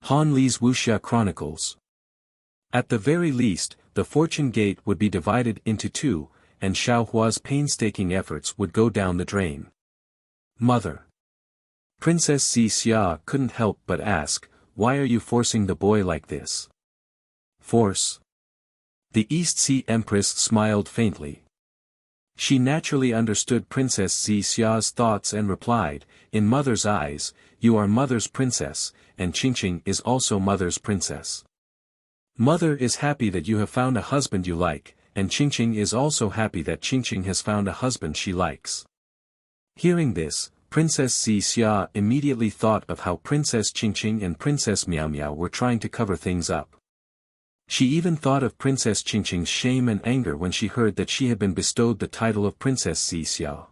Han Li's Wuxia Chronicles. At the very least, the fortune gate would be divided into two, and Xiao Hua's painstaking efforts would go down the drain. Mother. Princess Xia couldn't help but ask, why are you forcing the boy like this? Force? The East Sea Empress smiled faintly. She naturally understood Princess Xia's thoughts and replied, in Mother's eyes, you are Mother's princess, and Qingqing is also Mother's princess. Mother is happy that you have found a husband you like, and Qingqing is also happy that Qingqing has found a husband she likes. Hearing this, Princess Xia immediately thought of how Princess Qingqing and Princess Miao Miao were trying to cover things up. She even thought of Princess Qingqing's shame and anger when she heard that she had been bestowed the title of Princess Xia.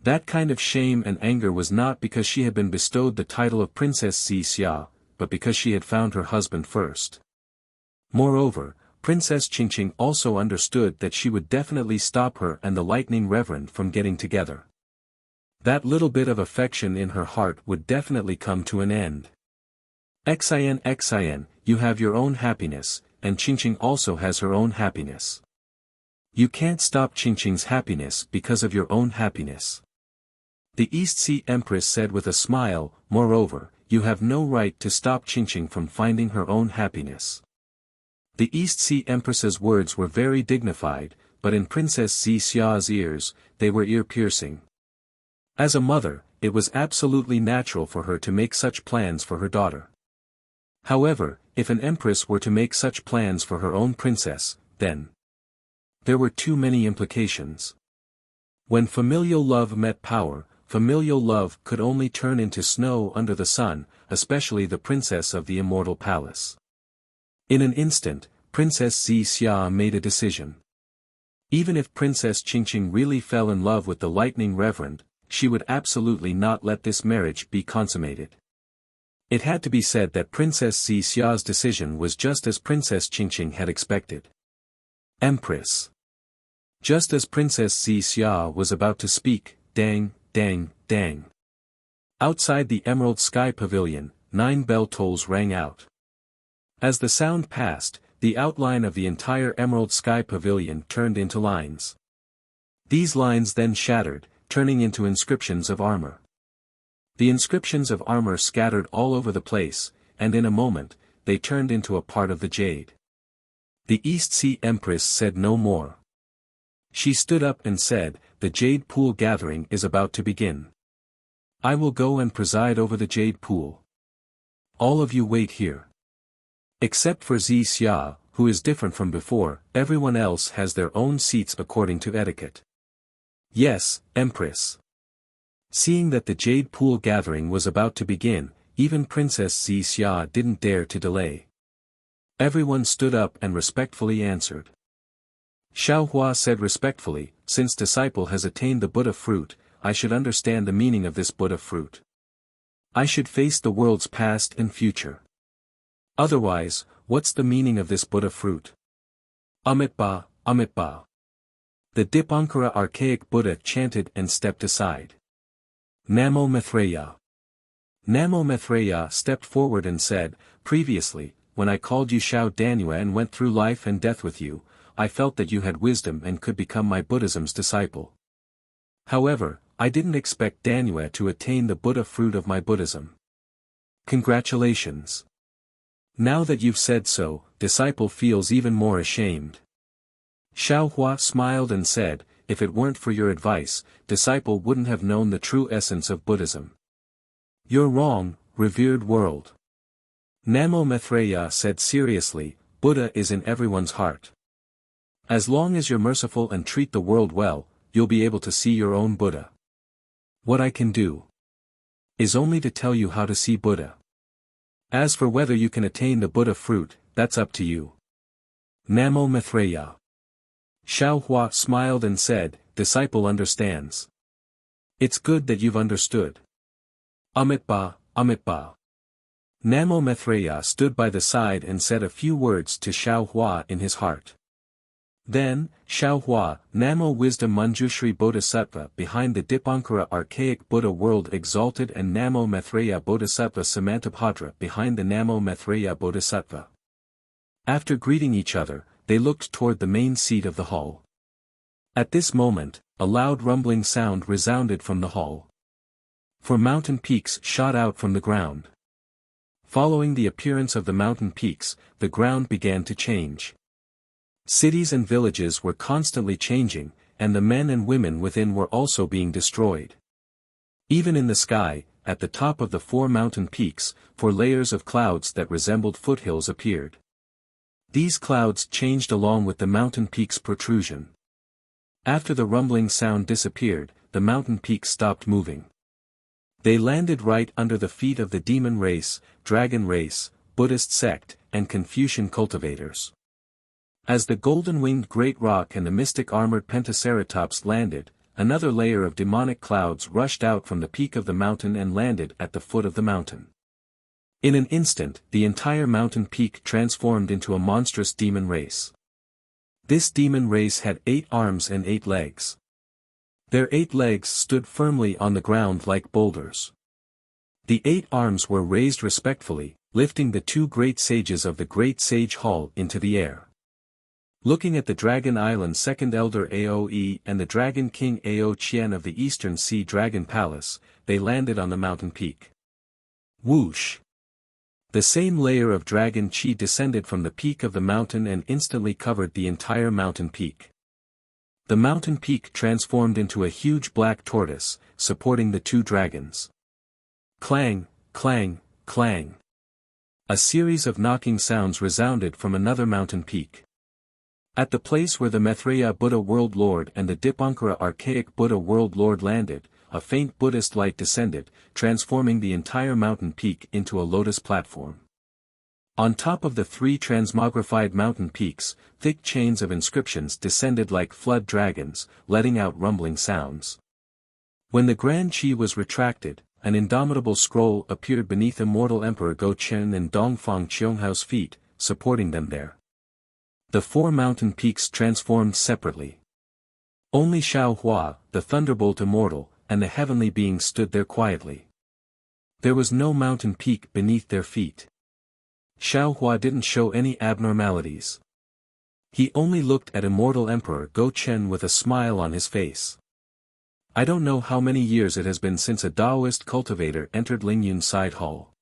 That kind of shame and anger was not because she had been bestowed the title of Princess Xia, but because she had found her husband first. Moreover, Princess Qingqing also understood that she would definitely stop her and the Lightning Reverend from getting together. That little bit of affection in her heart would definitely come to an end. Xin, you have your own happiness, and Qingqing also has her own happiness. You can't stop Qingqing's happiness because of your own happiness. The East Sea Empress said with a smile, moreover, you have no right to stop Qingqing from finding her own happiness. The East Sea Empress's words were very dignified, but in Princess Xia's ears, they were ear-piercing. As a mother, it was absolutely natural for her to make such plans for her daughter. However, if an empress were to make such plans for her own princess, then there were too many implications. When familial love met power, familial love could only turn into snow under the sun, especially the princess of the immortal palace. In an instant, Princess Xia made a decision. Even if Princess Qingqing really fell in love with the Lightning Reverend, she would absolutely not let this marriage be consummated. It had to be said that Princess Xia's decision was just as Princess Qingqing had expected. Empress. Just as Princess Xia was about to speak, dang, dang, dang. Outside the Emerald Sky Pavilion, 9 bell tolls rang out. As the sound passed, the outline of the entire Emerald Sky Pavilion turned into lines. These lines then shattered, turning into inscriptions of armor. The inscriptions of armor scattered all over the place, and in a moment, they turned into a part of the jade. The East Sea Empress said no more. She stood up and said, the Jade Pool gathering is about to begin. I will go and preside over the Jade Pool. All of you wait here. Except for Xia, who is different from before, everyone else has their own seats according to etiquette. Yes, Empress. Seeing that the Jade Pool gathering was about to begin, even Princess Xia didn't dare to delay. Everyone stood up and respectfully answered. Xiao Hua said respectfully, since disciple has attained the Buddha fruit, I should understand the meaning of this Buddha fruit. I should face the world's past and future. Otherwise, what's the meaning of this Buddha fruit? Amitba, Amitba. The Dipankara archaic Buddha chanted and stepped aside. Namo Maitreya. Namo Maitreya stepped forward and said, previously, when I called you Xiao Danua and went through life and death with you, I felt that you had wisdom and could become my Buddhism's disciple. However, I didn't expect Danua to attain the Buddha fruit of my Buddhism. Congratulations. Now that you've said so, disciple feels even more ashamed. Xiao Hua smiled and said, if it weren't for your advice, disciple wouldn't have known the true essence of Buddhism. You're wrong, revered world. Namo Maitreya said seriously, Buddha is in everyone's heart. As long as you're merciful and treat the world well, you'll be able to see your own Buddha. What I can do is only to tell you how to see Buddha. As for whether you can attain the Buddha fruit, that's up to you. Namo Maitreya. Xiao Hua smiled and said, disciple understands. It's good that you've understood. Amitba, Amitba. Namo Maitreya stood by the side and said a few words to Xiao Hua in his heart. Then, Xiaohua, Namo Wisdom Manjushri Bodhisattva behind the Dipankara Archaic Buddha World Exalted and Namo Maitreya Bodhisattva Samantabhadra behind the Namo Maitreya Bodhisattva. After greeting each other, they looked toward the main seat of the hall. At this moment, a loud rumbling sound resounded from the hall. 4 mountain peaks shot out from the ground. Following the appearance of the mountain peaks, the ground began to change. Cities and villages were constantly changing, and the men and women within were also being destroyed. Even in the sky, at the top of the 4 mountain peaks, 4 layers of clouds that resembled foothills appeared. These clouds changed along with the mountain peaks' protrusion. After the rumbling sound disappeared, the mountain peaks stopped moving. They landed right under the feet of the demon race, dragon race, Buddhist sect, and Confucian cultivators. As the golden-winged great rock and the mystic armored pentaceratops landed, another layer of demonic clouds rushed out from the peak of the mountain and landed at the foot of the mountain. In an instant, the entire mountain peak transformed into a monstrous demon race. This demon race had 8 arms and 8 legs. Their 8 legs stood firmly on the ground like boulders. The 8 arms were raised respectfully, lifting the 2 great sages of the Great Sage Hall into the air. Looking at the Dragon Island Second Elder Aoe and the Dragon King Ao Qian of the Eastern Sea Dragon Palace, they landed on the mountain peak. Whoosh! The same layer of dragon chi descended from the peak of the mountain and instantly covered the entire mountain peak. The mountain peak transformed into a huge black tortoise, supporting the 2 dragons. Clang, clang, clang. A series of knocking sounds resounded from another mountain peak. At the place where the Maitreya Buddha World Lord and the Dipankara Archaic Buddha World Lord landed, a faint Buddhist light descended, transforming the entire mountain peak into a lotus platform. On top of the 3 transmogrified mountain peaks, thick chains of inscriptions descended like flood dragons, letting out rumbling sounds. When the Grand Chi was retracted, an indomitable scroll appeared beneath Immortal Emperor Go Chen and Dongfang Qionghao's feet, supporting them there. The 4 mountain peaks transformed separately. Only Xiaohua, the Thunderbolt Immortal, and the heavenly being stood there quietly. There was no mountain peak beneath their feet. Xiaohua didn't show any abnormalities. He only looked at Immortal Emperor Go Chen with a smile on his face. I don't know how many years it has been since a Taoist cultivator entered Lingyun Side Hall.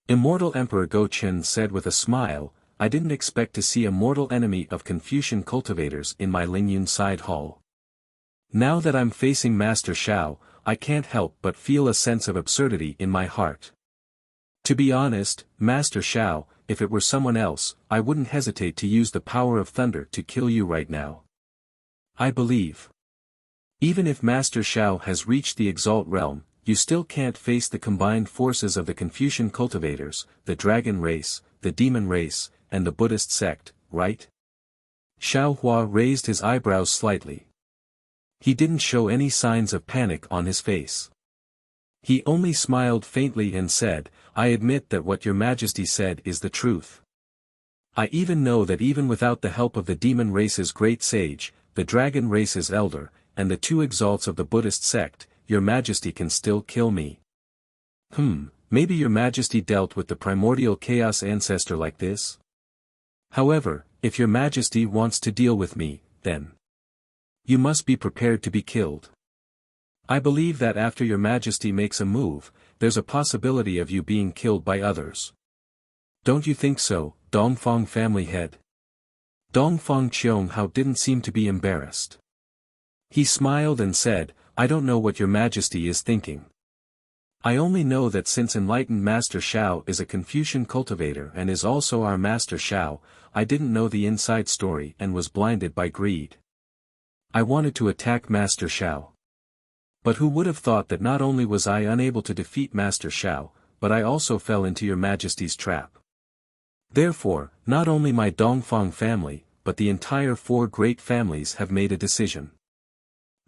Immortal Emperor Go Chen said with a smile, I didn't expect to see a mortal enemy of Confucian cultivators in my Lingyun Side Hall. Now that I'm facing Master Xiao, I can't help but feel a sense of absurdity in my heart. To be honest, Master Xiao, if it were someone else, I wouldn't hesitate to use the power of thunder to kill you right now. I believe. Even if Master Xiao has reached the Exalt realm, you still can't face the combined forces of the Confucian cultivators, the dragon race, the demon race, and the Buddhist sect, right? Xiaohua raised his eyebrows slightly. He didn't show any signs of panic on his face. He only smiled faintly and said, I admit that what your majesty said is the truth. I even know that even without the help of the demon race's great sage, the dragon race's elder, and the 2 exalts of the Buddhist sect, your majesty can still kill me. Maybe your majesty dealt with the primordial chaos ancestor like this? However, if your majesty wants to deal with me, then you must be prepared to be killed. I believe that after your majesty makes a move, there's a possibility of you being killed by others. Don't you think so, Dongfang family head? Dongfang Qionghao didn't seem to be embarrassed. He smiled and said, I don't know what your majesty is thinking. I only know that since enlightened Master Xiao is a Confucian cultivator and is also our Master Xiao, I didn't know the inside story and was blinded by greed. I wanted to attack Master Xiao. But who would have thought that not only was I unable to defeat Master Xiao, but I also fell into your majesty's trap. Therefore, not only my Dongfang family, but the entire 4 great families have made a decision.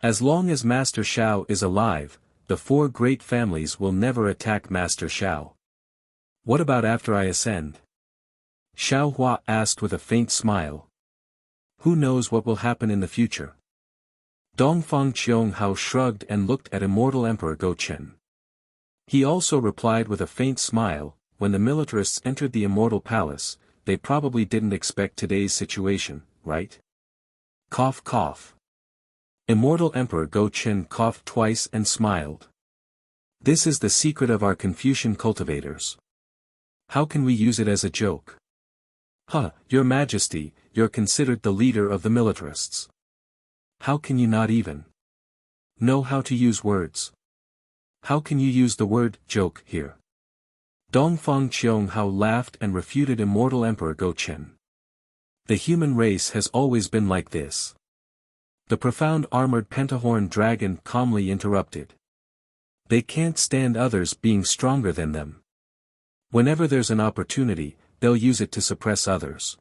As long as Master Xiao is alive, the 4 great families will never attack Master Xiao. What about after I ascend? Xiaohua asked with a faint smile. Who knows what will happen in the future? Dongfang Qianghao shrugged and looked at immortal Emperor Go Chen. He also replied with a faint smile, when the militarists entered the immortal palace, they probably didn't expect today's situation, right? Cough cough. Immortal Emperor Go Chen coughed twice and smiled. This is the secret of our Confucian cultivators. How can we use it as a joke? Your Majesty, you're considered the leader of the militarists. How can you not even know how to use words? How can you use the word joke here? Dongfang Qianghao laughed and refuted immortal Emperor Go Chen. The human race has always been like this. The profound armored pentahorn dragon calmly interrupted. They can't stand others being stronger than them. Whenever there's an opportunity, they'll use it to suppress others.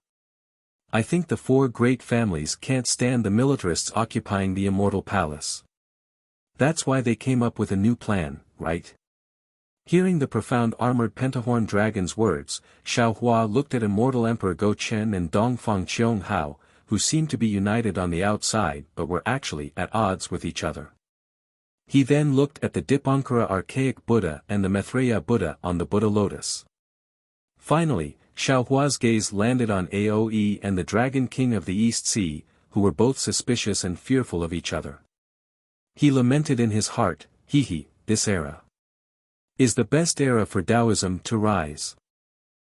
I think the four great families can't stand the militarists occupying the immortal palace. That's why they came up with a new plan, right? Hearing the profound armored pentahorn dragon's words, Xiao Hua looked at immortal Emperor Go Chen and Dongfang Qianghao, who seemed to be united on the outside but were actually at odds with each other. He then looked at the Dipankara archaic Buddha and the Maitreya Buddha on the Buddha lotus. Finally, Xiao Hua's gaze landed on Aoe and the Dragon King of the East Sea, who were both suspicious and fearful of each other. He lamented in his heart, this era is the best era for Taoism to rise.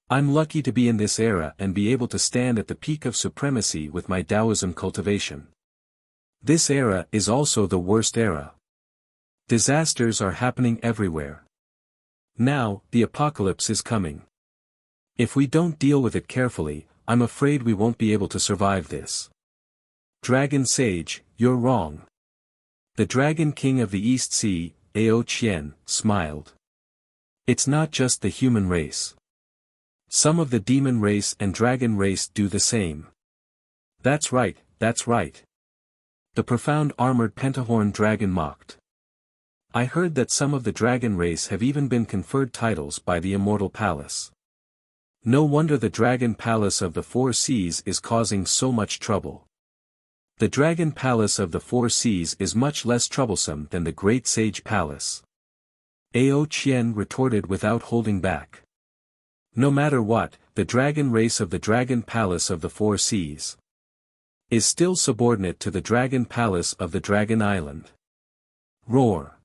I'm lucky to be in this era and be able to stand at the peak of supremacy with my Taoism cultivation. This era is also the worst era. Disasters are happening everywhere. Now, the apocalypse is coming. If we don't deal with it carefully, I'm afraid we won't be able to survive this. Dragon Sage, you're wrong. The Dragon King of the East Sea, Ao Qian, smiled. It's not just the human race. Some of the demon race and dragon race do the same. That's right, that's right. The profound armored pentahorn dragon mocked. I heard that some of the dragon race have even been conferred titles by the immortal palace. No wonder the dragon palace of the four seas is causing so much trouble. The dragon palace of the four seas is much less troublesome than the great sage palace. Ao Qian retorted without holding back. No matter what, the dragon race of the dragon palace of the four seas is still subordinate to the dragon palace of the dragon island. Roar.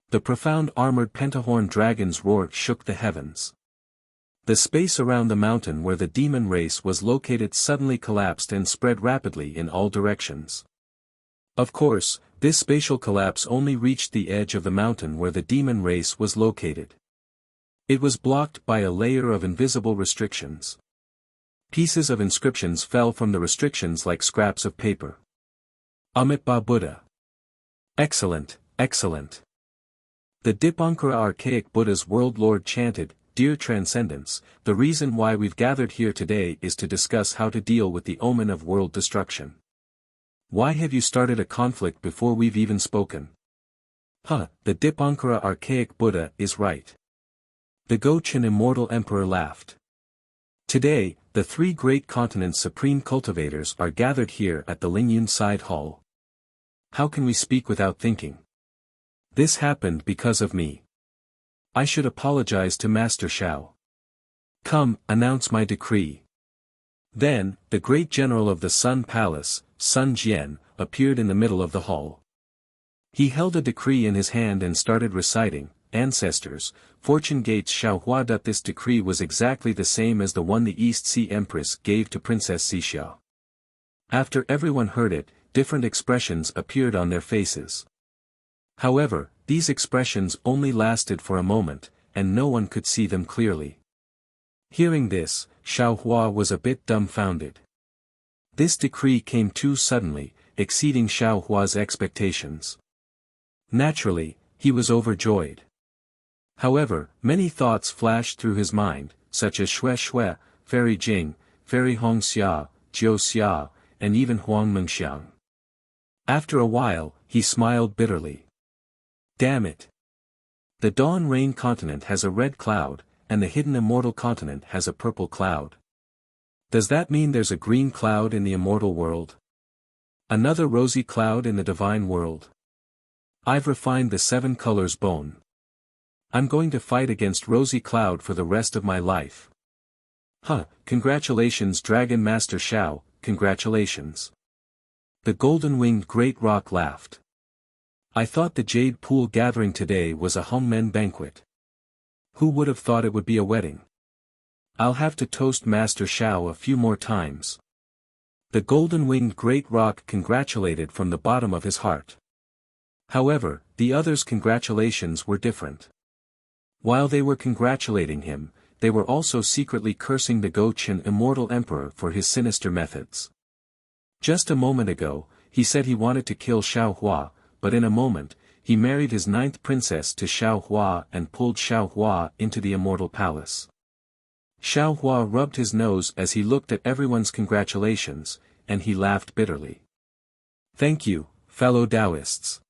The profound armored pentahorn dragon's roar shook the heavens. The space around the mountain where the demon race was located suddenly collapsed and spread rapidly in all directions. Of course, this spatial collapse only reached the edge of the mountain where the demon race was located. It was blocked by a layer of invisible restrictions. Pieces of inscriptions fell from the restrictions like scraps of paper. Amitabha Buddha. Excellent, excellent. The Dipankara archaic Buddha's world lord chanted, Dear Transcendence, the reason why we've gathered here today is to discuss how to deal with the omen of world destruction. Why have you started a conflict before we've even spoken? The Dipankara archaic Buddha is right. The Go Chen immortal emperor laughed. Today, the three great continents' supreme cultivators are gathered here at the Lingyun side hall. How can we speak without thinking? This happened because of me. I should apologize to Master Xiao. Come, announce my decree. Then, the great general of the Sun Palace, Sun Jian, appeared in the middle of the hall. He held a decree in his hand and started reciting, Ancestors, Fortune Gates Xiao Hua. This decree was exactly the same as the one the East Sea Empress gave to Princess Xixia. After everyone heard it, different expressions appeared on their faces. However, these expressions only lasted for a moment, and no one could see them clearly. Hearing this, Xiao Hua was a bit dumbfounded. This decree came too suddenly, exceeding Xiao Hua's expectations. Naturally, he was overjoyed. However, many thoughts flashed through his mind, such as Xue Xue, Fairy Jing, Fairy Hong Xia, Jiu Xia, and even Huang Mengxiang. After a while, he smiled bitterly. Damn it! The Dawn Rain continent has a red cloud, and the hidden immortal continent has a purple cloud. Does that mean there's a green cloud in the immortal world? Another rosy cloud in the divine world? I've refined the 7 colors bone. I'm going to fight against Rosy Cloud for the rest of my life. Huh, congratulations Dragon Master Shao, congratulations. The golden-winged great rock laughed. I thought the jade pool gathering today was a hongmen banquet. Who would have thought it would be a wedding? I'll have to toast Master Shao a few more times. The golden-winged great rock congratulated from the bottom of his heart. However, the others' congratulations were different. While they were congratulating him, they were also secretly cursing the Go-Chin immortal emperor for his sinister methods. Just a moment ago, he said he wanted to kill Xiao Hua, but in a moment, he married his 9th princess to Xiao Hua and pulled Xiao Hua into the immortal palace. Xiao Hua rubbed his nose as he looked at everyone's congratulations, and he laughed bitterly. Thank you, fellow Taoists.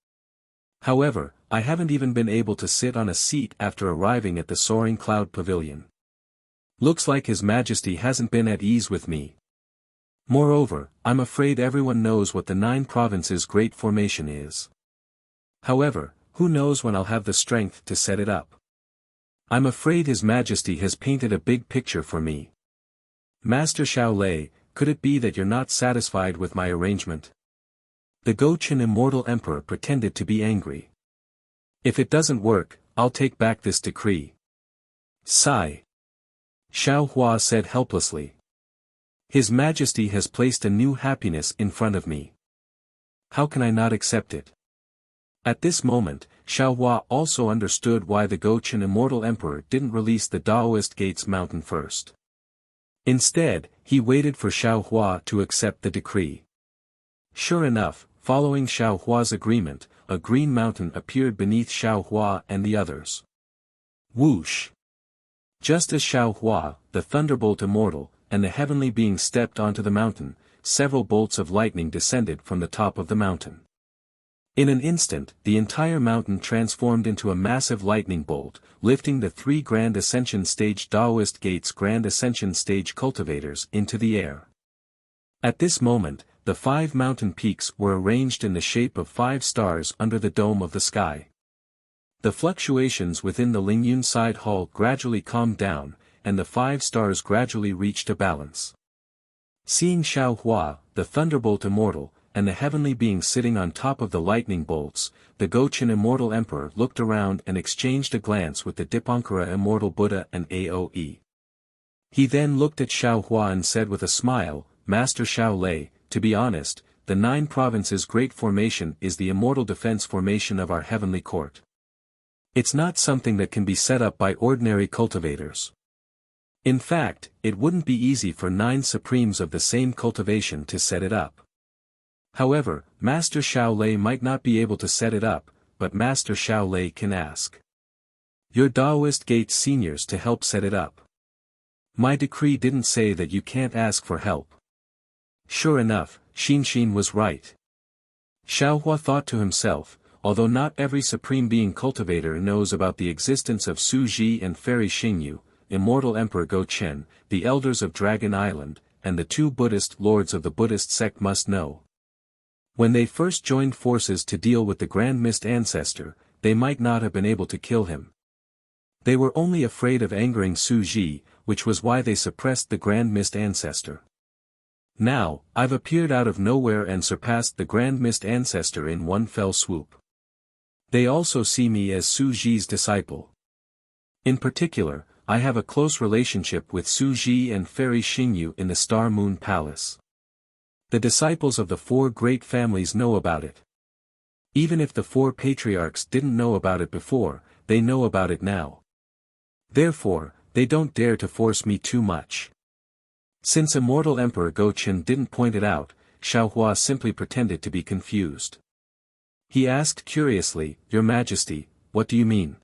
However, I haven't even been able to sit on a seat after arriving at the soaring cloud pavilion. Looks like His Majesty hasn't been at ease with me. Moreover, I'm afraid everyone knows what the 9 provinces Great Formation is. However, who knows when I'll have the strength to set it up. I'm afraid His Majesty has painted a big picture for me. Master Shaolei, could it be that you're not satisfied with my arrangement? The Go-Chin immortal emperor pretended to be angry. If it doesn't work, I'll take back this decree. Sigh. Xiao Hua said helplessly. His Majesty has placed a new happiness in front of me. How can I not accept it? At this moment, Xiao Hua also understood why the Go-Chin immortal emperor didn't release the Daoist Gates mountain first. Instead, he waited for Xiao Hua to accept the decree. Sure enough, following Xiao Hua's agreement, a green mountain appeared beneath Xiao Hua and the others. Whoosh! Just as Xiao Hua, the thunderbolt immortal, and the heavenly being stepped onto the mountain, several bolts of lightning descended from the top of the mountain. In an instant, the entire mountain transformed into a massive lightning bolt, lifting the 3 Grand Ascension Stage Daoist Gates Grand Ascension Stage cultivators into the air. At this moment, the 5 mountain peaks were arranged in the shape of 5 stars under the dome of the sky. The fluctuations within the Lingyun side hall gradually calmed down, and the 5 stars gradually reached a balance. Seeing Xiao Hua, the thunderbolt immortal, and the heavenly being sitting on top of the lightning bolts, the Go-Chin immortal emperor looked around and exchanged a glance with the Dipankara immortal Buddha and Aoe. He then looked at Xiao Hua and said with a smile, Master Shaolei, to be honest, the 9 provinces Great Formation is the immortal defense formation of our heavenly court. It's not something that can be set up by ordinary cultivators. In fact, it wouldn't be easy for 9 supremes of the same cultivation to set it up. However, Master Shaolei might not be able to set it up, but Master Shaolei can ask your Daoist Gate seniors to help set it up. My decree didn't say that you can't ask for help. Sure enough, Xin was right. Xiao Hua thought to himself, although not every supreme being cultivator knows about the existence of Su Ji and Fairy Xingyu, Immortal Emperor Go-Chen, the elders of Dragon Island, and the 2 Buddhist lords of the Buddhist sect must know. When they first joined forces to deal with the Grand Mist Ancestor, they might not have been able to kill him. They were only afraid of angering Su Ji, which was why they suppressed the Grand Mist Ancestor. Now, I've appeared out of nowhere and surpassed the Grand Mist Ancestor in one fell swoop. They also see me as Su Ji's disciple. In particular, I have a close relationship with Su Ji and Fairy Xingyu in the Star Moon Palace. The disciples of the 4 great families know about it. Even if the 4 patriarchs didn't know about it before, they know about it now. Therefore, they don't dare to force me too much. Since Immortal Emperor Go-Chin didn't point it out, Xiao Hua simply pretended to be confused. He asked curiously, Your Majesty, what do you mean?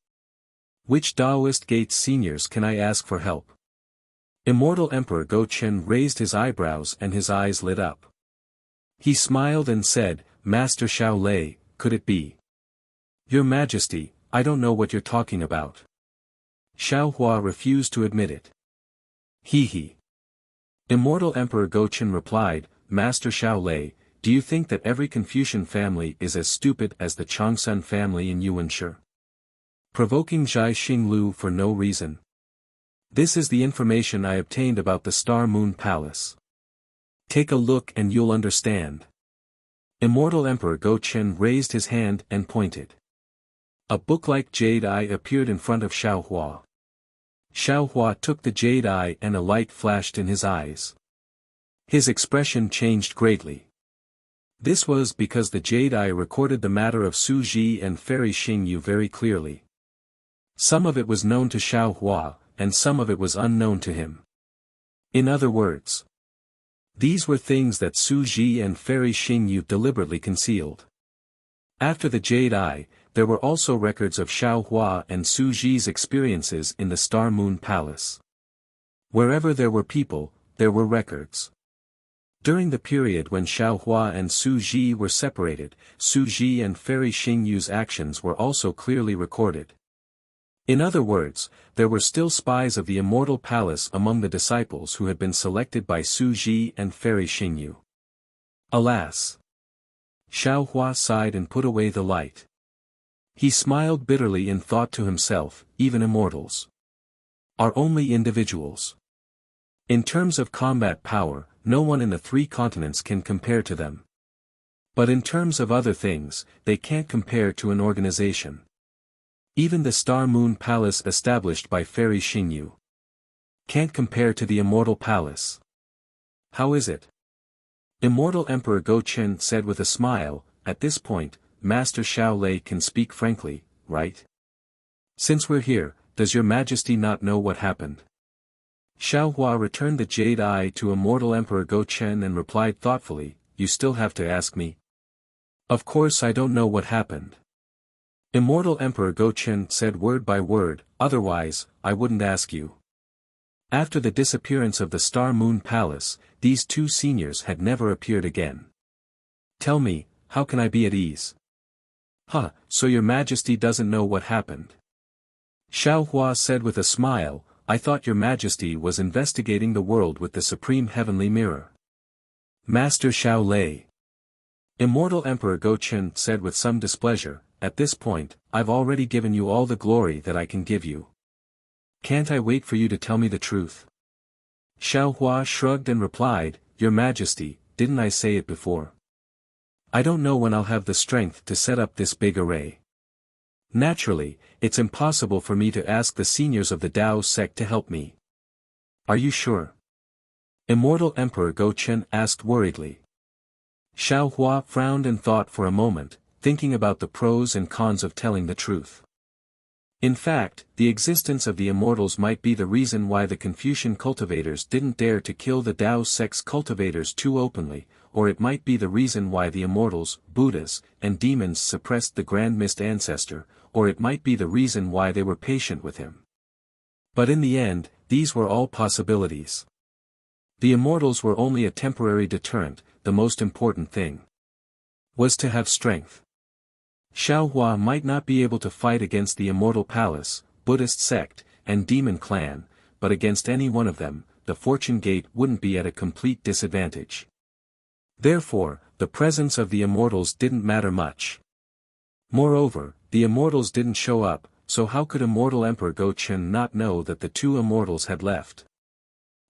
Which Daoist Gate seniors can I ask for help? Immortal Emperor Go-Chin raised his eyebrows and his eyes lit up. He smiled and said, Master Shaolei, could it be? Your Majesty, I don't know what you're talking about. Xiao Hua refused to admit it. He. Immortal Emperor Go-Chen replied, Master Shaolei, do you think that every Confucian family is as stupid as the Changsun family in Yuanshi? Provoking Zhai Xinglu for no reason. This is the information I obtained about the Star Moon Palace. Take a look and you'll understand. Immortal Emperor Go-Chen raised his hand and pointed. A book-like jade eye appeared in front of Xiao Hua. Xiao Hua took the jade eye and a light flashed in his eyes. His expression changed greatly. This was because the jade eye recorded the matter of Su Ji and Fairy Xingyu very clearly. Some of it was known to Xiao Hua, and some of it was unknown to him. In other words, these were things that Su Ji and Fairy Xingyu deliberately concealed. After the jade eye, there were also records of Xiao Hua and Su Ji's experiences in the Star Moon Palace. Wherever there were people, there were records. During the period when Xiao Hua and Su Ji were separated, Su Ji and Fairy Xingyu's actions were also clearly recorded. In other words, there were still spies of the Immortal Palace among the disciples who had been selected by Su Ji and Fairy Xingyu. Alas! Xiao Hua sighed and put away the light. He smiled bitterly and thought to himself, even immortals are only individuals. In terms of combat power, no one in the 3 continents can compare to them. But in terms of other things, they can't compare to an organization. Even the Star Moon Palace established by Fairy Xingyu can't compare to the Immortal Palace. How is it? Immortal Emperor Go-Chen said with a smile, at this point, Master Shaolei can speak frankly, right? Since we're here, does your Majesty not know what happened? Xiao Hua returned the jade eye to Immortal Emperor Go-Chen and replied thoughtfully, you still have to ask me? Of course I don't know what happened. Immortal Emperor Go-Chen said word by word, otherwise, I wouldn't ask you. After the disappearance of the Star Moon Palace, these 2 seniors had never appeared again. Tell me, how can I be at ease? Huh, so your Majesty doesn't know what happened. Xiao Hua said with a smile, I thought your Majesty was investigating the world with the Supreme Heavenly Mirror. Master Shaolei. Immortal Emperor Go-Chen said with some displeasure, at this point, I've already given you all the glory that I can give you. Can't I wait for you to tell me the truth? Xiao Hua shrugged and replied, Your Majesty, didn't I say it before? I don't know when I'll have the strength to set up this big array. Naturally, it's impossible for me to ask the seniors of the Dao sect to help me. Are you sure? Immortal Emperor Go-Chen asked worriedly. Xiao Hua frowned and thought for a moment, thinking about the pros and cons of telling the truth. In fact, the existence of the immortals might be the reason why the Confucian cultivators didn't dare to kill the Dao sect's cultivators too openly, or it might be the reason why the immortals, Buddhas, and demons suppressed the Grand Mist Ancestor, or it might be the reason why they were patient with him. But in the end, these were all possibilities. The immortals were only a temporary deterrent, the most important thing was to have strength. Xiao Hua might not be able to fight against the Immortal Palace, Buddhist sect, and Demon Clan, but against any one of them, the Fortune Gate wouldn't be at a complete disadvantage. Therefore, the presence of the immortals didn't matter much. Moreover, the immortals didn't show up, so how could Immortal Emperor Go-Chen not know that the 2 immortals had left?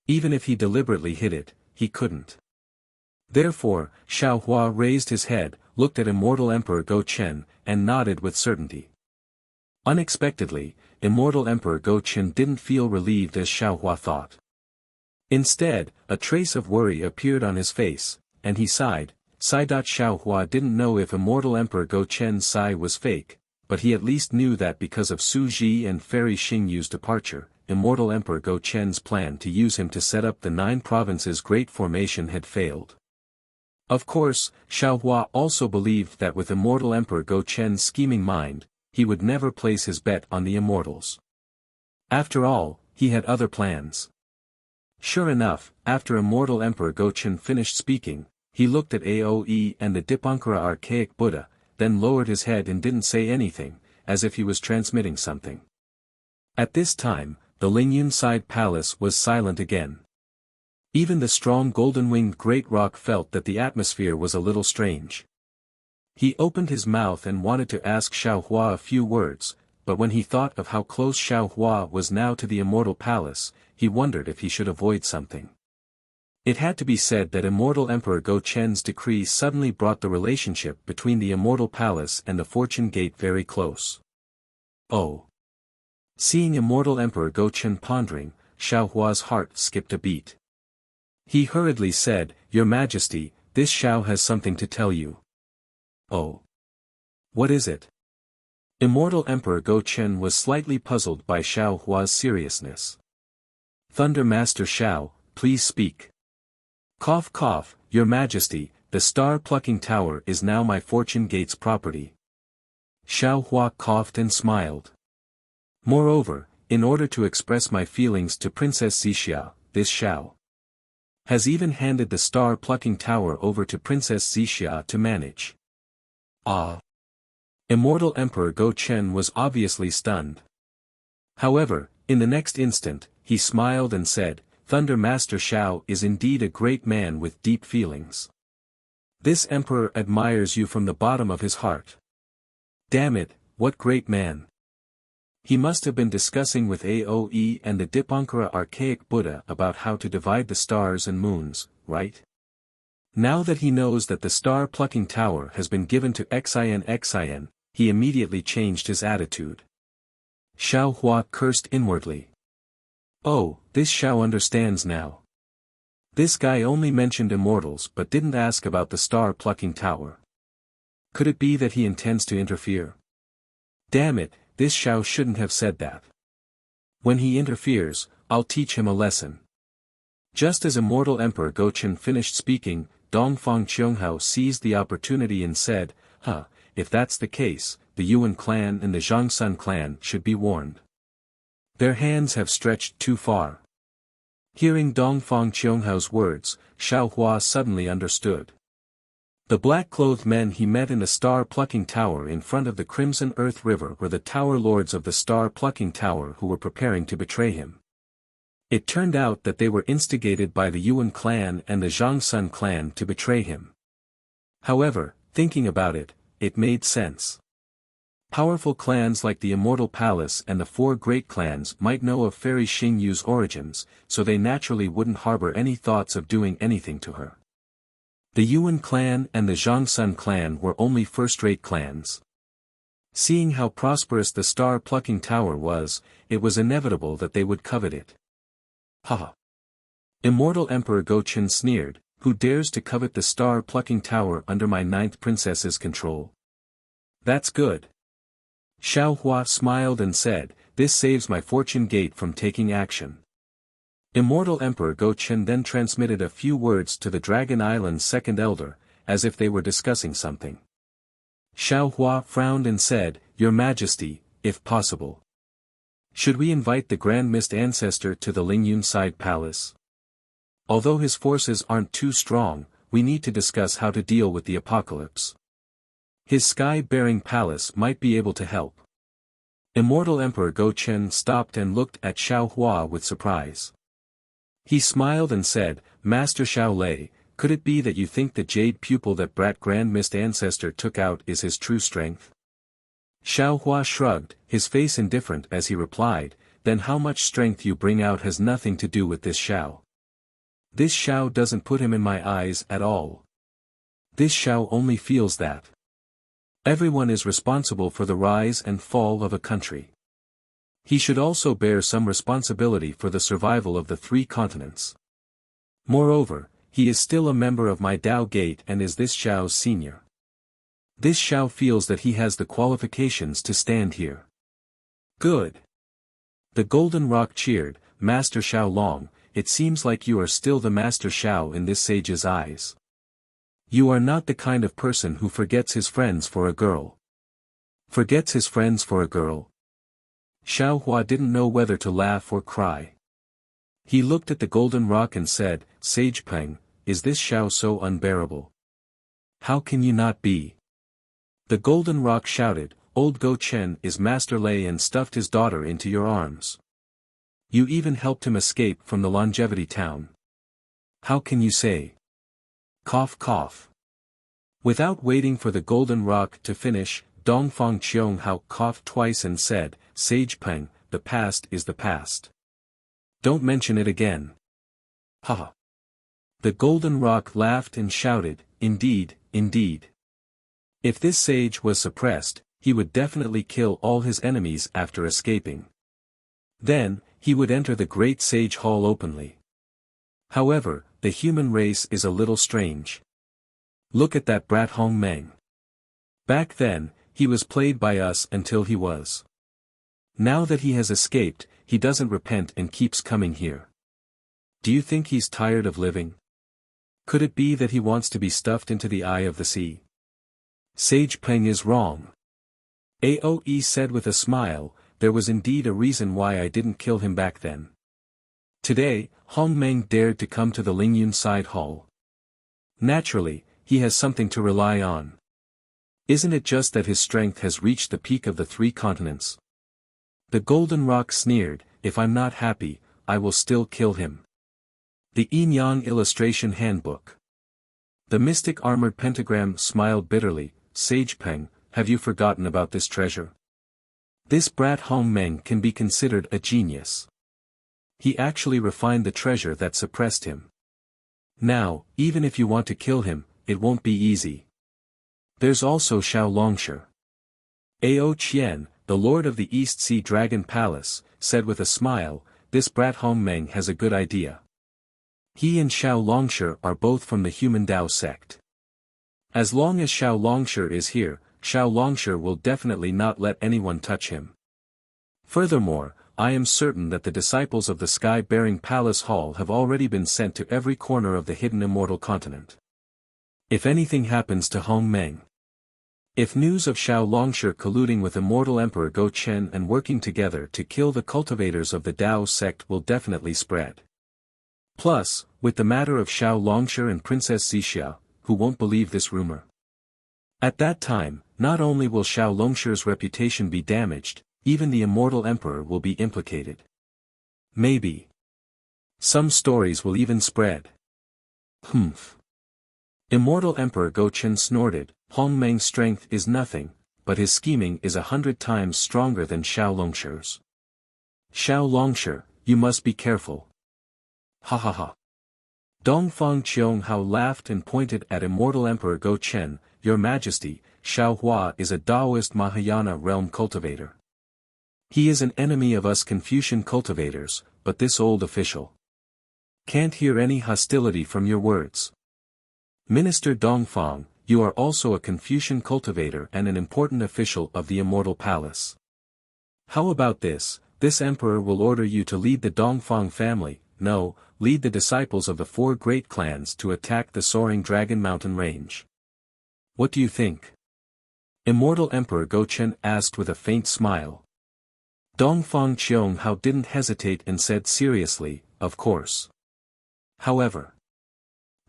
Even if he deliberately hid it, he couldn't. Therefore, Xiao Hua raised his head, looked at Immortal Emperor Go-Chen, and nodded with certainty. Unexpectedly, Immortal Emperor Go-Chen didn't feel relieved as Xiao Hua thought. Instead, a trace of worry appeared on his face, and he sighed. Xiao Hua didn't know if Immortal Emperor Go-Chen's sigh was fake, but he at least knew that because of Su Ji and Fairy Xingyu's departure, Immortal Emperor Go-Chen's plan to use him to set up the 9 provinces Great Formation had failed. Of course, Xiao Hua also believed that with Immortal Emperor Go-Chen's scheming mind, he would never place his bet on the immortals. After all, he had other plans. Sure enough, after Immortal Emperor Go-Chen finished speaking, he looked at Aoe and the Dipankara archaic Buddha, then lowered his head and didn't say anything, as if he was transmitting something. At this time, the Lingyun side palace was silent again. Even the strong golden-winged great rock felt that the atmosphere was a little strange. He opened his mouth and wanted to ask Xiaohua a few words, but when he thought of how close Xiaohua was now to the immortal palace, he wondered if he should avoid something. It had to be said that Immortal Emperor Go Chen's decree suddenly brought the relationship between the immortal palace and the Fortune Gate very close. Oh! Seeing Immortal Emperor Go Chen pondering, Xiaohua's heart skipped a beat. He hurriedly said, "Your Majesty, this Xiao has something to tell you." "Oh. What is it?" Immortal Emperor Go Chen was slightly puzzled by Xiaohua's seriousness. "Thunder Master Xiao, please speak." "Cough cough, Your Majesty, the star-plucking tower is now my Fortune Gate's property." Xiaohua coughed and smiled. "Moreover, in order to express my feelings to Princess Zixia, this Xiao has even handed the star-plucking tower over to Princess Zixia to manage." Ah! Immortal Emperor Go Chen was obviously stunned. However, in the next instant, he smiled and said, "Thunder Master Xiao is indeed a great man with deep feelings. This emperor admires you from the bottom of his heart." Damn it, what great man! He must have been discussing with Aoe and the Dipankara archaic Buddha about how to divide the stars and moons, right? Now that he knows that the star-plucking tower has been given to Xin, he immediately changed his attitude. Xiaohua cursed inwardly. Oh, this Xiao understands now. This guy only mentioned immortals but didn't ask about the star-plucking tower. Could it be that he intends to interfere? Damn it, this Xiao shouldn't have said that. When he interferes, I'll teach him a lesson. Just as Immortal Emperor Go Chen finished speaking, Dongfang Qianghao seized the opportunity and said, if that's the case, the Yuan clan and the Zhangsun clan should be warned. Their hands have stretched too far." Hearing Dongfang Qianghao's words, Xiaohua suddenly understood. The black-clothed men he met in the star-plucking tower in front of the Crimson Earth River were the tower lords of the star-plucking tower who were preparing to betray him. It turned out that they were instigated by the Yuan clan and the Zhangsun clan to betray him. However, thinking about it, it made sense. Powerful clans like the Immortal Palace and the four great clans might know of Fairy Xingyu's origins, so they naturally wouldn't harbor any thoughts of doing anything to her. The Yuan clan and the Zhangsun clan were only first-rate clans. Seeing how prosperous the star-plucking tower was, it was inevitable that they would covet it. Haha! Immortal Emperor Go Chen sneered, "Who dares to covet the star-plucking tower under my 9th princess's control?" "That's good." Xiaohua smiled and said, "This saves my Fortune Gate from taking action." Immortal Emperor Go Chen then transmitted a few words to the Dragon Island's second elder, as if they were discussing something. Xiaohua frowned and said, "Your Majesty, if possible, should we invite the Grand Mist Ancestor to the Lingyun Side Palace? Although his forces aren't too strong, we need to discuss how to deal with the apocalypse. His sky-bearing palace might be able to help." Immortal Emperor Go Chen stopped and looked at Xiaohua with surprise. He smiled and said, "Master Xiao Lei, could it be that you think the jade pupil that Brat Grand Mist Ancestor took out is his true strength?" Xiaohua shrugged, his face indifferent as he replied, "Then how much strength you bring out has nothing to do with this Xiao. This Xiao doesn't put him in my eyes at all. This Xiao only feels that everyone is responsible for the rise and fall of a country. He should also bear some responsibility for the survival of the 3 continents. Moreover, he is still a member of my Dao Gate and is this Xiao's senior. This Xiao feels that he has the qualifications to stand here." "Good." The Golden Rock cheered, "Master Xiao Long, it seems like you are still the Master Xiao in this sage's eyes. You are not the kind of person who forgets his friends for a girl." "Forgets his friends for a girl?" Xiaohua didn't know whether to laugh or cry. He looked at the Golden Rock and said, "Sage Peng, is this Xiao so unbearable? How can you not be?" The Golden Rock shouted, "Old Go Chen is Master Lei and stuffed his daughter into your arms. You even helped him escape from the Longevity Town. How can you say? Cough cough. Without waiting for the golden rock to finish, Dongfang Qianghao coughed twice and said, Sage Peng, the past is the past. Don't mention it again. Haha. The golden rock laughed and shouted, Indeed, indeed. If this sage was suppressed, he would definitely kill all his enemies after escaping. Then, he would enter the great sage hall openly. However, the human race is a little strange. Look at that brat Hong Meng. Back then, he was played by us until he was. Now that he has escaped, he doesn't repent and keeps coming here. Do you think he's tired of living? Could it be that he wants to be stuffed into the eye of the sea? Sage Peng is wrong. Aoe said with a smile, there was indeed a reason why I didn't kill him back then. Today, Hong Meng dared to come to the Lingyun side hall. Naturally, he has something to rely on. Isn't it just that his strength has reached the peak of the 3 continents? The golden rock sneered, if I'm not happy, I will still kill him. The Yin Yang Illustration Handbook. The mystic armored pentagram smiled bitterly, Sage Peng, have you forgotten about this treasure? This brat Hong Meng can be considered a genius. He actually refined the treasure that suppressed him. Now, even if you want to kill him, it won't be easy. There's also Xiao Longshi. Ao Qian, the lord of the East Sea Dragon Palace, said with a smile, this brat Hong Meng has a good idea. He and Xiao Longshi are both from the human Dao sect. As long as Xiao Longshi is here, Xiao Longshi will definitely not let anyone touch him. Furthermore, I am certain that the disciples of the Sky-Bearing Palace Hall have already been sent to every corner of the hidden immortal continent. If anything happens to Hong Meng. If news of Xiao Longshi colluding with Immortal Emperor Go Chen and working together to kill the cultivators of the Dao sect will definitely spread. Plus, with the matter of Xiao Longshi and Princess Xixia, who won't believe this rumor? At that time, not only will Xiao Longshi's reputation be damaged, even the Immortal Emperor will be implicated. Maybe. Some stories will even spread. Humph. Immortal Emperor Go Chen snorted, Hong Meng's strength is nothing, but his scheming is 100 times stronger than Xiao Longshi's. Xiao Longshi, you must be careful. Ha ha ha. Dongfang Qianghao laughed and pointed at Immortal Emperor Go Chen, Your Majesty, Xiao Hua is a Taoist Mahayana realm cultivator. He is an enemy of us Confucian cultivators, but this old official can't hear any hostility from your words. Minister Dongfang, you are also a Confucian cultivator and an important official of the Immortal Palace. How about this? This emperor will order you to lead the Dongfang family, no, lead the disciples of the 4 great clans to attack the soaring Dragon Mountain range. What do you think? Immortal Emperor Go Chen asked with a faint smile. Dongfang Qianghao didn't hesitate and said seriously, of course. However,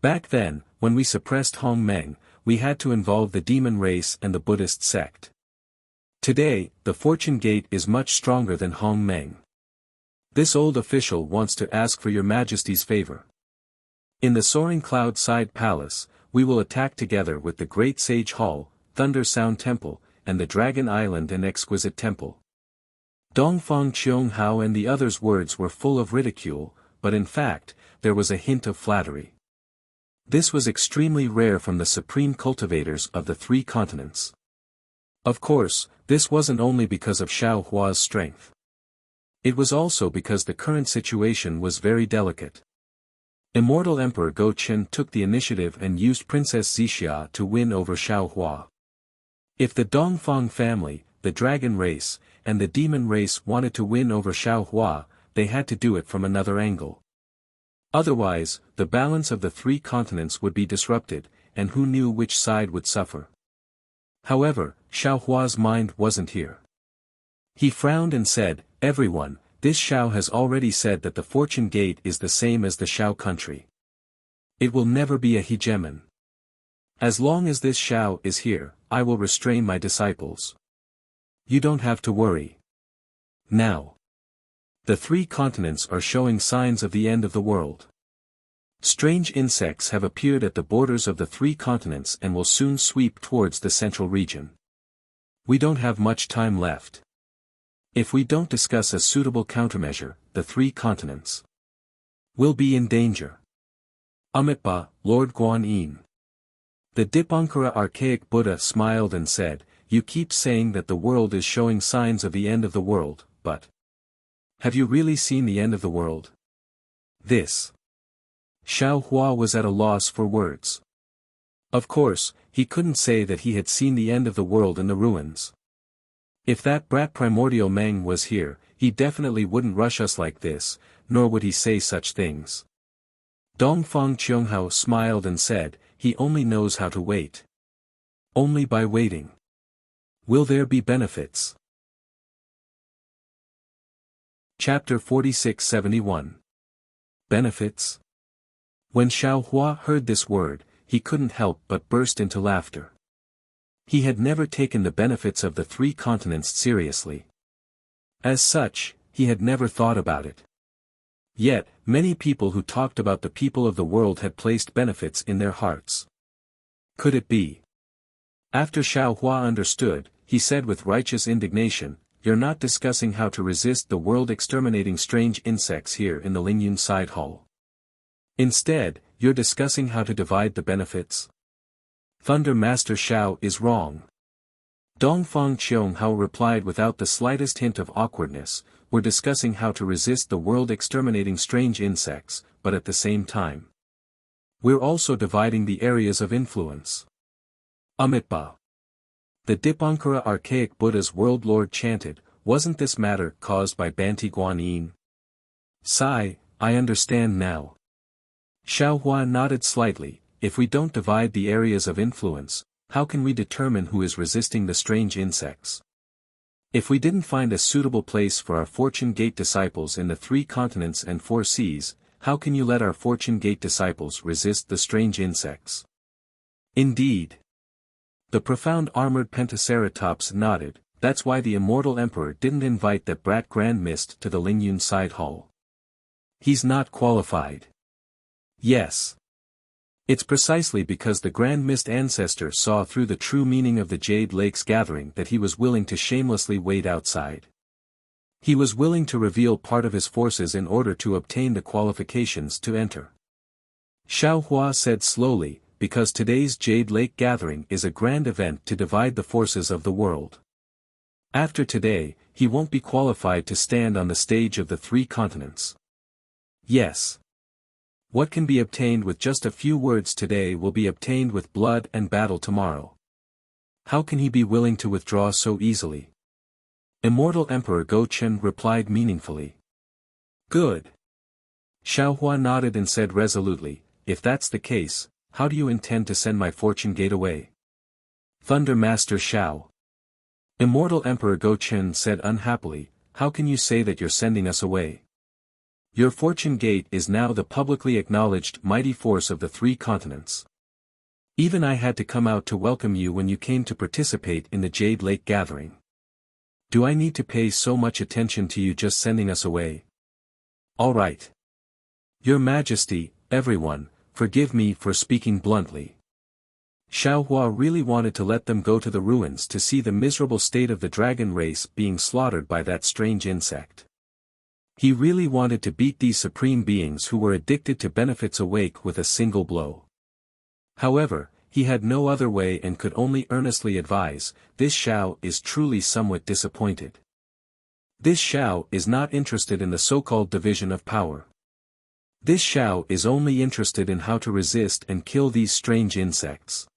back then, when we suppressed Hong Meng, we had to involve the demon race and the Buddhist sect. Today, the Fortune Gate is much stronger than Hong Meng. This old official wants to ask for your Majesty's favor. In the Soaring Cloud Side Palace, we will attack together with the Great Sage Hall, Thunder Sound Temple, and the Dragon Island and Exquisite Temple. Dongfang Qianghao and the others' words were full of ridicule, but in fact, there was a hint of flattery. This was extremely rare from the supreme cultivators of the 3 continents. Of course, this wasn't only because of Xiao Hua's strength. It was also because the current situation was very delicate. Immortal Emperor Go Chen took the initiative and used Princess Xixia to win over Xiao Hua. If the Dongfang family, the dragon race, and the demon race wanted to win over Xiao Hua, they had to do it from another angle. Otherwise, the balance of the 3 continents would be disrupted, and who knew which side would suffer. However, Xiao Hua's mind wasn't here. He frowned and said, Everyone, this Xiao has already said that the Fortune Gate is the same as the Xiao country. It will never be a hegemon. As long as this Xiao is here, I will restrain my disciples. You don't have to worry. Now. The 3 continents are showing signs of the end of the world. Strange insects have appeared at the borders of the 3 continents and will soon sweep towards the central region. We don't have much time left. If we don't discuss a suitable countermeasure, the 3 continents will be in danger. Amitabha, Lord Guan Yin. The Dipankara archaic Buddha smiled and said, "You keep saying that the world is showing signs of the end of the world, but have you really seen the end of the world?" This. Xiao Hua was at a loss for words. Of course, he couldn't say that he had seen the end of the world in the ruins. If that brat Primordial Meng was here, he definitely wouldn't rush us like this, nor would he say such things. Dongfang Qianghao smiled and said, "He only knows how to wait. Only by waiting will there be benefits." Chapter 46-71. Benefits? When Xiao Hua heard this word, he couldn't help but burst into laughter. He had never taken the benefits of the 3 continents seriously. As such, he had never thought about it. Yet, many people who talked about the people of the world had placed benefits in their hearts. Could it be? After Xiao Hua understood, he said with righteous indignation, "You're not discussing how to resist the world exterminating strange insects here in the Lingyun side hall. Instead, you're discussing how to divide the benefits?" Thunder Master Xiao is wrong. Dongfang Qianghao replied without the slightest hint of awkwardness, "We're discussing how to resist the world exterminating strange insects, but at the same time, we're also dividing the areas of influence." Amitabha. The Dipankara archaic Buddha's world lord chanted, "Wasn't this matter caused by Banti Guan Yin?" Sigh, I understand now. Xiao Hua nodded slightly. If we don't divide the areas of influence, how can we determine who is resisting the strange insects? If we didn't find a suitable place for our Fortune Gate disciples in the 3 continents and 4 seas, how can you let our Fortune Gate disciples resist the strange insects? Indeed. The profound armored Pentaceratops nodded. That's why the immortal emperor didn't invite that brat Grand Mist to the Lingyun side hall. He's not qualified. Yes. It's precisely because the Grand Mist ancestor saw through the true meaning of the Jade Lake's gathering that he was willing to shamelessly wait outside. He was willing to reveal part of his forces in order to obtain the qualifications to enter. Xiao Hua said slowly, because today's Jade Lake gathering is a grand event to divide the forces of the world. After today, he won't be qualified to stand on the stage of the 3 continents. Yes. What can be obtained with just a few words today will be obtained with blood and battle tomorrow. How can he be willing to withdraw so easily? Immortal Emperor Go Chen replied meaningfully. Good. Xiao Hua nodded and said resolutely, "If that's the case, how do you intend to send my Fortune Gate away?" Thunder Master Xiao. Immortal Emperor Go Chen said unhappily, "How can you say that you're sending us away? Your Fortune Gate is now the publicly acknowledged mighty force of the 3 continents. Even I had to come out to welcome you when you came to participate in the Jade Lake gathering. Do I need to pay so much attention to you just sending us away? All right. Your Majesty, everyone, forgive me for speaking bluntly." Xiao Hua really wanted to let them go to the ruins to see the miserable state of the dragon race being slaughtered by that strange insect. He really wanted to beat these supreme beings who were addicted to benefits awake with a single blow. However, he had no other way and could only earnestly advise, this Xiao is truly somewhat disappointed. This Xiao is not interested in the so-called division of power. This Xiao is only interested in how to resist and kill these strange insects.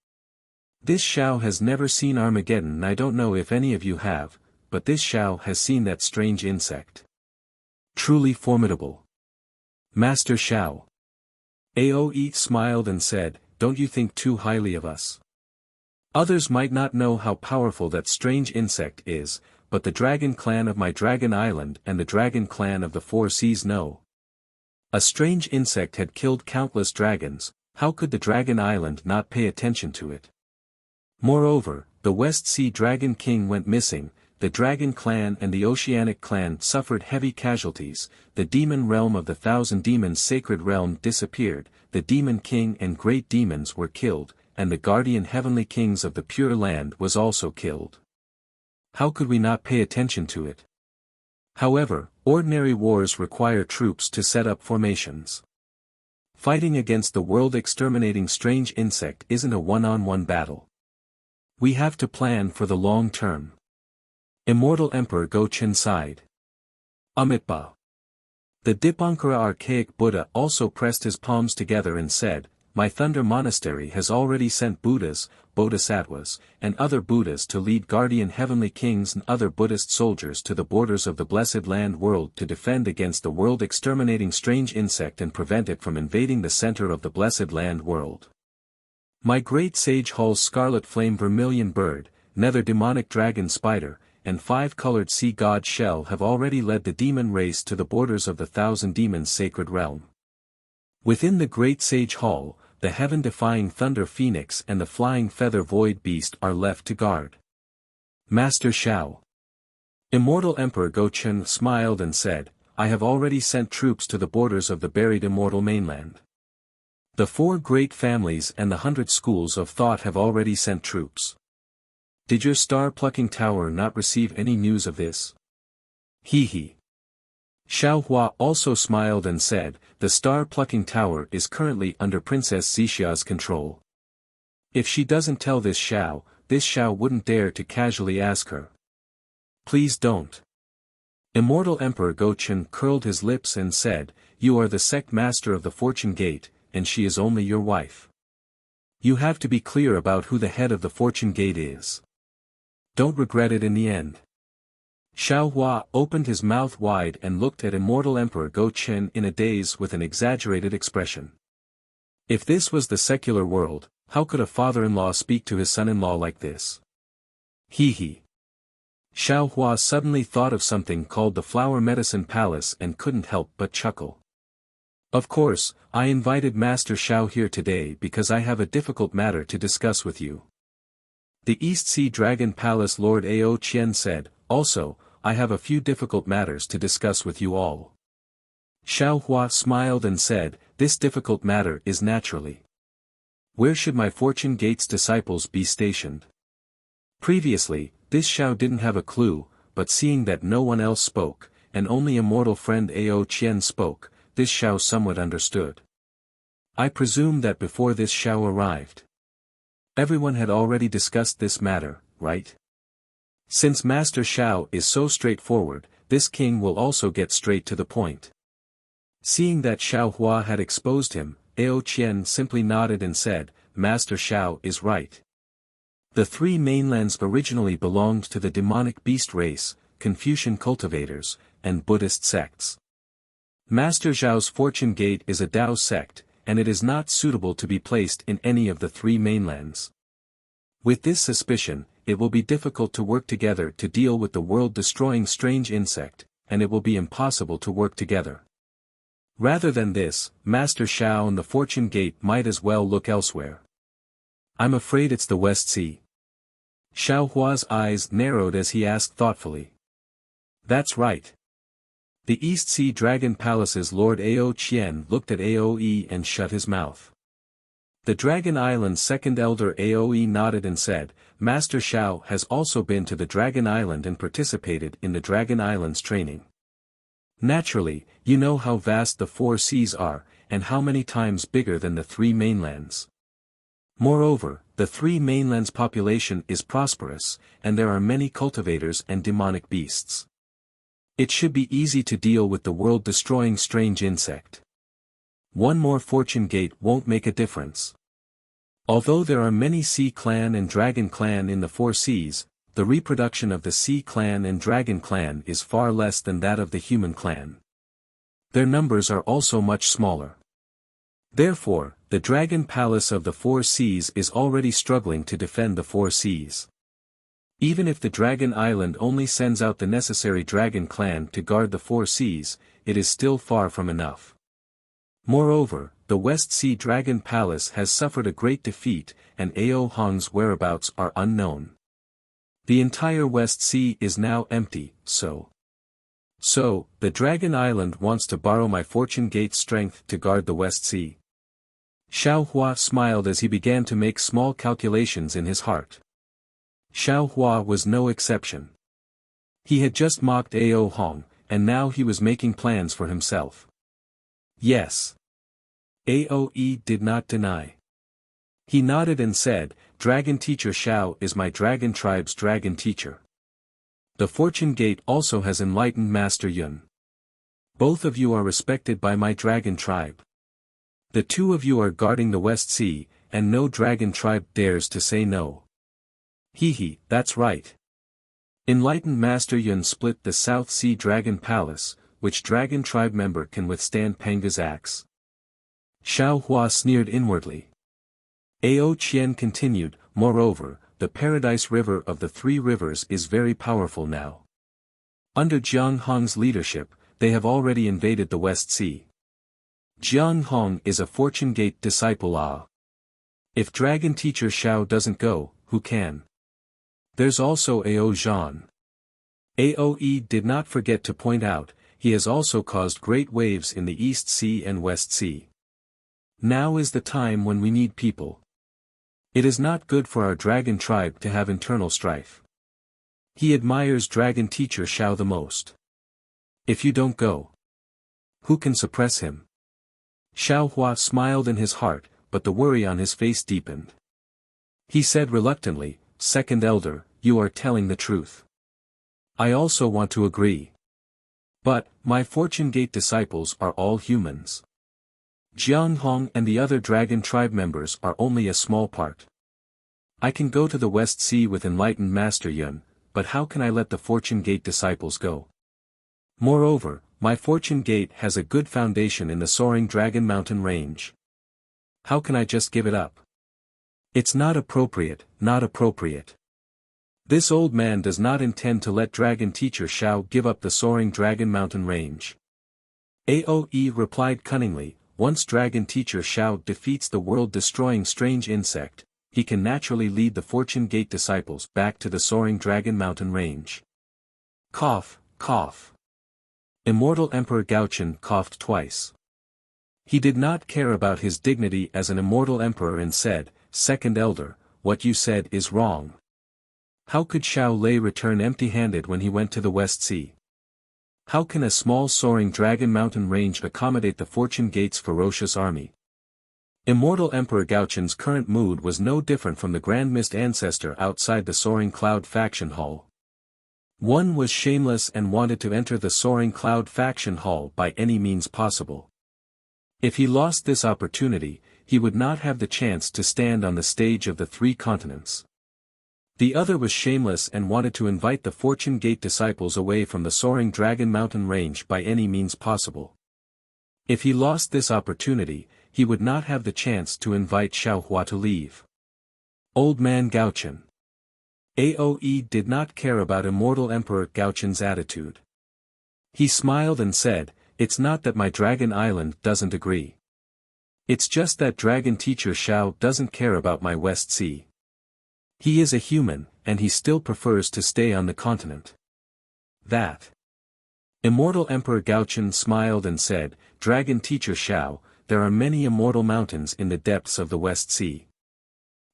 This Xiao has never seen Armageddon, and I don't know if any of you have, but this Xiao has seen that strange insect. Truly formidable. Master Xiao. Aoe smiled and said, "Don't you think too highly of us? Others might not know how powerful that strange insect is, but the dragon clan of my dragon island and the dragon clan of the 4 seas know. A strange insect had killed countless dragons, how could the dragon island not pay attention to it? Moreover, the West Sea Dragon King went missing, the Dragon Clan and the Oceanic Clan suffered heavy casualties, the demon realm of the Thousand Demons sacred realm disappeared, the Demon King and Great Demons were killed, and the guardian heavenly kings of the Pure Land was also killed. How could we not pay attention to it? However, ordinary wars require troops to set up formations. Fighting against the world-exterminating strange insect isn't a one-on-one battle. We have to plan for the long term. Immortal Emperor Go-Chen sighed. Amitabha. The Dipankara archaic Buddha also pressed his palms together and said, "My Thunder Monastery has already sent Buddhas, Bodhisattvas, and other Buddhas to lead guardian heavenly kings and other Buddhist soldiers to the borders of the Blessed Land world to defend against the world-exterminating strange insect and prevent it from invading the center of the Blessed Land world. My great sage Hall's scarlet flame vermilion bird, nether demonic dragon spider, and 5-colored sea god shell have already led the demon race to the borders of the Thousand Demons sacred realm. Within the great sage hall, the heaven-defying thunder phoenix and the flying feather void beast are left to guard. Master Shao." Immortal Emperor Go-Chen smiled and said, "I have already sent troops to the borders of the buried immortal mainland. The 4 great families and the 100 schools of thought have already sent troops. Did your star-plucking tower not receive any news of this?" He. Xiao Hua also smiled and said, "The star-plucking tower is currently under Princess Xixia's control. If she doesn't tell this Xiao wouldn't dare to casually ask her." "Please don't." Immortal Emperor Go-Chen curled his lips and said, "You are the sect master of the Fortune Gate, and she is only your wife. You have to be clear about who the head of the Fortune Gate is. Don't regret it in the end." Xiao Hua opened his mouth wide and looked at Immortal Emperor Go-Chen in a daze with an exaggerated expression. If this was the secular world, how could a father-in-law speak to his son-in-law like this? He. Xiao Hua suddenly thought of something called the Flower Medicine Palace and couldn't help but chuckle. "Of course, I invited Master Xiao here today because I have a difficult matter to discuss with you." The East Sea Dragon Palace Lord Ao Qian said, "Also, I have a few difficult matters to discuss with you all." Xiao Hua smiled and said, "This difficult matter is naturally. Where should my Fortune Gate's disciples be stationed?" Previously, this Xiao didn't have a clue, but seeing that no one else spoke, and only immortal friend Ao Qian spoke, this Xiao somewhat understood. "I presume that before this Xiao arrived, everyone had already discussed this matter, right? Since Master Xiao is so straightforward, this king will also get straight to the point." Seeing that Xiao Hua had exposed him, Ao Qian simply nodded and said, "Master Xiao is right. The 3 mainlands originally belonged to the demonic beast race, Confucian cultivators, and Buddhist sects. Master Zhao's Fortune Gate is a Tao sect, and it is not suitable to be placed in any of the 3 mainlands. With this suspicion, it will be difficult to work together to deal with the world-destroying strange insect, and it will be impossible to work together. Rather than this, Master Xiao and the Fortune Gate might as well look elsewhere. I'm afraid it's the West Sea." Xiao Hua's eyes narrowed as he asked thoughtfully. "That's right." The East Sea Dragon Palace's Lord Ao Qian looked at Aoe and shut his mouth. The Dragon Island's second elder Aoe nodded and said, "Master Xiao has also been to the Dragon Island and participated in the Dragon Island's training. Naturally, you know how vast the 4 seas are, and how many times bigger than the 3 mainlands. Moreover, the 3 mainlands' population is prosperous, and there are many cultivators and demonic beasts. It should be easy to deal with the world-destroying strange insect. One more Fortune Gate won't make a difference. Although there are many Sea Clan and Dragon Clan in the 4 seas, the reproduction of the Sea Clan and Dragon Clan is far less than that of the Human Clan. Their numbers are also much smaller. Therefore, the Dragon Palace of the 4 seas is already struggling to defend the 4 seas. Even if the Dragon Island only sends out the necessary Dragon Clan to guard the 4 seas, it is still far from enough. Moreover, the West Sea Dragon Palace has suffered a great defeat, and Ao Hong's whereabouts are unknown. The entire West Sea is now empty, so, the Dragon Island wants to borrow my Fortune Gate's strength to guard the West Sea. Xiao Hua smiled as he began to make small calculations in his heart. Xiao Hua was no exception. He had just mocked Ao Hong, and now he was making plans for himself. Yes. Aoe did not deny. He nodded and said, Dragon Teacher Xiao is my dragon tribe's dragon teacher. The Fortune Gate also has enlightened Master Yun. Both of you are respected by my dragon tribe. The two of you are guarding the West Sea, and no dragon tribe dares to say no. Hehe, that's right. Enlightened Master Yun split the South Sea Dragon Palace, which dragon tribe member can withstand Panga's axe? Xiao Hua sneered inwardly. Ao Qian continued, moreover, the Paradise River of the Three Rivers is very powerful now. Under Jiang Hong's leadership, they have already invaded the West Sea. Jiang Hong is a Fortune Gate disciple. If Dragon Teacher Xiao doesn't go, who can? There's also Ao Zhan. Aoe did not forget to point out, he has also caused great waves in the East Sea and West Sea. Now is the time when we need people. It is not good for our dragon tribe to have internal strife. He admires Dragon Teacher Xiao the most. If you don't go, who can suppress him? Xiao Hua smiled in his heart, but the worry on his face deepened. He said reluctantly, Second Elder, you are telling the truth. I also want to agree. But, my Fortune Gate disciples are all humans. Jiang Hong and the other dragon tribe members are only a small part. I can go to the West Sea with enlightened Master Yun, but how can I let the Fortune Gate disciples go? Moreover, my Fortune Gate has a good foundation in the soaring Dragon Mountain range. How can I just give it up? It's not appropriate, not appropriate. This old man does not intend to let Dragon Teacher Xiao give up the soaring Dragon Mountain range. Aoe replied cunningly, once Dragon Teacher Xiao defeats the world-destroying strange insect, he can naturally lead the Fortune Gate disciples back to the soaring Dragon Mountain range. Cough, cough. Immortal Emperor Gaochen coughed twice. He did not care about his dignity as an immortal emperor and said, Second Elder, what you said is wrong. How could Xiao Lei return empty-handed when he went to the West Sea? How can a small soaring Dragon Mountain range accommodate the Fortune Gate's ferocious army? Immortal Emperor Gaochen's current mood was no different from the Grand Mist ancestor outside the Soaring Cloud faction hall. One was shameless and wanted to enter the Soaring Cloud faction hall by any means possible. If he lost this opportunity, he would not have the chance to stand on the stage of the three continents. The other was shameless and wanted to invite the Fortune Gate disciples away from the soaring Dragon Mountain range by any means possible. If he lost this opportunity, he would not have the chance to invite Xiao Hua to leave. Old Man Gaochen. Aoe did not care about Immortal Emperor Gaochen's attitude. He smiled and said, it's not that my Dragon Island doesn't agree. It's just that Dragon Teacher Xiao doesn't care about my West Sea. He is a human, and he still prefers to stay on the continent. That. Immortal Emperor Gaochen smiled and said, Dragon Teacher Xiao, there are many immortal mountains in the depths of the West Sea.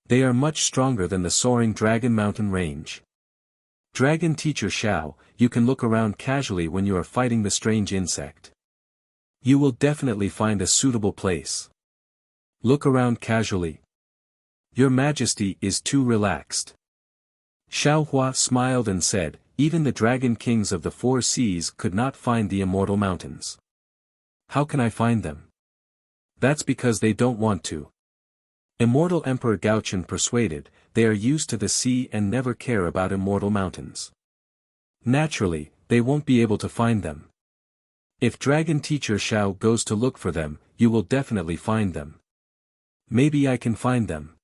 They are much stronger than the soaring Dragon Mountain range. Dragon Teacher Xiao, you can look around casually when you are fighting the strange insect. You will definitely find a suitable place. Look around casually. Your Majesty is too relaxed. Xiao Hua smiled and said, even the Dragon Kings of the Four Seas could not find the immortal mountains. How can I find them? That's because they don't want to. Immortal Emperor Gaochen persuaded, they are used to the sea and never care about immortal mountains. Naturally, they won't be able to find them. If Dragon Teacher Xiao goes to look for them, you will definitely find them. Maybe I can find them.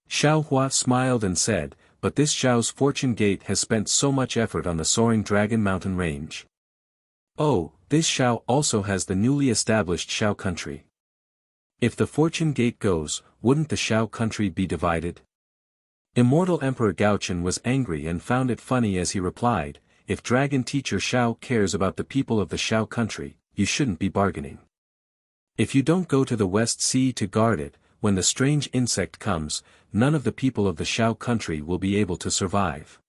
Xiao Hua smiled and said, but this Xiao's Fortune Gate has spent so much effort on the soaring Dragon Mountain range. Oh, this Xiao also has the newly established Xiao country. If the Fortune Gate goes, wouldn't the Xiao country be divided? Immortal Emperor Gaochen was angry and found it funny as he replied, "If Dragon Teacher Shao cares about the people of the Shao country, you shouldn't be bargaining. If you don't go to the West Sea to guard it, when the strange insect comes, none of the people of the Shao country will be able to survive."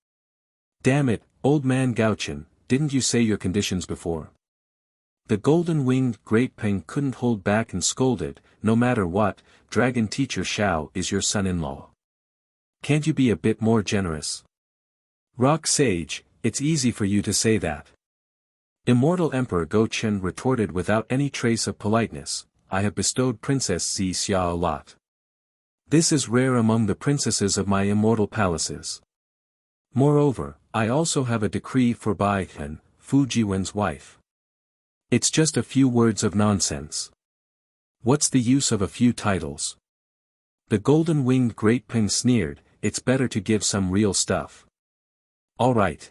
"Damn it, old man Gaochen, didn't you say your conditions before?" The golden-winged Great Peng couldn't hold back and scolded, "No matter what, Dragon Teacher Shao is your son-in-law. Can't you be a bit more generous?" "Rock Sage, it's easy for you to say that." Immortal Emperor Gaochen retorted without any trace of politeness, "I have bestowed Princess Xia a lot. This is rare among the princesses of my immortal palaces. Moreover, I also have a decree for Bai Hen, Fu Jiwen's wife. It's just a few words of nonsense. What's the use of a few titles?" The golden-winged Great Peng sneered, "It's better to give some real stuff." "All right."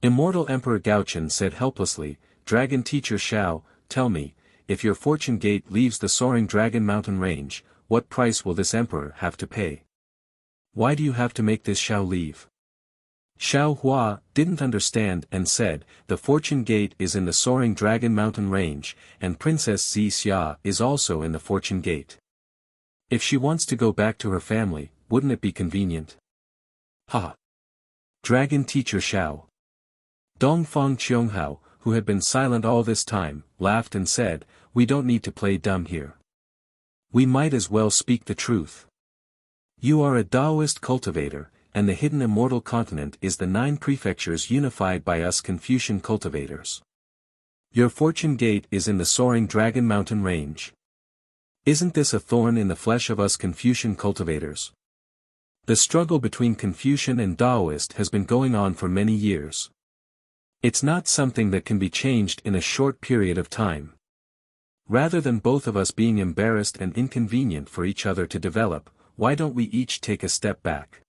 Immortal Emperor Gaochen said helplessly, "Dragon Teacher Shao, tell me, if your fortune gate leaves the soaring Dragon Mountain range, what price will this emperor have to pay? Why do you have to make this Shao leave?" Shao Hua didn't understand and said, "The fortune gate is in the soaring Dragon Mountain range, and Princess Xia is also in the fortune gate. If she wants to go back to her family, wouldn't it be convenient?" "Ha! Dragon Teacher Shao." Dongfang Qianghao, who had been silent all this time, laughed and said, "We don't need to play dumb here. We might as well speak the truth. You are a Taoist cultivator, and the hidden immortal continent is the 9 prefectures unified by us Confucian cultivators. Your fortune gate is in the soaring Dragon Mountain range. Isn't this a thorn in the flesh of us Confucian cultivators? The struggle between Confucian and Taoist has been going on for many years. It's not something that can be changed in a short period of time. Rather than both of us being embarrassed and inconvenient for each other to develop, why don't we each take a step back?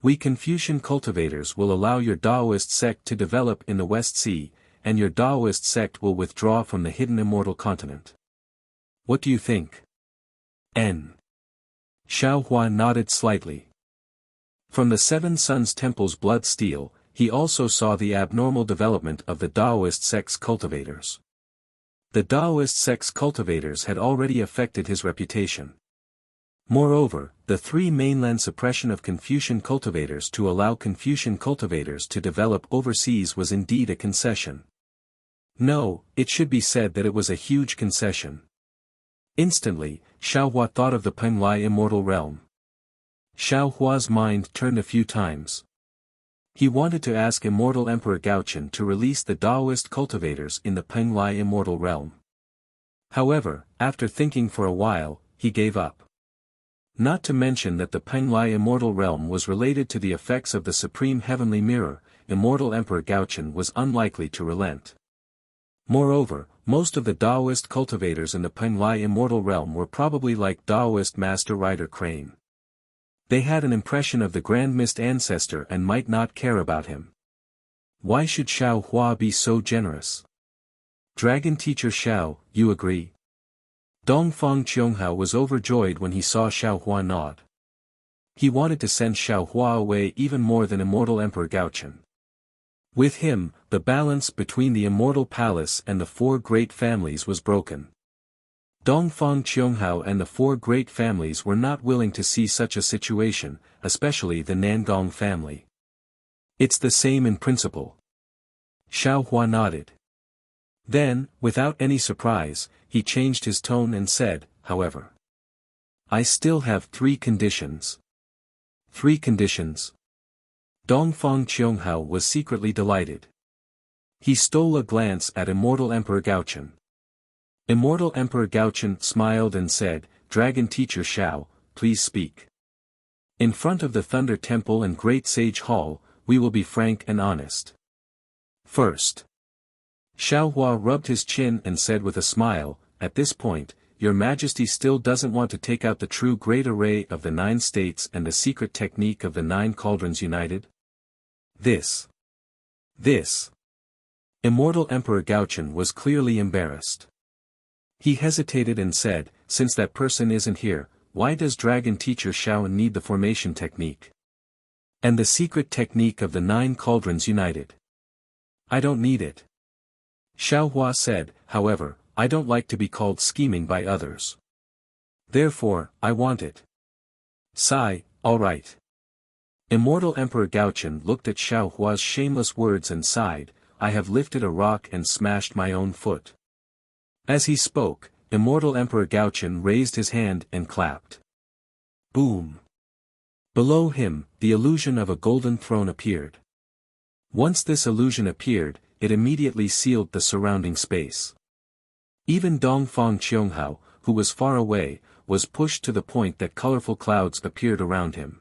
We Confucian cultivators will allow your Taoist sect to develop in the West Sea, and your Taoist sect will withdraw from the hidden immortal continent. What do you think?" N. Xiao Hua nodded slightly. From the Seven Suns Temple's blood steel, he also saw the abnormal development of the Taoist sect's cultivators. The Taoist sect's cultivators had already affected his reputation. Moreover, the 3 mainland suppression of Confucian cultivators to allow Confucian cultivators to develop overseas was indeed a concession. No, it should be said that it was a huge concession. Instantly, Xiao Hua thought of the Penglai immortal realm. Xiao Hua's mind turned a few times. He wanted to ask Immortal Emperor Gaochen to release the Taoist cultivators in the Penglai immortal realm. However, after thinking for a while, he gave up. Not to mention that the Penglai immortal realm was related to the effects of the supreme heavenly mirror, Immortal Emperor Gaochen was unlikely to relent. Moreover, most of the Taoist cultivators in the Penglai immortal realm were probably like Taoist Master Rider Crane. They had an impression of the Grand Mist ancestor and might not care about him. Why should Xiao Hua be so generous? Dragon Teacher Shao, you agree? Dongfang Qianghao was overjoyed when he saw Xiao Hua nod. He wanted to send Xiao Hua away even more than Immortal Emperor Gaochen. With him, the balance between the Immortal Palace and the 4 great families was broken. Dongfang Qianghao and the 4 great families were not willing to see such a situation, especially the Nangong family. It's the same in principle. Xiao Hua nodded. Then, without any surprise, he changed his tone and said, "However, I still have 3 conditions." 3 conditions? Dongfang Qianghao was secretly delighted. He stole a glance at Immortal Emperor Gaochen. Immortal Emperor Gaochen smiled and said, "Dragon Teacher Shao, please speak. In front of the Thunder Temple and Great Sage Hall, we will be frank and honest. First." Xiao Hua rubbed his chin and said with a smile, "At this point, Your Majesty still doesn't want to take out the true great array of the 9 states and the secret technique of the 9 cauldrons united? This. Immortal Emperor Gaochen was clearly embarrassed. He hesitated and said, "Since that person isn't here, why does Dragon Teacher Xiao need the formation technique? And the secret technique of the 9 cauldrons united? I don't need it. Xiao Hua said, however, I don't like to be called scheming by others. Therefore, I want it. Sigh, alright. Immortal Emperor Gaochen looked at Xiao Hua's shameless words and sighed, I have lifted a rock and smashed my own foot. As he spoke, Immortal Emperor Gaochen raised his hand and clapped. Boom! Below him, the illusion of a golden throne appeared. Once this illusion appeared, it immediately sealed the surrounding space. Even Dongfang Qianghao, who was far away, was pushed to the point that colorful clouds appeared around him.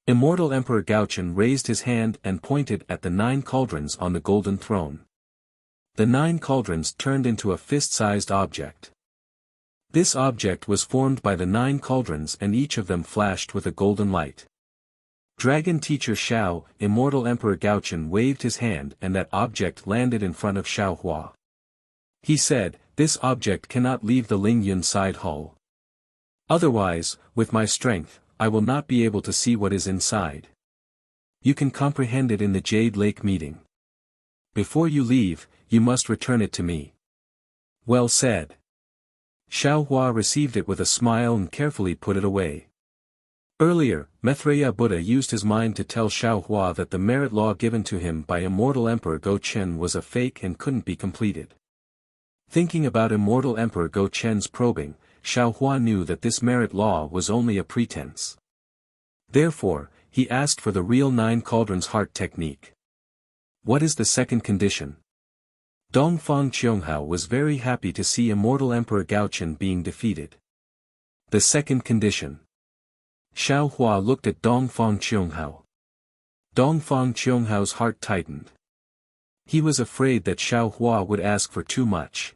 Immortal Emperor Gaochen raised his hand and pointed at the 9 cauldrons on the golden throne. The 9 cauldrons turned into a fist-sized object. This object was formed by the 9 cauldrons and each of them flashed with a golden light. Dragon Teacher Xiao, Immortal Emperor Gaochen waved his hand and that object landed in front of Xiao Hua. He said, this object cannot leave the Lingyun side hull. Otherwise, with my strength, I will not be able to see what is inside. You can comprehend it in the Jade Lake meeting. Before you leave, you must return it to me. Well said. Xiao Hua received it with a smile and carefully put it away. Earlier, Maitreya Buddha used his mind to tell Xiao Hua that the merit law given to him by Immortal Emperor Go Chen was a fake and couldn't be completed. Thinking about Immortal Emperor Go Chen's probing, Xiao Hua knew that this merit law was only a pretense. Therefore, he asked for the real 9 cauldrons heart technique. What is the second condition? Dongfang Qianghao was very happy to see Immortal Emperor Gaochen being defeated. The second condition. Xiao Hua looked at Dongfang Qianghao. Dongfang Qianghao's heart tightened. He was afraid that Xiao Hua would ask for too much.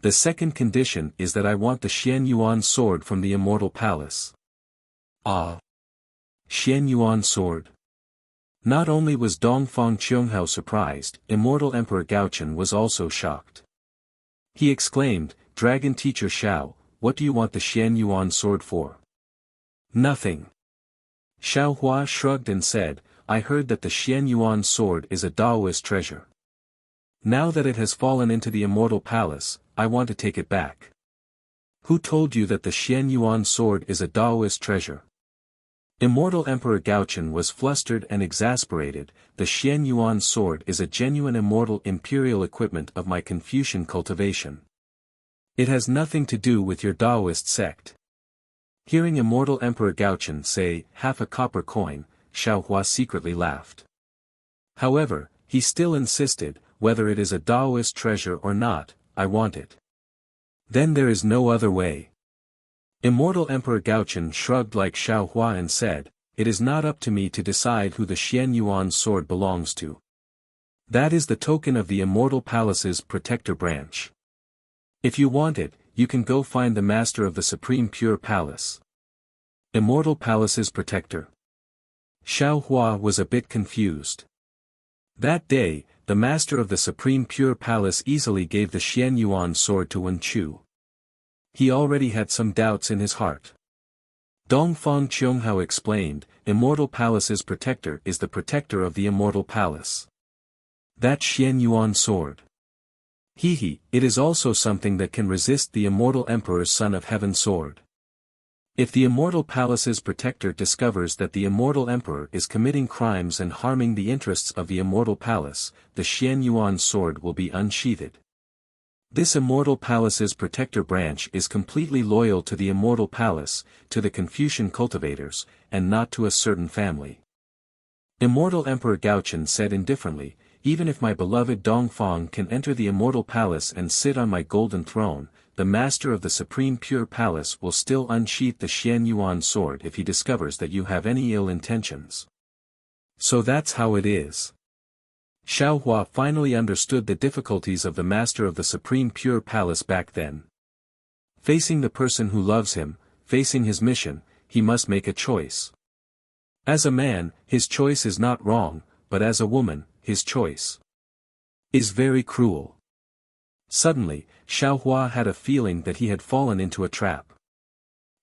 The second condition is that I want the Xian Yuan sword from the Immortal Palace. Ah! Xian Yuan sword. Not only was Dongfang Qianghao surprised, Immortal Emperor Gaochen was also shocked. He exclaimed, Dragon Teacher Xiao, what do you want the Xian Yuan sword for? Nothing. Xiao Hua shrugged and said, I heard that the Xian Yuan sword is a Daoist treasure. Now that it has fallen into the Immortal Palace, I want to take it back. Who told you that the Xian Yuan sword is a Daoist treasure? Immortal Emperor Gaochen was flustered and exasperated, the Xian Yuan sword is a genuine immortal imperial equipment of my Confucian cultivation. It has nothing to do with your Daoist sect. Hearing Immortal Emperor Gaochen say, half a copper coin, Xiao Hua secretly laughed. However, he still insisted, whether it is a Daoist treasure or not, I want it. Then there is no other way. Immortal Emperor Gaochen shrugged like Xiao Hua and said, it is not up to me to decide who the Xian Yuan sword belongs to. That is the token of the Immortal Palace's protector branch. If you want it, you can go find the master of the Supreme Pure Palace. Immortal Palace's protector. Xiao Hua was a bit confused. That day, the master of the Supreme Pure Palace easily gave the Xian Yuan sword to Wen Chu. He already had some doubts in his heart. Dongfang Qianghao explained, Immortal Palace's protector is the protector of the Immortal Palace. That Xian Yuan sword. It is also something that can resist the Immortal Emperor's Son of Heaven sword. If the Immortal Palace's protector discovers that the Immortal Emperor is committing crimes and harming the interests of the Immortal Palace, the Xian Yuan sword will be unsheathed. This Immortal Palace's protector branch is completely loyal to the Immortal Palace, to the Confucian cultivators, and not to a certain family. Immortal Emperor Gaochen said indifferently, even if my beloved Dongfang can enter the Immortal Palace and sit on my golden throne, the master of the Supreme Pure Palace will still unsheath the Xian Yuan sword if he discovers that you have any ill intentions. So that's how it is. Xiao Hua finally understood the difficulties of the master of the Supreme Pure Palace back then. Facing the person who loves him, facing his mission, he must make a choice. As a man, his choice is not wrong, but as a woman, his choice is very cruel. Suddenly, Xiao Hua had a feeling that he had fallen into a trap.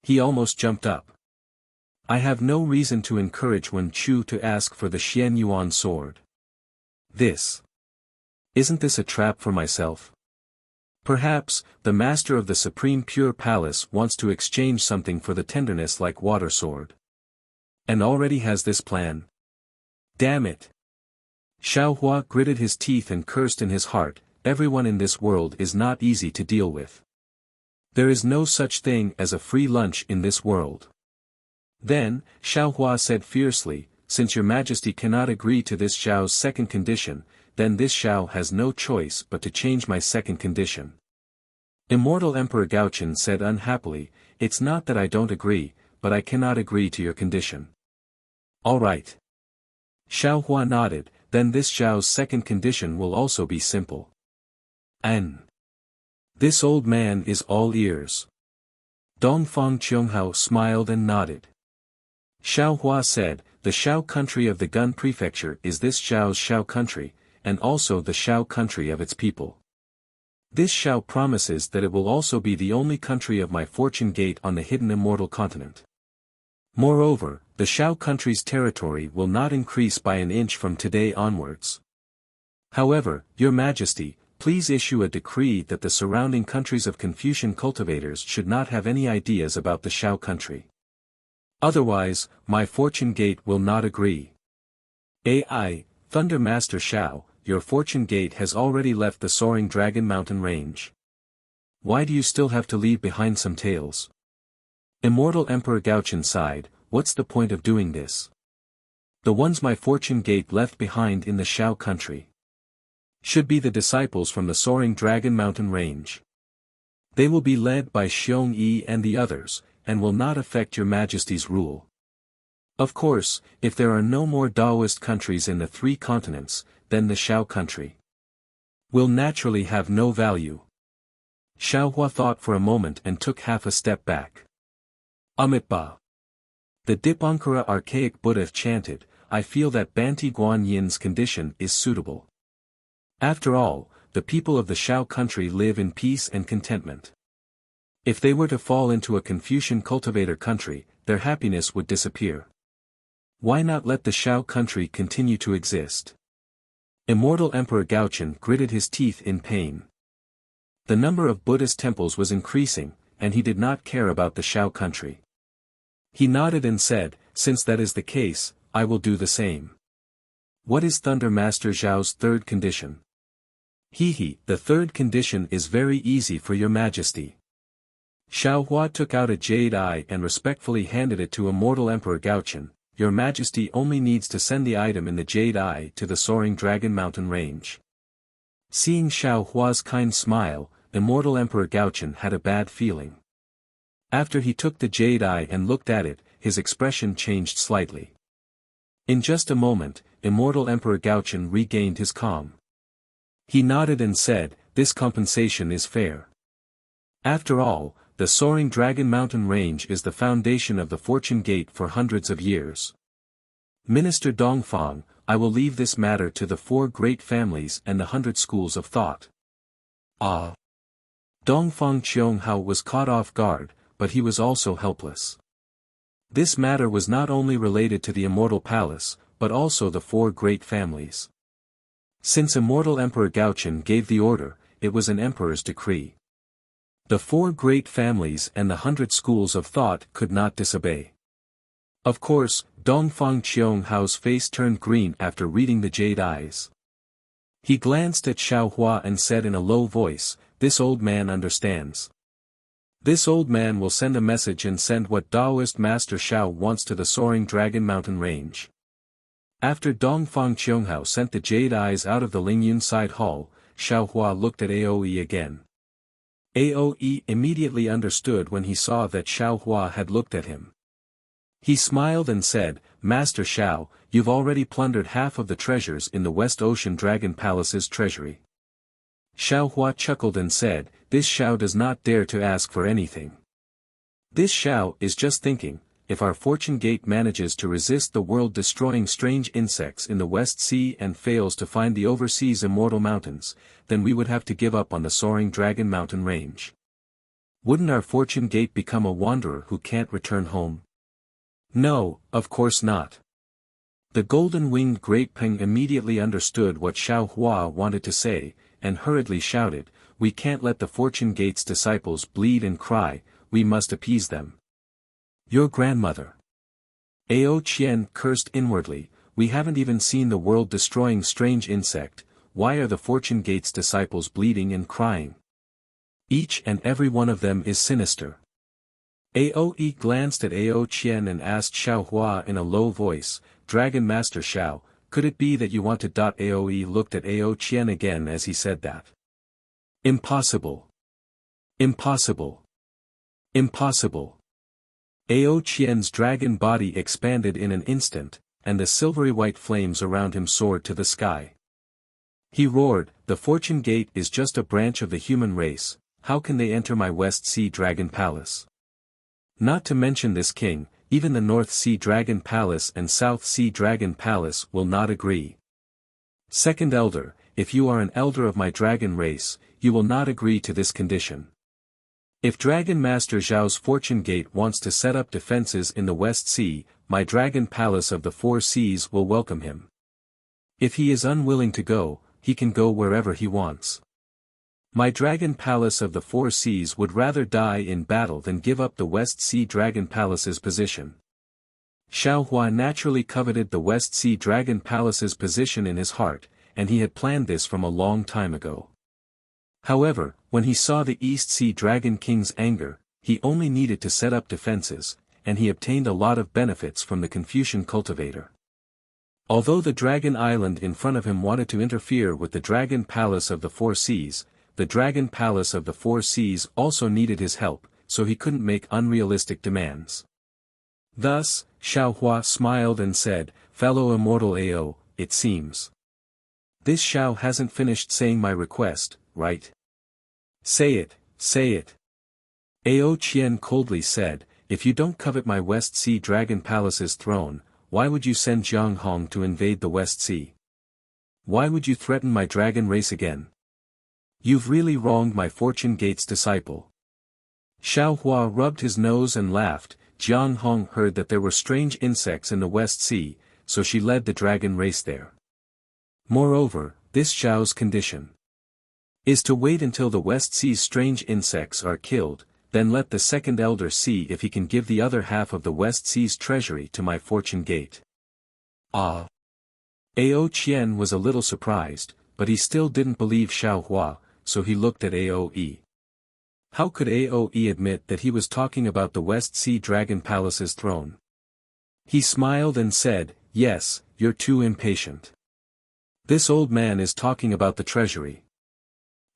He almost jumped up. I have no reason to encourage Wen Chu to ask for the Xian Yuan sword. Isn't this a trap for myself? Perhaps, the master of the Supreme Pure Palace wants to exchange something for the tenderness like water sword. And already has this plan. Damn it! Xiaohua gritted his teeth and cursed in his heart, everyone in this world is not easy to deal with. There is no such thing as a free lunch in this world. Then, Xiaohua said fiercely, since your majesty cannot agree to this Xiao's second condition, then this Xiao has no choice but to change my second condition. Immortal Emperor Gaochen said unhappily, it's not that I don't agree, but I cannot agree to your condition. All right. Xiaohua nodded, then this Xiao's second condition will also be simple. This old man is all ears. Dongfang Qianghao smiled and nodded. Xiaohua said, the Xiao country of the Gun Prefecture is this Xiao's Xiao country, and also the Xiao country of its people. This Xiao promises that it will also be the only country of my fortune gate on the hidden immortal continent. Moreover, the Xiao country's territory will not increase by an inch from today onwards. However, your majesty, please issue a decree that the surrounding countries of Confucian cultivators should not have any ideas about the Xiao country. Otherwise, my fortune gate will not agree. AI, Thunder Master Xiao, your fortune gate has already left the soaring Dragon Mountain range. Why do you still have to leave behind some tales? Immortal Emperor Gaochen sighed, what's the point of doing this? The ones my fortune gate left behind in the Xiao country should be the disciples from the soaring Dragon Mountain range. They will be led by Xiong Yi and the others, and will not affect your majesty's rule. Of course, if there are no more Daoist countries in the 3 continents, then the Xiao country will naturally have no value. Xiaohua thought for a moment and took half a step back. Amitabha. The Dipankara archaic Buddha chanted, I feel that Banti Guan Yin's condition is suitable. After all, the people of the Xiao country live in peace and contentment. If they were to fall into a Confucian cultivator country, their happiness would disappear. Why not let the Xiao country continue to exist? Immortal Emperor Gaochen gritted his teeth in pain. The number of Buddhist temples was increasing, and he did not care about the Xiao country. He nodded and said, since that is the case, I will do the same. What is Thunder Master Zhao's third condition? The third condition is very easy for your majesty. Xiaohua took out a jade eye and respectfully handed it to Immortal Emperor Gaochen. Your majesty only needs to send the item in the jade eye to the soaring Dragon Mountain range. Seeing Xiaohua's kind smile, Immortal Emperor Gaochen had a bad feeling. After he took the jade eye and looked at it, his expression changed slightly. In just a moment, Immortal Emperor Gaochen regained his calm. He nodded and said, this compensation is fair. After all, the soaring Dragon Mountain range is the foundation of the Fortune Gate for hundreds of years. Minister Dongfang, I will leave this matter to the 4 great families and the 100 schools of thought. Dongfang Qianghao was caught off guard, but he was also helpless. This matter was not only related to the Immortal Palace, but also the 4 great families. Since Immortal Emperor Gaochen gave the order, it was an emperor's decree. The 4 great families and the 100 schools of thought could not disobey. Of course, Dongfang Qianghao's face turned green after reading the jade eyes. He glanced at Xiaohua and said in a low voice, this old man understands. This old man will send a message and send what Daoist Master Xiao wants to the soaring Dragon Mountain range. After Dongfang Qianghao sent the jade eyes out of the Lingyun side hall, Xiaohua looked at Aoe again. Aoe immediately understood when he saw that Xiaohua had looked at him. He smiled and said, Master Xiao, you've already plundered half of the treasures in the West Ocean Dragon Palace's treasury. Xiaohua chuckled and said, this Xiao does not dare to ask for anything. This Xiao is just thinking, if our fortune gate manages to resist the world-destroying strange insects in the West Sea and fails to find the overseas immortal mountains, then we would have to give up on the soaring Dragon Mountain range. Wouldn't our fortune gate become a wanderer who can't return home? No, of course not. The golden-winged Great Peng immediately understood what Xiao Hua wanted to say, and hurriedly shouted, "We can't let the fortune gate's disciples bleed and cry, we must appease them." Your grandmother. Ao Qian cursed inwardly, "We haven't even seen the world-destroying strange insect, why are the fortune gate's disciples bleeding and crying? Each and every one of them is sinister." Aoe glanced at Ao Qian and asked Xiao Hua in a low voice, "Dragon Master Xiao, could it be that you want to..." Aoe looked at Ao Qian again as he said that. "Impossible. Impossible. Impossible." Ao Qian's dragon body expanded in an instant, and the silvery white flames around him soared to the sky. He roared, "The fortune gate is just a branch of the human race, how can they enter my West Sea Dragon Palace? Not to mention this king, even the North Sea Dragon Palace and South Sea Dragon Palace will not agree. Second Elder, if you are an elder of my dragon race, you will not agree to this condition. If Dragon Master Zhao's fortune gate wants to set up defenses in the West Sea, my Dragon Palace of the Four Seas will welcome him. If he is unwilling to go, he can go wherever he wants. My Dragon Palace of the Four Seas would rather die in battle than give up the West Sea Dragon Palace's position." Xiao Hua naturally coveted the West Sea Dragon Palace's position in his heart, and he had planned this from a long time ago. However, when he saw the East Sea Dragon King's anger, he only needed to set up defenses, and he obtained a lot of benefits from the Confucian cultivator. Although the Dragon Island in front of him wanted to interfere with the Dragon Palace of the Four Seas, the Dragon Palace of the Four Seas also needed his help, so he couldn't make unrealistic demands. Thus, Xiao Hua smiled and said, "Fellow immortal Ao, it seems this Xiao hasn't finished saying my request, right? Say it, say it." Ao Qian coldly said, "If you don't covet my West Sea Dragon Palace's throne, why would you send Jiang Hong to invade the West Sea? Why would you threaten my dragon race again? You've really wronged my fortune gate's disciple." Xiao Hua rubbed his nose and laughed. Jiang Hong heard that there were strange insects in the West Sea, so she led the dragon race there. Moreover, this Xiao's condition is to wait until the West Sea's strange insects are killed, then let the second elder see if he can give the other half of the West Sea's treasury to my fortune gate. Ah! Ao Qian was a little surprised, but he still didn't believe Xiao Hua, so he looked at Aoe. How could Aoe admit that he was talking about the West Sea Dragon Palace's throne? He smiled and said, "Yes, you're too impatient. This old man is talking about the treasury.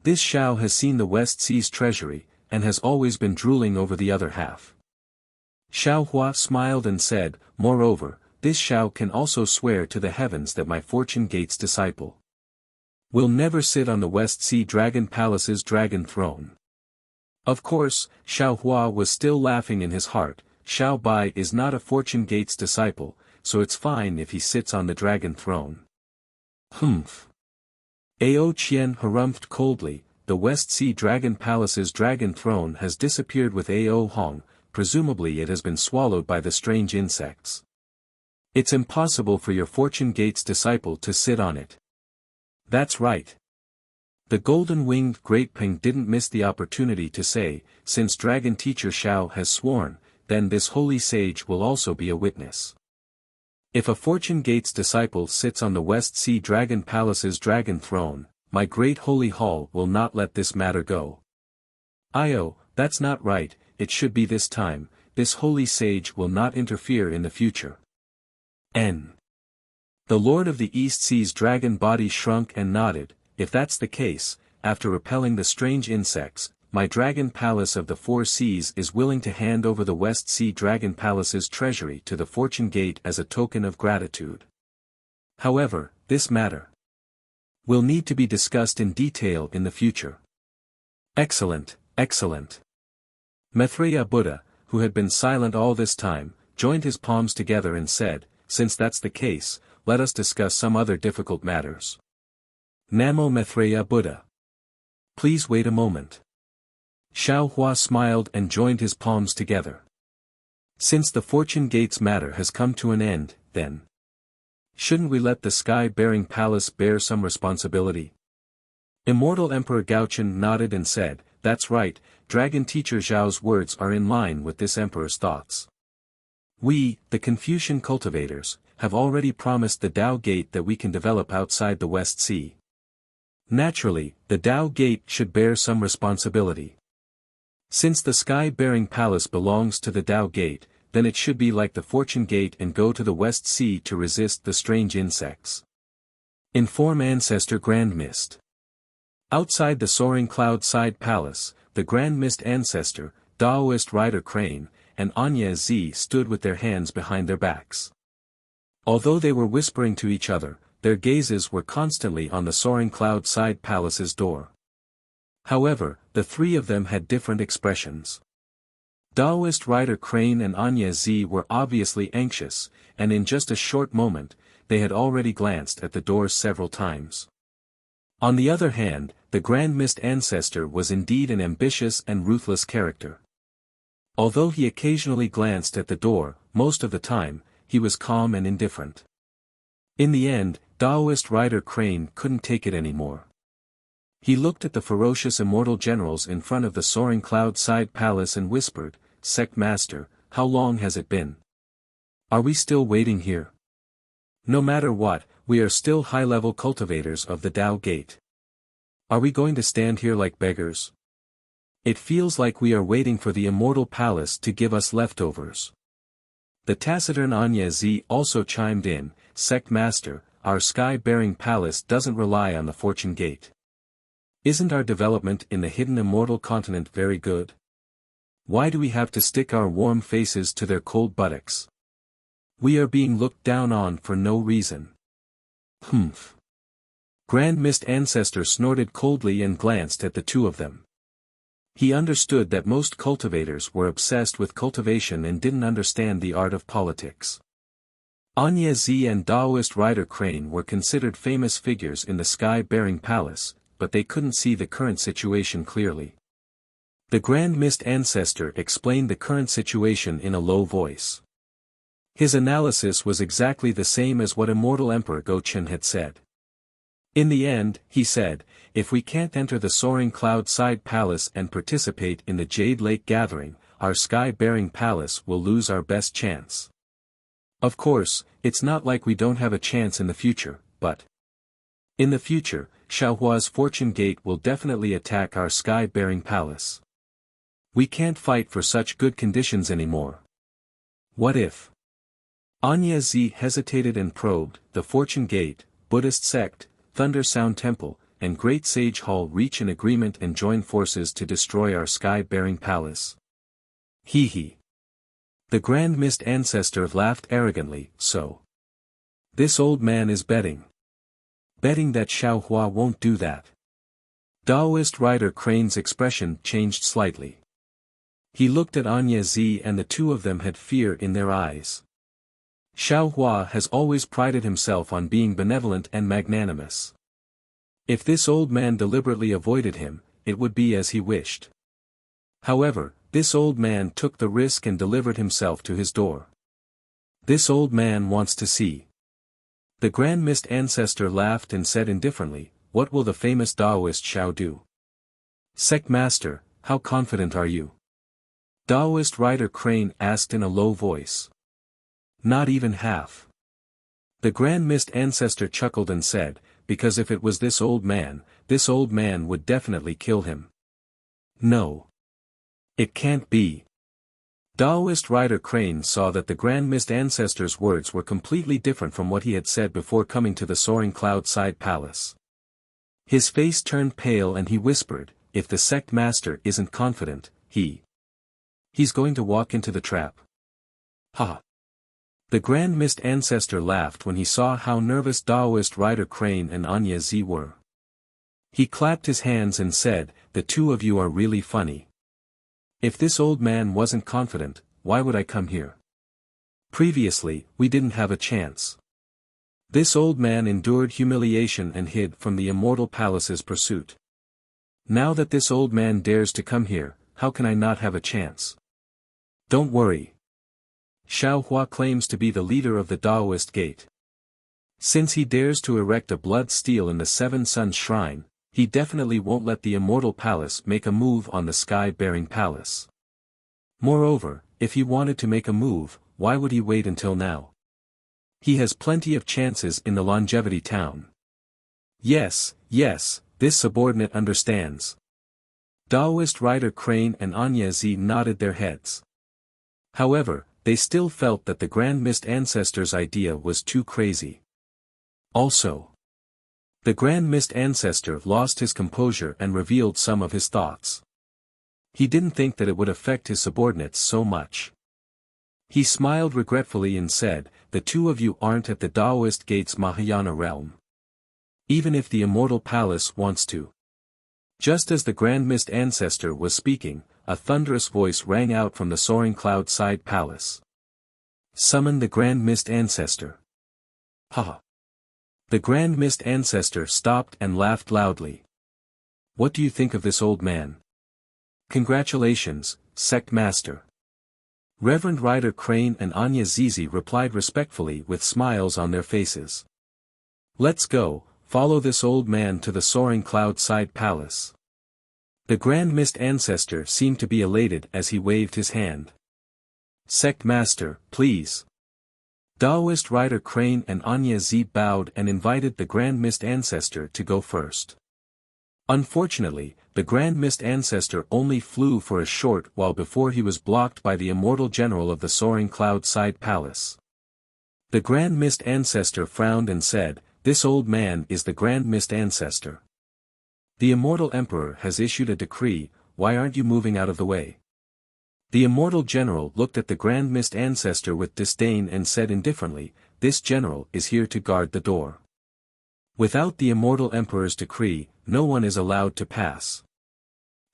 This Xiao has seen the West Sea's treasury, and has always been drooling over the other half." Xiao Hua smiled and said, "Moreover, this Xiao can also swear to the heavens that my fortune gate's disciple will never sit on the West Sea Dragon Palace's dragon throne." Of course, Xiao Hua was still laughing in his heart. Xiao Bai is not a fortune gate's disciple, so it's fine if he sits on the dragon throne. Humph. Ao Qian harumphed coldly, "The West Sea Dragon Palace's dragon throne has disappeared with Ao Hong, presumably it has been swallowed by the strange insects. It's impossible for your fortune gate's disciple to sit on it." That's right. The golden-winged Great Peng didn't miss the opportunity to say, "Since Dragon Teacher Xiao has sworn, then this holy sage will also be a witness. If a fortune gate's disciple sits on the West Sea Dragon Palace's dragon throne, my great holy hall will not let this matter go." "Io, that's not right, it should be this time, this holy sage will not interfere in the future." N. The Lord of the East Sea's dragon body shrunk and nodded. "If that's the case, after repelling the strange insects, my Dragon Palace of the Four Seas is willing to hand over the West Sea Dragon Palace's treasury to the Fortune Gate as a token of gratitude. However, this matter will need to be discussed in detail in the future." "Excellent, excellent." Maitreya Buddha, who had been silent all this time, joined his palms together and said, "Since that's the case, let us discuss some other difficult matters." Namo Maitreya Buddha. Please wait a moment. Xiao Hua smiled and joined his palms together. Since the Fortune Gate's matter has come to an end, then shouldn't we let the sky-bearing palace bear some responsibility? Immortal Emperor Gaochen nodded and said, "That's right, Dragon Teacher Zhao's words are in line with this emperor's thoughts. We, the Confucian cultivators, have already promised the Tao Gate that we can develop outside the West Sea. Naturally, the Tao Gate should bear some responsibility. Since the sky-bearing palace belongs to the Tao Gate, then it should be like the Fortune Gate and go to the West Sea to resist the strange insects. Inform Ancestor Grand Mist." Outside the soaring cloud-side palace, the Grand Mist Ancestor, Daoist Rider Crane, and Anya Z stood with their hands behind their backs. Although they were whispering to each other, their gazes were constantly on the soaring cloud-side palace's door. However, the three of them had different expressions. Daoist Rider Crane and Anya Z were obviously anxious, and in just a short moment, they had already glanced at the doors several times. On the other hand, the Grand Mist Ancestor was indeed an ambitious and ruthless character. Although he occasionally glanced at the door, most of the time, he was calm and indifferent. In the end, Daoist Rider Crane couldn't take it anymore. He looked at the ferocious immortal generals in front of the soaring cloud-side palace and whispered, "Sect Master, how long has it been? Are we still waiting here? No matter what, we are still high-level cultivators of the Tao Gate. Are we going to stand here like beggars? It feels like we are waiting for the immortal palace to give us leftovers." The taciturn Anya Z also chimed in, "Sect Master, our sky-bearing palace doesn't rely on the Fortune Gate. Isn't our development in the hidden immortal continent very good? Why do we have to stick our warm faces to their cold buttocks? We are being looked down on for no reason." Humph. Grand Mist Ancestor snorted coldly and glanced at the two of them. He understood that most cultivators were obsessed with cultivation and didn't understand the art of politics. Anya Z and Daoist Rider Crane were considered famous figures in the sky-bearing palace, but they couldn't see the current situation clearly. The Grand Mist Ancestor explained the current situation in a low voice. His analysis was exactly the same as what Immortal Emperor Gochen had said. In the end, he said, "If we can't enter the soaring cloud-side palace and participate in the Jade Lake gathering, our sky-bearing palace will lose our best chance. Of course, it's not like we don't have a chance in the future, but in the future, Xiaohua's Fortune Gate will definitely attack our sky-bearing palace. We can't fight for such good conditions anymore. What if?" Anya Z hesitated and probed. The Fortune Gate, Buddhist sect, Thunder Sound Temple, and Great Sage Hall reach an agreement and join forces to destroy our sky-bearing palace. Hee hee. The Grand Mist Ancestor laughed arrogantly, "So this old man is betting. Betting that Xiaohua won't do that." Daoist Rider Crane's expression changed slightly. He looked at Anya Z and the two of them had fear in their eyes. Xiaohua has always prided himself on being benevolent and magnanimous. If this old man deliberately avoided him, it would be as he wished. However, this old man took the risk and delivered himself to his door. This old man wants to see. The Grand Mist Ancestor laughed and said indifferently, "What will the famous Daoist Xiao do?" "Sect Master, how confident are you?" Daoist Rider Crane asked in a low voice. "Not even half." The Grand Mist Ancestor chuckled and said, "Because if it was this old man would definitely kill him." "No. It can't be." Daoist Rider Crane saw that the Grand Mist Ancestor's words were completely different from what he had said before coming to the soaring cloud-side palace. His face turned pale and he whispered, "If the sect master isn't confident, he's going to walk into the trap." Ha! The Grand Mist Ancestor laughed when he saw how nervous Daoist Rider Crane and Anya Z were. He clapped his hands and said, "The two of you are really funny. If this old man wasn't confident, why would I come here? Previously, we didn't have a chance. This old man endured humiliation and hid from the immortal palace's pursuit. Now that this old man dares to come here, how can I not have a chance? Don't worry. Xiao Hua claims to be the leader of the Daoist Gate. Since he dares to erect a blood stele in the Seven Suns Shrine, he definitely won't let the Immortal Palace make a move on the Sky-Bearing Palace. Moreover, if he wanted to make a move, why would he wait until now? He has plenty of chances in the Longevity Town. Yes, this subordinate understands. Daoist Rider Crane and Anya Z nodded their heads. However, they still felt that the Grand Mist Ancestor's idea was too crazy. Also, the Grand Mist Ancestor lost his composure and revealed some of his thoughts. He didn't think that it would affect his subordinates so much. He smiled regretfully and said, "The two of you aren't at the Daoist Gate's Mahayana realm. Even if the Immortal Palace wants to." Just as the Grand Mist Ancestor was speaking, a thunderous voice rang out from the soaring cloud side palace. "Summon the Grand Mist Ancestor." Ha! The Grand Mist Ancestor stopped and laughed loudly. "What do you think of this old man?" "Congratulations, Sect Master." Reverend Rider Crane and Anya Zizi replied respectfully with smiles on their faces. "Let's go, follow this old man to the soaring cloud side palace." The Grand Mist Ancestor seemed to be elated as he waved his hand. "Sect Master, please." Daoist Rider Crane and Anya Z bowed and invited the Grand Mist Ancestor to go first. Unfortunately, the Grand Mist Ancestor only flew for a short while before he was blocked by the Immortal General of the Soaring Cloud Side Palace. The Grand Mist Ancestor frowned and said, "This old man is the Grand Mist Ancestor. The Immortal Emperor has issued a decree, why aren't you moving out of the way?" The Immortal General looked at the Grand Mist Ancestor with disdain and said indifferently, "This general is here to guard the door. Without the Immortal Emperor's decree, no one is allowed to pass."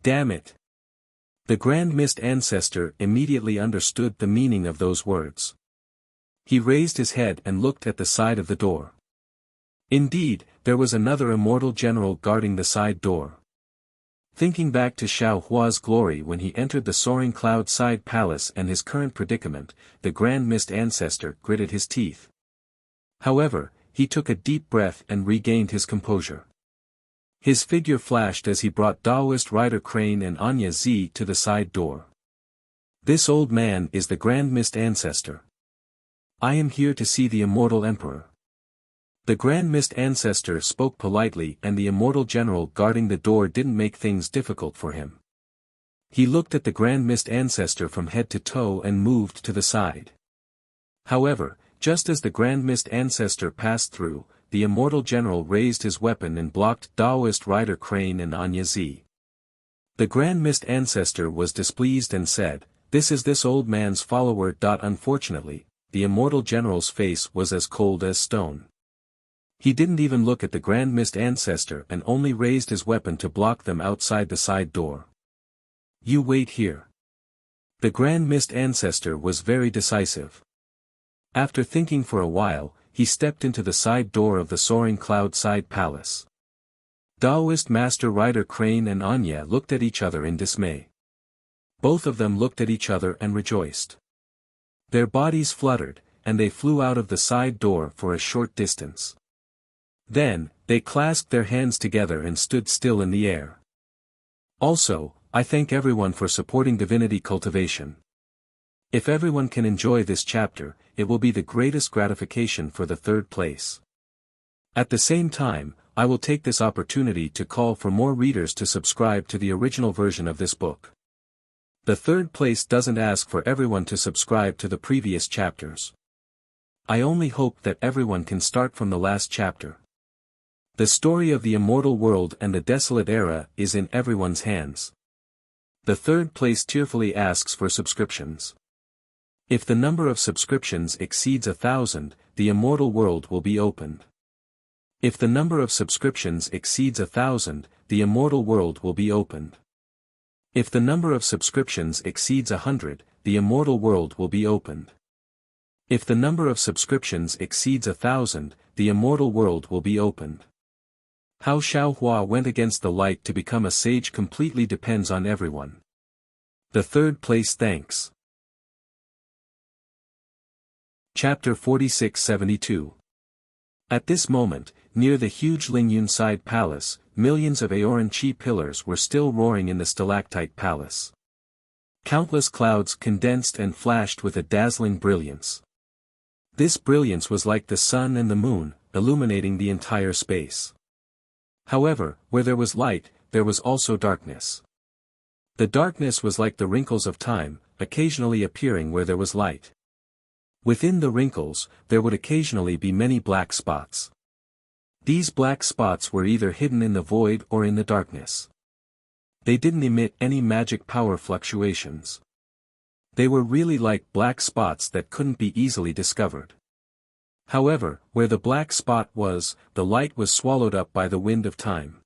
Damn it! The Grand Mist Ancestor immediately understood the meaning of those words. He raised his head and looked at the side of the door. Indeed, there was another Immortal General guarding the side door. Thinking back to Xiao Hua's glory when he entered the Soaring Cloud Side Palace and his current predicament, the Grand Mist Ancestor gritted his teeth. However, he took a deep breath and regained his composure. His figure flashed as he brought Daoist Rider Crane and Anya Z to the side door. "This old man is the Grand Mist Ancestor. I am here to see the Immortal Emperor." The Grand Mist Ancestor spoke politely and the Immortal General guarding the door didn't make things difficult for him. He looked at the Grand Mist Ancestor from head to toe and moved to the side. However, just as the Grand Mist Ancestor passed through, the Immortal General raised his weapon and blocked Daoist Rider Crane and Anya Z. The Grand Mist Ancestor was displeased and said, "This is this old man's follower." Unfortunately, the Immortal General's face was as cold as stone. He didn't even look at the Grand Mist Ancestor and only raised his weapon to block them outside the side door. "You wait here." The Grand Mist Ancestor was very decisive. After thinking for a while, he stepped into the side door of the Soaring Cloud Side Palace. Daoist Master Rider Crane and Anya looked at each other in dismay. Both of them looked at each other and rejoiced. Their bodies fluttered, and they flew out of the side door for a short distance. Then, they clasped their hands together and stood still in the air. Also, I thank everyone for supporting Divinity Cultivation. If everyone can enjoy this chapter, it will be the greatest gratification for the third place. At the same time, I will take this opportunity to call for more readers to subscribe to the original version of this book. The third place doesn't ask for everyone to subscribe to the previous chapters. I only hope that everyone can start from the last chapter. The story of the immortal world and the desolate era is in everyone's hands. The third place tearfully asks for subscriptions. If the number of subscriptions exceeds 1,000, the immortal world will be opened. If the number of subscriptions exceeds 1,000, the immortal world will be opened. If the number of subscriptions exceeds 100, the immortal world will be opened. If the number of subscriptions exceeds 1,000, the immortal world will be opened. How Xiao Hua went against the light to become a sage completely depends on everyone. The third place thanks. Chapter 4672. At this moment, near the huge Lingyun side palace, millions of Aoran Chi pillars were still roaring in the stalactite palace. Countless clouds condensed and flashed with a dazzling brilliance. This brilliance was like the sun and the moon, illuminating the entire space. However, where there was light, there was also darkness. The darkness was like the wrinkles of time, occasionally appearing where there was light. Within the wrinkles, there would occasionally be many black spots. These black spots were either hidden in the void or in the darkness. They didn't emit any magic power fluctuations. They were really like black spots that couldn't be easily discovered. However, where the black spot was, the light was swallowed up by the wind of time.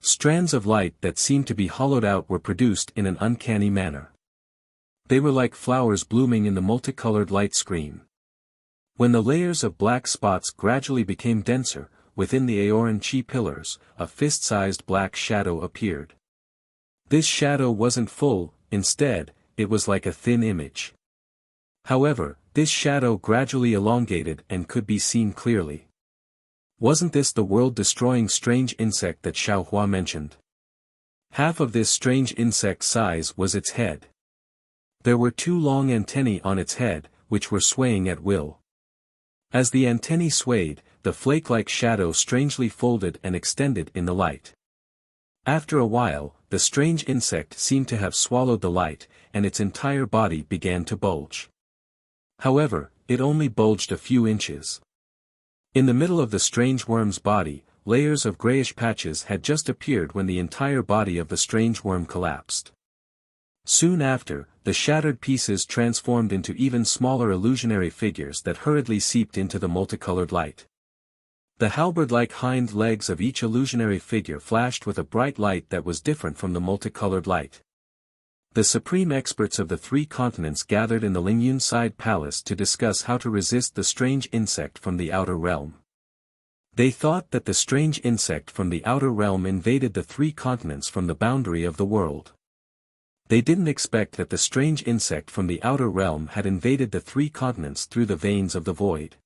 Strands of light that seemed to be hollowed out were produced in an uncanny manner. They were like flowers blooming in the multicolored light screen. When the layers of black spots gradually became denser, within the Aoran Chi pillars, a fist-sized black shadow appeared. This shadow wasn't full, instead, it was like a thin image. However, this shadow gradually elongated and could be seen clearly. Wasn't this the world-destroying strange insect that Xiaohua mentioned? Half of this strange insect's size was its head. There were 2 long antennae on its head, which were swaying at will. As the antennae swayed, the flake-like shadow strangely folded and extended in the light. After a while, the strange insect seemed to have swallowed the light, and its entire body began to bulge. However, it only bulged a few inches. In the middle of the strange worm's body, layers of grayish patches had just appeared when the entire body of the strange worm collapsed. Soon after, the shattered pieces transformed into even smaller illusionary figures that hurriedly seeped into the multicolored light. The halberd-like hind legs of each illusionary figure flashed with a bright light that was different from the multicolored light. The supreme experts of the 3 continents gathered in the Lingyun side palace to discuss how to resist the strange insect from the outer realm. They thought that the strange insect from the outer realm invaded the 3 continents from the boundary of the world. They didn't expect that the strange insect from the outer realm had invaded the 3 continents through the veins of the void.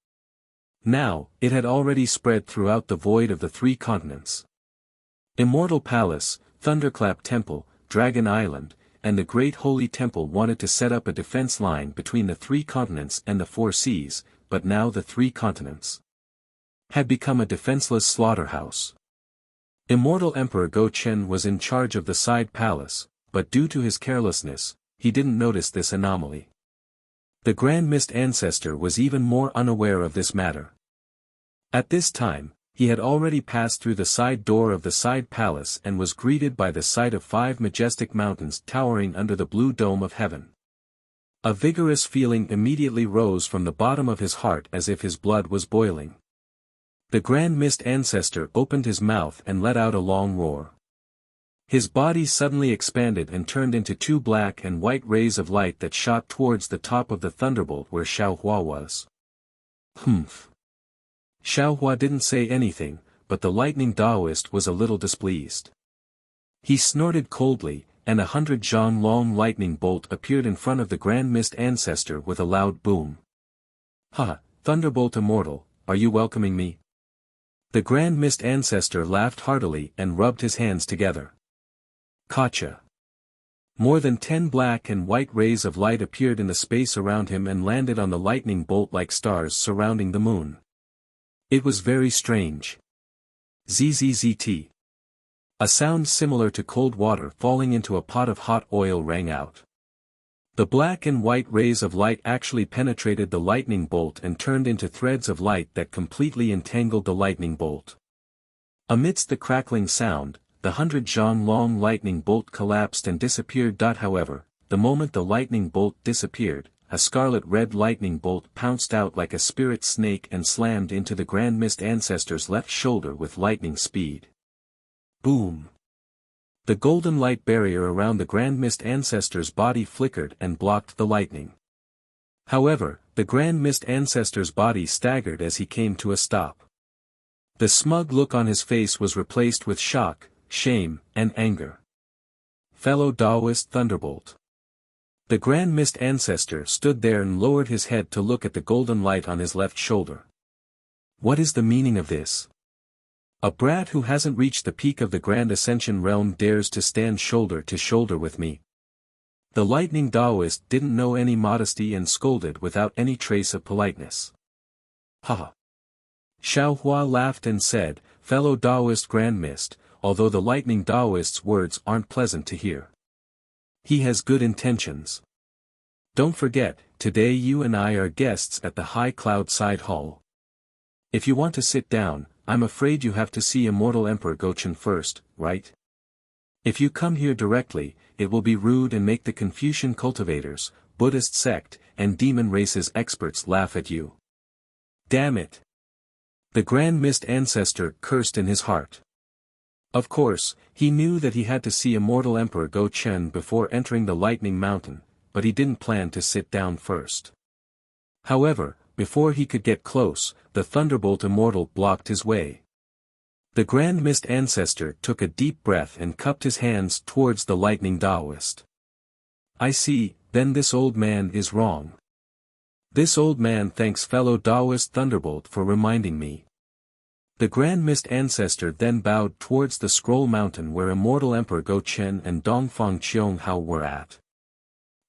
Now, it had already spread throughout the void of the 3 continents. Immortal Palace, Thunderclap Temple, Dragon Island, and the Great Holy Temple wanted to set up a defense line between the 3 continents and the 4 seas, but now the 3 continents had become a defenseless slaughterhouse. Immortal Emperor Go Chen was in charge of the side palace, but due to his carelessness, he didn't notice this anomaly. The Grand Mist Ancestor was even more unaware of this matter. At this time, he had already passed through the side door of the side palace and was greeted by the sight of 5 majestic mountains towering under the blue dome of heaven. A vigorous feeling immediately rose from the bottom of his heart as if his blood was boiling. The Grand Mist Ancestor opened his mouth and let out a long roar. His body suddenly expanded and turned into 2 black and white rays of light that shot towards the top of the thunderbolt where Xiaohua was. Humph. Xiaohua didn't say anything, but the lightning Taoist was a little displeased. He snorted coldly, and 100 zhang long lightning bolt appeared in front of the Grand Mist Ancestor with a loud boom. Ha, Thunderbolt Immortal, are you welcoming me? The Grand Mist Ancestor laughed heartily and rubbed his hands together. Gotcha. More than 10 black and white rays of light appeared in the space around him and landed on the lightning bolt like stars surrounding the moon. It was very strange. Zzzt. A sound similar to cold water falling into a pot of hot oil rang out. The black and white rays of light actually penetrated the lightning bolt and turned into threads of light that completely entangled the lightning bolt. Amidst the crackling sound, the 100 zhang long lightning bolt collapsed and disappeared. However, the moment the lightning bolt disappeared, a scarlet-red lightning bolt pounced out like a spirit snake and slammed into the Grand Mist Ancestor's left shoulder with lightning speed. Boom! The golden light barrier around the Grand Mist Ancestor's body flickered and blocked the lightning. However, the Grand Mist Ancestor's body staggered as he came to a stop. The smug look on his face was replaced with shock, shame, and anger. Fellow Taoist Thunderbolt. The Grand Mist Ancestor stood there and lowered his head to look at the golden light on his left shoulder. What is the meaning of this? A brat who hasn't reached the peak of the Grand Ascension realm dares to stand shoulder to shoulder with me. The lightning Taoist didn't know any modesty and scolded without any trace of politeness. Ha! Xiao Hua laughed and said, "Fellow Taoist Grand Mist, although the lightning Taoist's words aren't pleasant to hear. He has good intentions. Don't forget, today you and I are guests at the High Cloud Side Hall. If you want to sit down, I'm afraid you have to see Immortal Emperor Gochen first, right? If you come here directly, it will be rude and make the Confucian cultivators, Buddhist sect, and demon races experts laugh at you. Damn it!" The Grand Mist Ancestor cursed in his heart. Of course, he knew that he had to see Immortal Emperor Gochen before entering the Lightning Mountain, but he didn't plan to sit down first. However, before he could get close, the Thunderbolt Immortal blocked his way. The Grand Mist Ancestor took a deep breath and cupped his hands towards the Lightning Taoist. "I see, then this old man is wrong. This old man thanks fellow Taoist Thunderbolt for reminding me." The Grand Mist Ancestor then bowed towards the Scroll Mountain where Immortal Emperor Gochen and Dongfang Qiong were at.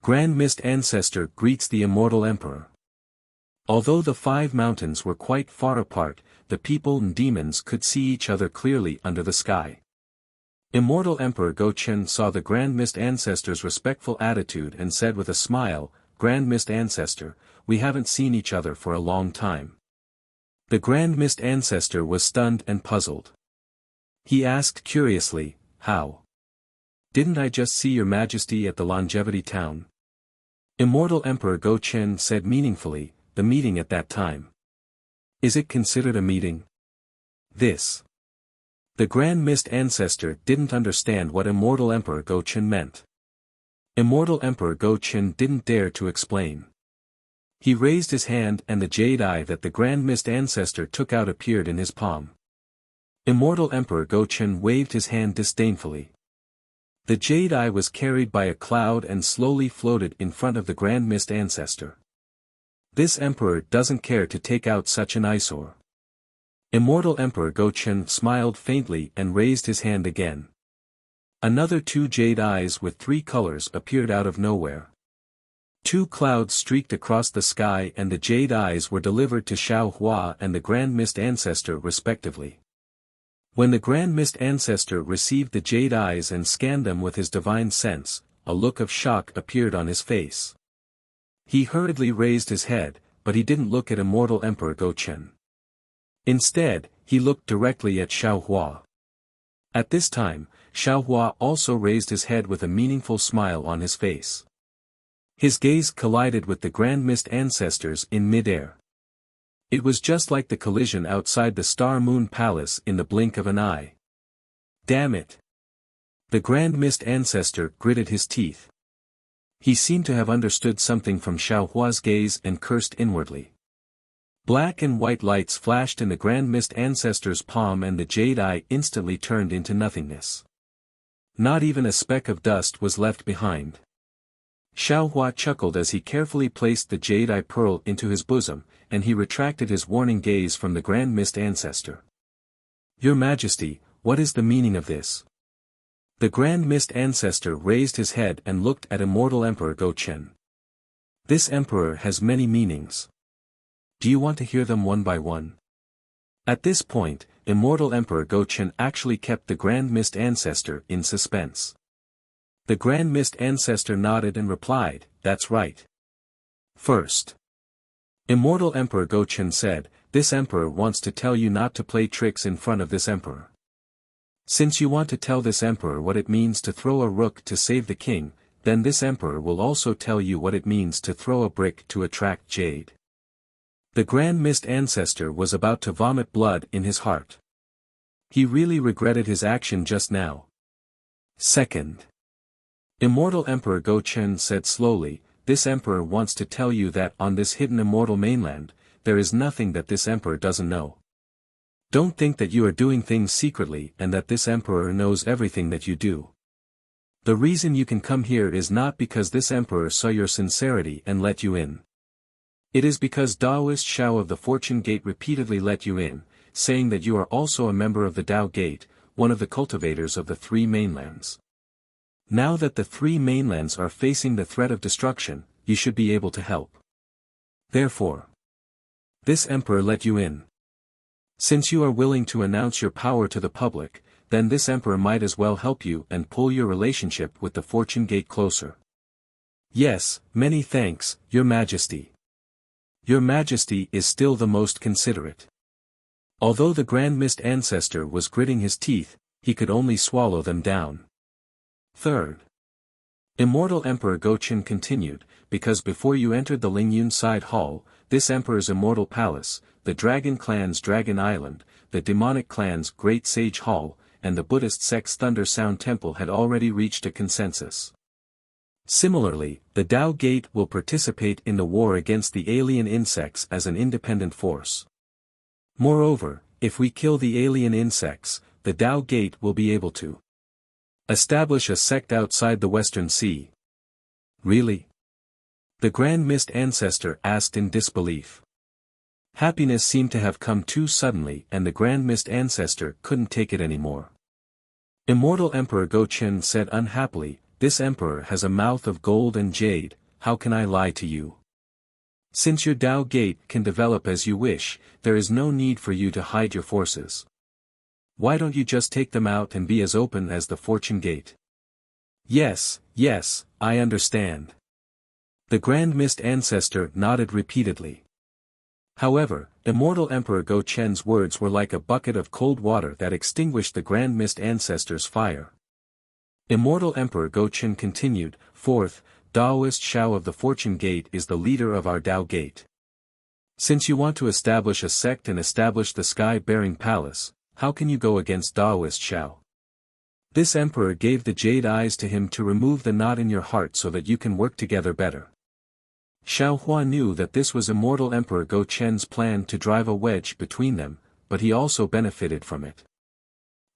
Grand Mist Ancestor greets the Immortal Emperor. Although the 5 mountains were quite far apart, the people and demons could see each other clearly under the sky. Immortal Emperor Gochen saw the Grand Mist Ancestor's respectful attitude and said with a smile, "Grand Mist Ancestor, we haven't seen each other for a long time." The Grand Mist Ancestor was stunned and puzzled. He asked curiously, "How? Didn't I just see your majesty at the Longevity Town?" Immortal Emperor Gochen said meaningfully, "The meeting at that time. Is it considered a meeting?" This. The Grand Mist Ancestor didn't understand what Immortal Emperor Gochen meant. Immortal Emperor Gochen didn't dare to explain. He raised his hand and the jade eye that the Grand Mist Ancestor took out appeared in his palm. Immortal Emperor Gochen waved his hand disdainfully. The jade eye was carried by a cloud and slowly floated in front of the Grand Mist Ancestor. This emperor doesn't care to take out such an eyesore. Immortal Emperor Gochen smiled faintly and raised his hand again. Another 2 jade eyes with 3 colors appeared out of nowhere. 2 clouds streaked across the sky and the jade eyes were delivered to Xiao Hua and the Grand Mist Ancestor respectively. When the Grand Mist Ancestor received the jade eyes and scanned them with his divine sense, a look of shock appeared on his face. He hurriedly raised his head, but he didn't look at Immortal Emperor Gochen. Instead, he looked directly at Xiao Hua. At this time, Xiao Hua also raised his head with a meaningful smile on his face. His gaze collided with the Grand Mist Ancestors in mid-air. It was just like the collision outside the Star Moon Palace in the blink of an eye. Damn it! The Grand Mist Ancestor gritted his teeth. He seemed to have understood something from Xiao Hua's gaze and cursed inwardly. Black and white lights flashed in the Grand Mist Ancestor's palm and the jade eye instantly turned into nothingness. Not even a speck of dust was left behind. Xiao Hua chuckled as he carefully placed the jade eye pearl into his bosom, and he retracted his warning gaze from the Grand Mist Ancestor. "Your Majesty, what is the meaning of this?" The Grand Mist Ancestor raised his head and looked at Immortal Emperor Gochen. "This emperor has many meanings. Do you want to hear them one by one?" At this point, Immortal Emperor Gochen actually kept the Grand Mist Ancestor in suspense. The Grand Mist Ancestor nodded and replied, "That's right. First." Immortal Emperor Gochen said, "This emperor wants to tell you not to play tricks in front of this emperor. Since you want to tell this emperor what it means to throw a rook to save the king, then this emperor will also tell you what it means to throw a brick to attract jade." The Grand Mist Ancestor was about to vomit blood in his heart. He really regretted his action just now. Second. Immortal Emperor Gochen said slowly, "This emperor wants to tell you that on this hidden immortal mainland, there is nothing that this emperor doesn't know. Don't think that you are doing things secretly and that this emperor knows everything that you do. The reason you can come here is not because this emperor saw your sincerity and let you in. It is because Daoist Xiao of the Fortune Gate repeatedly let you in, saying that you are also a member of the Dao Gate, one of the cultivators of the three mainlands. Now that the three mainlands are facing the threat of destruction, you should be able to help. Therefore, this emperor let you in. Since you are willing to announce your power to the public, then this emperor might as well help you and pull your relationship with the Fortune Gate closer. Yes, many thanks, Your Majesty. Your Majesty is still the most considerate. Although the Grand Mist Ancestor was gritting his teeth, he could only swallow them down. Third. Immortal Emperor Gochen continued, because before you entered the Lingyun Side Hall, this emperor's immortal palace, the Dragon Clan's Dragon Island, the Demonic Clan's Great Sage Hall, and the Buddhist sect's Thunder Sound Temple had already reached a consensus. Similarly, the Dao Gate will participate in the war against the alien insects as an independent force. Moreover, if we kill the alien insects, the Dao Gate will be able to establish a sect outside the Western Sea. Really? The Grand Mist Ancestor asked in disbelief. Happiness seemed to have come too suddenly and the Grand Mist Ancestor couldn't take it anymore. Immortal Emperor Gochen said unhappily, "This emperor has a mouth of gold and jade, how can I lie to you? Since your Dao Gate can develop as you wish, there is no need for you to hide your forces. Why don't you just take them out and be as open as the Fortune Gate?" Yes, I understand. The Grand Mist Ancestor nodded repeatedly. However, Immortal Emperor Gochen's words were like a bucket of cold water that extinguished the Grand Mist Ancestor's fire. Immortal Emperor Gochen continued, "Fourth, Daoist Xiao of the Fortune Gate is the leader of our Dao Gate. Since you want to establish a sect and establish the sky-bearing palace, how can you go against Daoist Xiao? This emperor gave the jade eyes to him to remove the knot in your heart so that you can work together better." Xiao Hua knew that this was Immortal Emperor Gochen's plan to drive a wedge between them, but he also benefited from it.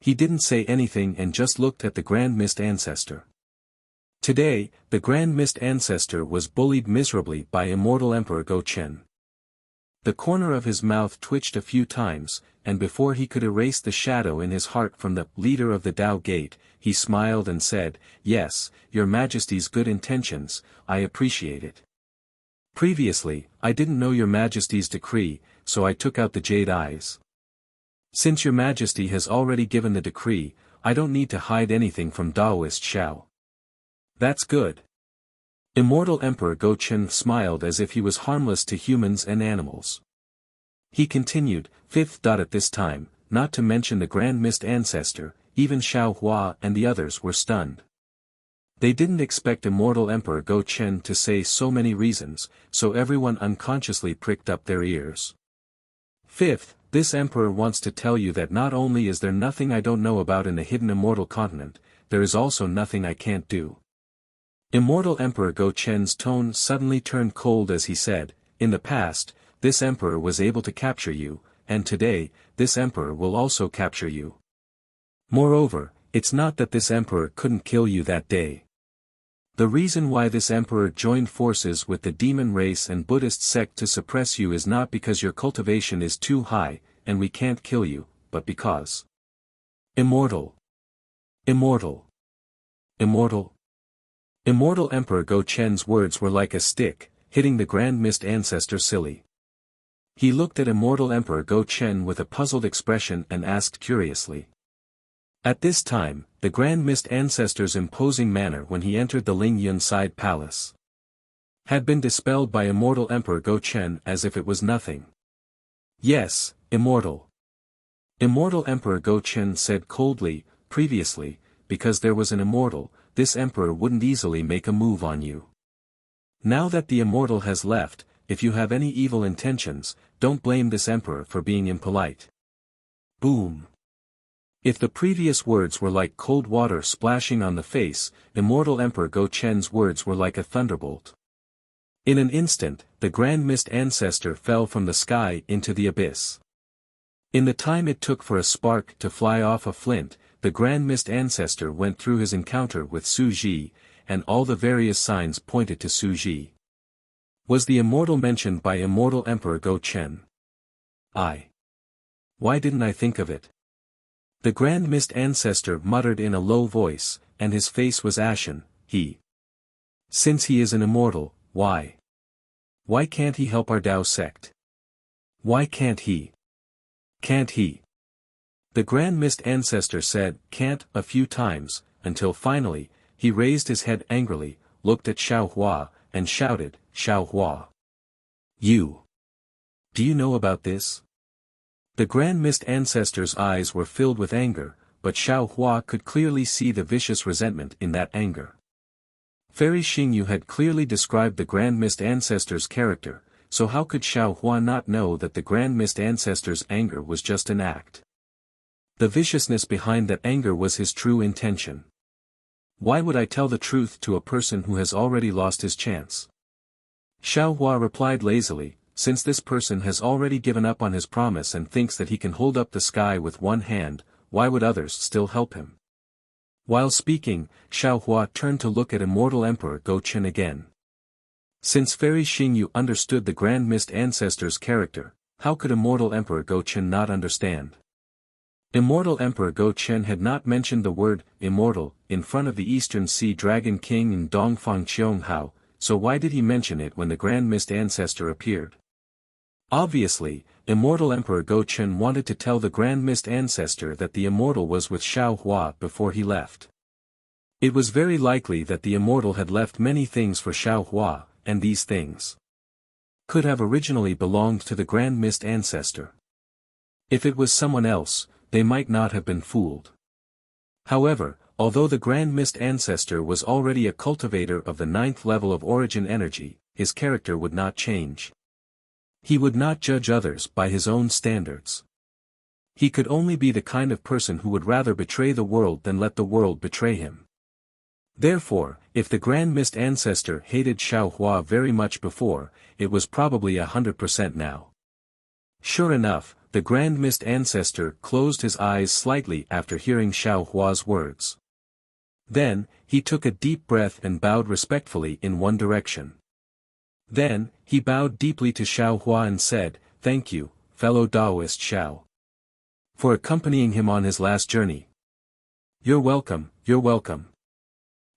He didn't say anything and just looked at the Grand Mist Ancestor. Today, the Grand Mist Ancestor was bullied miserably by Immortal Emperor Gochen. The corner of his mouth twitched a few times, and before he could erase the shadow in his heart from the leader of the Dao Gate, he smiled and said, "Yes, Your Majesty's good intentions, I appreciate it. Previously, I didn't know Your Majesty's decree, so I took out the jade eyes. Since Your Majesty has already given the decree, I don't need to hide anything from Daoist Xiao." "That's good." Immortal Emperor Gochen smiled as if he was harmless to humans and animals. He continued, "Fifth. At this time, not to mention the Grand Mist Ancestor, even Xiao Hua and the others were stunned. They didn't expect Immortal Emperor Gochen to say so many reasons, so everyone unconsciously pricked up their ears. "Fifth, this emperor wants to tell you that not only is there nothing I don't know about in the hidden immortal continent, there is also nothing I can't do." Immortal Emperor Gochen's tone suddenly turned cold as he said, "In the past, this emperor was able to capture you, and today, this emperor will also capture you. Moreover, it's not that this emperor couldn't kill you that day. The reason why this emperor joined forces with the demon race and Buddhist sect to suppress you is not because your cultivation is too high, and we can't kill you, but because Immortal. Immortal. Immortal. Immortal Emperor Gochen's words were like a stick, hitting the Grand Mist Ancestor silly. He looked at Immortal Emperor Gochen with a puzzled expression and asked curiously. At this time, the Grand Mist Ancestor's imposing manner when he entered the Lingyun Side Palace had been dispelled by Immortal Emperor Gochen as if it was nothing. "Yes, Immortal." Immortal Emperor Gochen said coldly, "Previously, because there was an immortal, this emperor wouldn't easily make a move on you. Now that the immortal has left, if you have any evil intentions, don't blame this emperor for being impolite." Boom. If the previous words were like cold water splashing on the face, Immortal Emperor Gochen's words were like a thunderbolt. In an instant, the Grand Mist Ancestor fell from the sky into the abyss. In the time it took for a spark to fly off a flint, the Grand Mist Ancestor went through his encounter with Su Ji, and all the various signs pointed to Su Ji. Was the immortal mentioned by Immortal Emperor Go Chen? Why didn't I think of it? The Grand Mist Ancestor muttered in a low voice, and his face was ashen. Since he is an immortal, why can't he help our Tao sect? Why can't he? The Grand Mist Ancestor said, can't, a few times, until finally, he raised his head angrily, looked at Xiao Hua, and shouted, Xiao Hua. Do you know about this? The Grand Mist Ancestor's eyes were filled with anger, but Xiao Hua could clearly see the vicious resentment in that anger. Fairy Xingyu had clearly described the Grand Mist Ancestor's character, so how could Xiao Hua not know that the Grand Mist Ancestor's anger was just an act? The viciousness behind that anger was his true intention. Why would I tell the truth to a person who has already lost his chance? Xiao Hua replied lazily, since this person has already given up on his promise and thinks that he can hold up the sky with one hand, why would others still help him? While speaking, Xiao Hua turned to look at Immortal Emperor Go Chen again. Since Fairy Xingyu understood the Grand Mist Ancestor's character, how could Immortal Emperor Go Chen not understand? Immortal Emperor Go Chen had not mentioned the word immortal in front of the Eastern Sea Dragon King and Dongfang Qianghao, so why did he mention it when the Grand Mist Ancestor appeared? Obviously, Immortal Emperor Go Chen wanted to tell the Grand Mist Ancestor that the immortal was with Xiao Hua before he left. It was very likely that the immortal had left many things for Xiao Hua, and these things could have originally belonged to the Grand Mist Ancestor. If it was someone else, they might not have been fooled. However, although the Grand Mist Ancestor was already a cultivator of the 9th level of origin energy, his character would not change. He would not judge others by his own standards. He could only be the kind of person who would rather betray the world than let the world betray him. Therefore, if the Grand Mist Ancestor hated Xiao Hua very much before, it was probably 100% now. Sure enough, the Grand Mist Ancestor closed his eyes slightly after hearing Xiao Hua's words. Then, he took a deep breath and bowed respectfully in one direction. Then, he bowed deeply to Xiao Hua and said, "Thank you, fellow Taoist Xiao, for accompanying him on his last journey." You're welcome."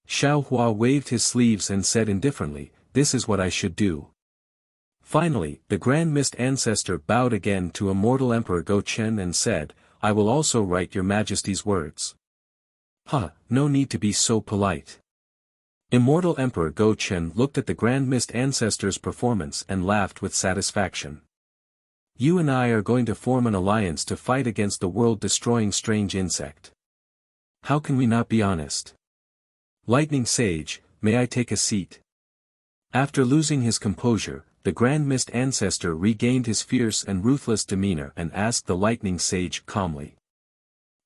Xiao Hua waved his sleeves and said indifferently, "This is what I should do." Finally, the Grand Mist Ancestor bowed again to Immortal Emperor Go Chen and said, "I will also write your Majesty's words." No need to be so polite. Immortal Emperor Go Chen looked at the Grand Mist Ancestor's performance and laughed with satisfaction. "You and I are going to form an alliance to fight against the world-destroying strange insect. How can we not be honest? Lightning Sage, may I take a seat?" After losing his composure, the Grand Mist Ancestor regained his fierce and ruthless demeanor and asked the Lightning Sage calmly.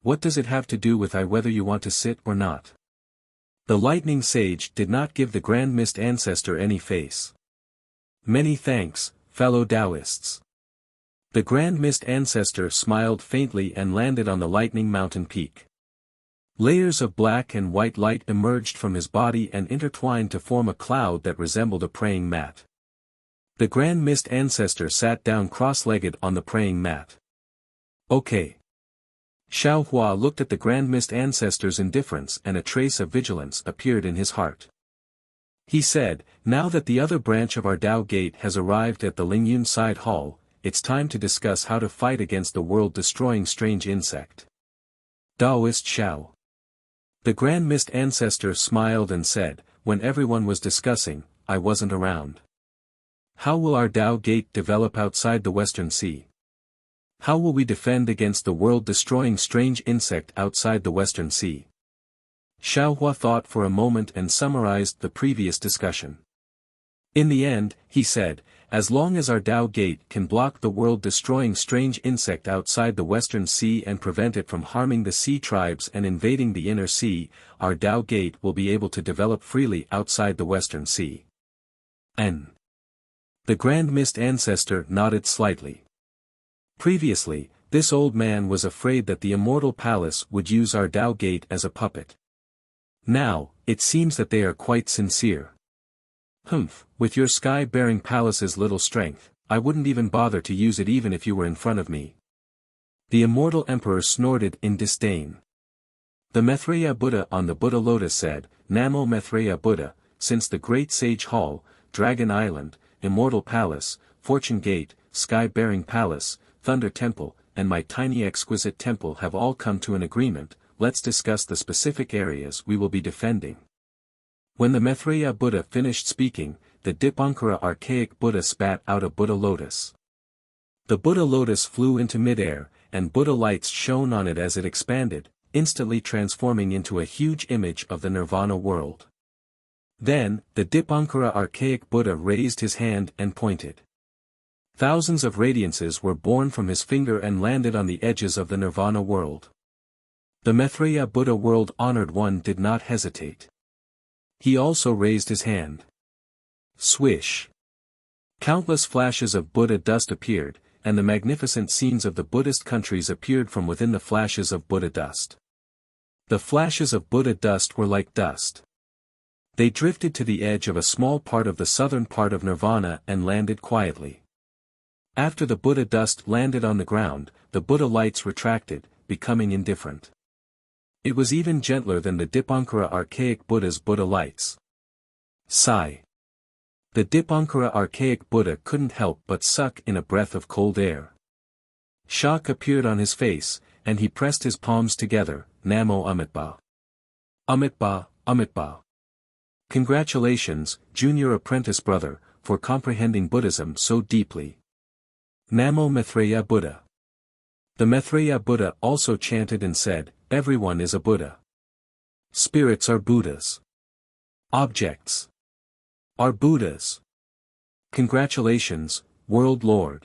"What does it have to do with whether you want to sit or not?" The Lightning Sage did not give the Grand Mist Ancestor any face. "Many thanks, fellow Taoists." The Grand Mist Ancestor smiled faintly and landed on the Lightning Mountain peak. Layers of black and white light emerged from his body and intertwined to form a cloud that resembled a praying mat. The Grand Mist Ancestor sat down cross-legged on the praying mat. "Okay." Xiao Hua looked at the Grand Mist Ancestor's indifference and a trace of vigilance appeared in his heart. He said, "Now that the other branch of our Tao Gate has arrived at the Lingyun Side Hall, it's time to discuss how to fight against the world-destroying strange insect." Taoist Xiao. The Grand Mist Ancestor smiled and said, "When everyone was discussing, I wasn't around. How will our Tao Gate develop outside the Western Sea? How will we defend against the world-destroying strange insect outside the Western Sea?" Xiao Hua thought for a moment and summarized the previous discussion. In the end, he said, "As long as our Tao Gate can block the world-destroying strange insect outside the Western Sea and prevent it from harming the sea tribes and invading the Inner Sea, our Tao Gate will be able to develop freely outside the Western Sea." The Grand Mist Ancestor nodded slightly. Previously, This old man was afraid that the immortal palace would use our Tao Gate as a puppet. Now, it seems that they are quite sincere. Humph, with your sky-bearing palace's little strength, I wouldn't even bother to use it even if you were in front of me. The immortal emperor snorted in disdain. The Maitreya Buddha on the Buddha lotus said, Namo Maitreya Buddha, since the great sage hall, Dragon Island, Immortal Palace, Fortune Gate, Sky-bearing Palace, Thunder Temple, and my tiny exquisite temple have all come to an agreement, let's discuss the specific areas we will be defending. When the Maitreya Buddha finished speaking, the Dipankara archaic Buddha spat out a Buddha lotus. The Buddha lotus flew into midair, and Buddha lights shone on it as it expanded, instantly transforming into a huge image of the Nirvana world. Then, the Dipankara archaic Buddha raised his hand and pointed. Thousands of radiances were born from his finger and landed on the edges of the Nirvana world. The Maitreya Buddha world-honored one did not hesitate. He also raised his hand. Swish! Countless flashes of Buddha dust appeared, and the magnificent scenes of the Buddhist countries appeared from within the flashes of Buddha dust. The flashes of Buddha dust were like dust. They drifted to the edge of a small part of the southern part of Nirvana and landed quietly. After the Buddha dust landed on the ground, the Buddha lights retracted, becoming indifferent. It was even gentler than the Dipankara archaic Buddha's Buddha lights. Sigh. The Dipankara archaic Buddha couldn't help but suck in a breath of cold air. Shock appeared on his face, and he pressed his palms together, Namo Amitabha. Amitabha, Amitabha. Congratulations, junior apprentice brother, for comprehending Buddhism so deeply. Namo Maitreya Buddha. The Maitreya Buddha also chanted and said, everyone is a Buddha. Spirits are Buddhas. Objects are Buddhas. Congratulations, World Lord.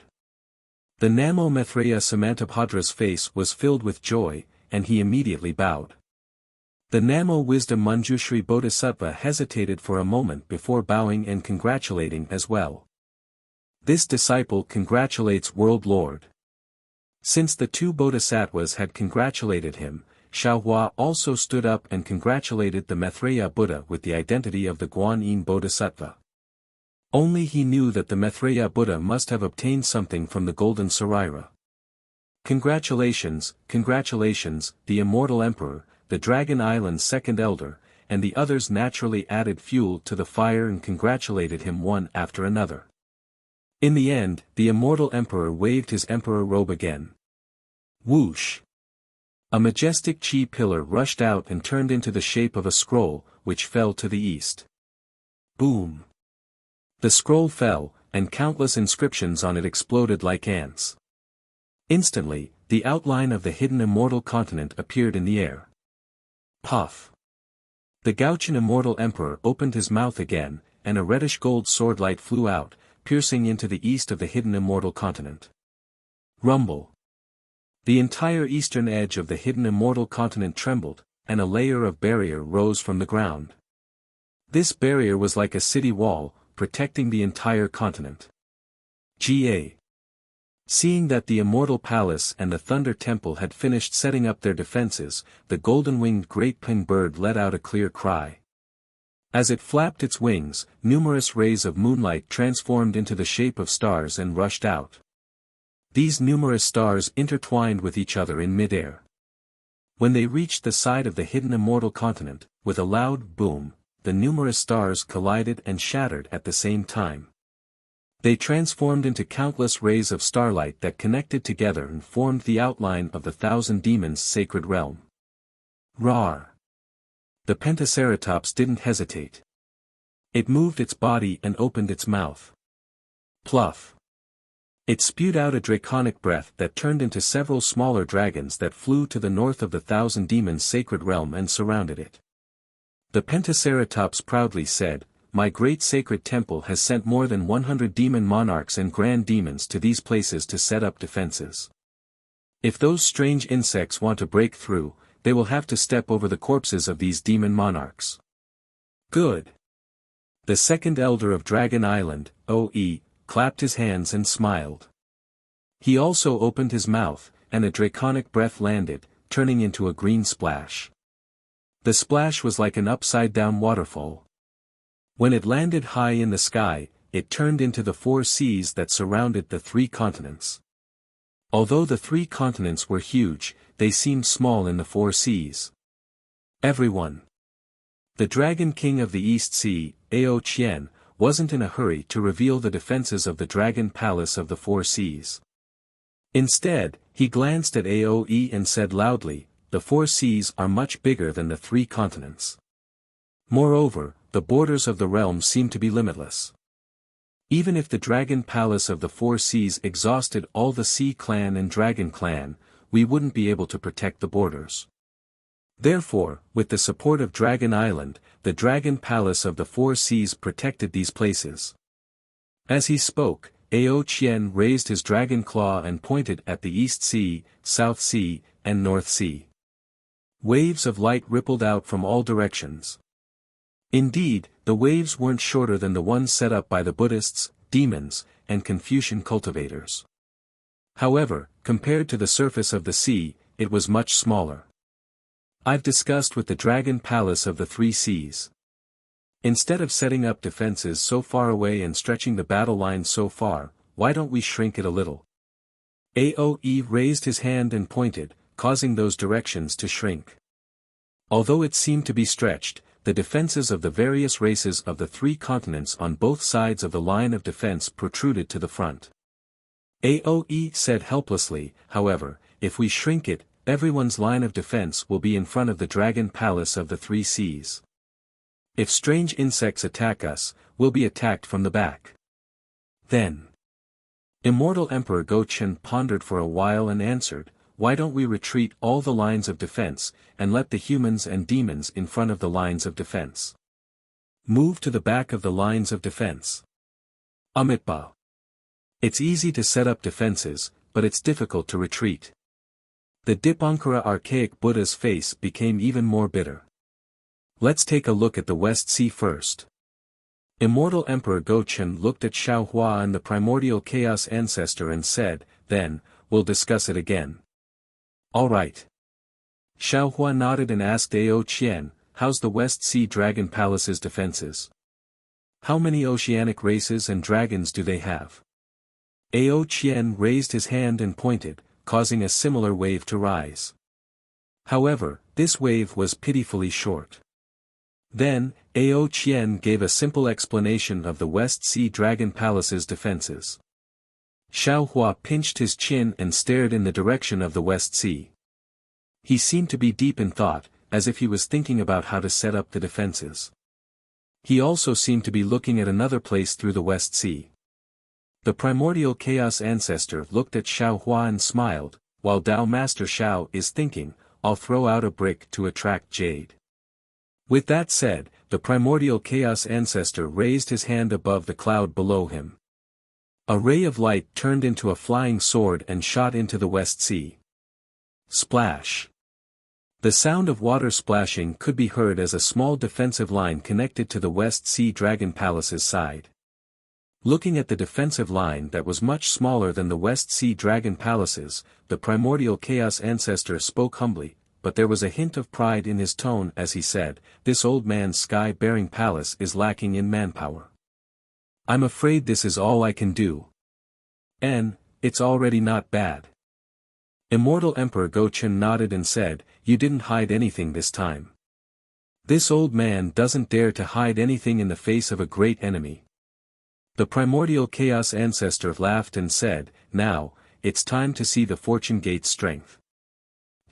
The Namo Maitreya Samantabhadra's face was filled with joy, and he immediately bowed. The Namo Wisdom Manjushri Bodhisattva hesitated for a moment before bowing and congratulating as well. This disciple congratulates World Lord. Since the two Bodhisattvas had congratulated him, Xiaohua also stood up and congratulated the Maitreya Buddha with the identity of the Guanyin Bodhisattva. Only he knew that the Maitreya Buddha must have obtained something from the Golden Sarira. Congratulations, congratulations, the Immortal Emperor, the Dragon Island's second elder, and the others naturally added fuel to the fire and congratulated him one after another. In the end, the Immortal Emperor waved his emperor robe again. Whoosh! A majestic chi pillar rushed out and turned into the shape of a scroll, which fell to the east. Boom! The scroll fell, and countless inscriptions on it exploded like ants. Instantly, the outline of the hidden immortal continent appeared in the air. Puff! The Gauchan Immortal Emperor opened his mouth again, and a reddish gold sword light flew out, piercing into the east of the hidden immortal continent. Rumble! The entire eastern edge of the hidden immortal continent trembled, and a layer of barrier rose from the ground. This barrier was like a city wall, protecting the entire continent. Ga. Seeing that the Immortal Palace and the Thunder Temple had finished setting up their defenses, the golden-winged great pin bird let out a clear cry. As it flapped its wings, numerous rays of moonlight transformed into the shape of stars and rushed out. These numerous stars intertwined with each other in midair. When they reached the side of the hidden immortal continent, with a loud boom, the numerous stars collided and shattered at the same time. They transformed into countless rays of starlight that connected together and formed the outline of the Thousand Demons' sacred realm. Rawr! The Pentaceratops didn't hesitate. It moved its body and opened its mouth. Pluff! It spewed out a draconic breath that turned into several smaller dragons that flew to the north of the Thousand Demons' sacred realm and surrounded it. The Pentaceratops proudly said, "My great sacred temple has sent more than 100 demon monarchs and grand demons to these places to set up defenses. If those strange insects want to break through, they will have to step over the corpses of these demon monarchs." Good! The second elder of Dragon Island, O.E., clapped his hands and smiled. He also opened his mouth, and a draconic breath landed, turning into a green splash. The splash was like an upside-down waterfall. When it landed high in the sky, it turned into the 4 seas that surrounded the 3 continents. Although the 3 continents were huge, they seemed small in the 4 seas. Everyone. The Dragon King of the East Sea, Ao Qian, wasn't in a hurry to reveal the defenses of the Dragon Palace of the 4 seas. Instead, he glanced at Aoe and said loudly, "The 4 seas are much bigger than the 3 continents. Moreover, the borders of the realm seem to be limitless. Even if the Dragon Palace of the 4 seas exhausted all the Sea Clan and Dragon Clan, we wouldn't be able to protect the borders. Therefore, with the support of Dragon Island, the Dragon Palace of the 4 seas protected these places." As he spoke, Ao Qian raised his dragon claw and pointed at the East Sea, South Sea, and North Sea. Waves of light rippled out from all directions. Indeed, the waves weren't shorter than the ones set up by the Buddhists, demons, and Confucian cultivators. However, compared to the surface of the sea, it was much smaller. "I've discussed with the Dragon Palace of the 3 seas. Instead of setting up defenses so far away and stretching the battle line so far, why don't we shrink it a little?" Aoe raised his hand and pointed, causing those directions to shrink. Although it seemed to be stretched, the defenses of the various races of the 3 continents on both sides of the line of defense protruded to the front. Aoe said helplessly, "However, if we shrink it, everyone's line of defense will be in front of the Dragon Palace of the 3 seas. If strange insects attack us, we'll be attacked from the back. Then." Immortal Emperor Go-Chen pondered for a while and answered, "Why don't we retreat all the lines of defense, and let the humans and demons in front of the lines of defense? Move to the back of the lines of defense." Amitabha. It's easy to set up defenses, but it's difficult to retreat. The Dipankara archaic Buddha's face became even more bitter. "Let's take a look at the West Sea first." Immortal Emperor Go-Chen looked at Xiaohua and the primordial chaos ancestor and said, "Then, we'll discuss it again." "All right." Xiaohua nodded and asked Ao Qian, "How's the West Sea Dragon Palace's defenses? How many oceanic races and dragons do they have?" Ao Qian raised his hand and pointed, causing a similar wave to rise. However, this wave was pitifully short. Then, Ao Qian gave a simple explanation of the West Sea Dragon Palace's defenses. Xiaohua pinched his chin and stared in the direction of the West Sea. He seemed to be deep in thought, as if he was thinking about how to set up the defenses. He also seemed to be looking at another place through the West Sea. The primordial chaos ancestor looked at Xiaohua and smiled, while Tao Master Xiao is thinking, "I'll throw out a brick to attract jade." With that said, the primordial chaos ancestor raised his hand above the cloud below him. A ray of light turned into a flying sword and shot into the West Sea. Splash! The sound of water splashing could be heard as a small defensive line connected to the West Sea Dragon Palace's side. Looking at the defensive line that was much smaller than the West Sea Dragon Palace's, the primordial chaos ancestor spoke humbly, but there was a hint of pride in his tone as he said, "This old man's sky-bearing palace is lacking in manpower. I'm afraid this is all I can do. And, it's already not bad." Immortal Emperor Go-Chen nodded and said, "You didn't hide anything this time. This old man doesn't dare to hide anything in the face of a great enemy." The primordial chaos ancestor laughed and said, "Now, it's time to see the Fortune Gate's strength."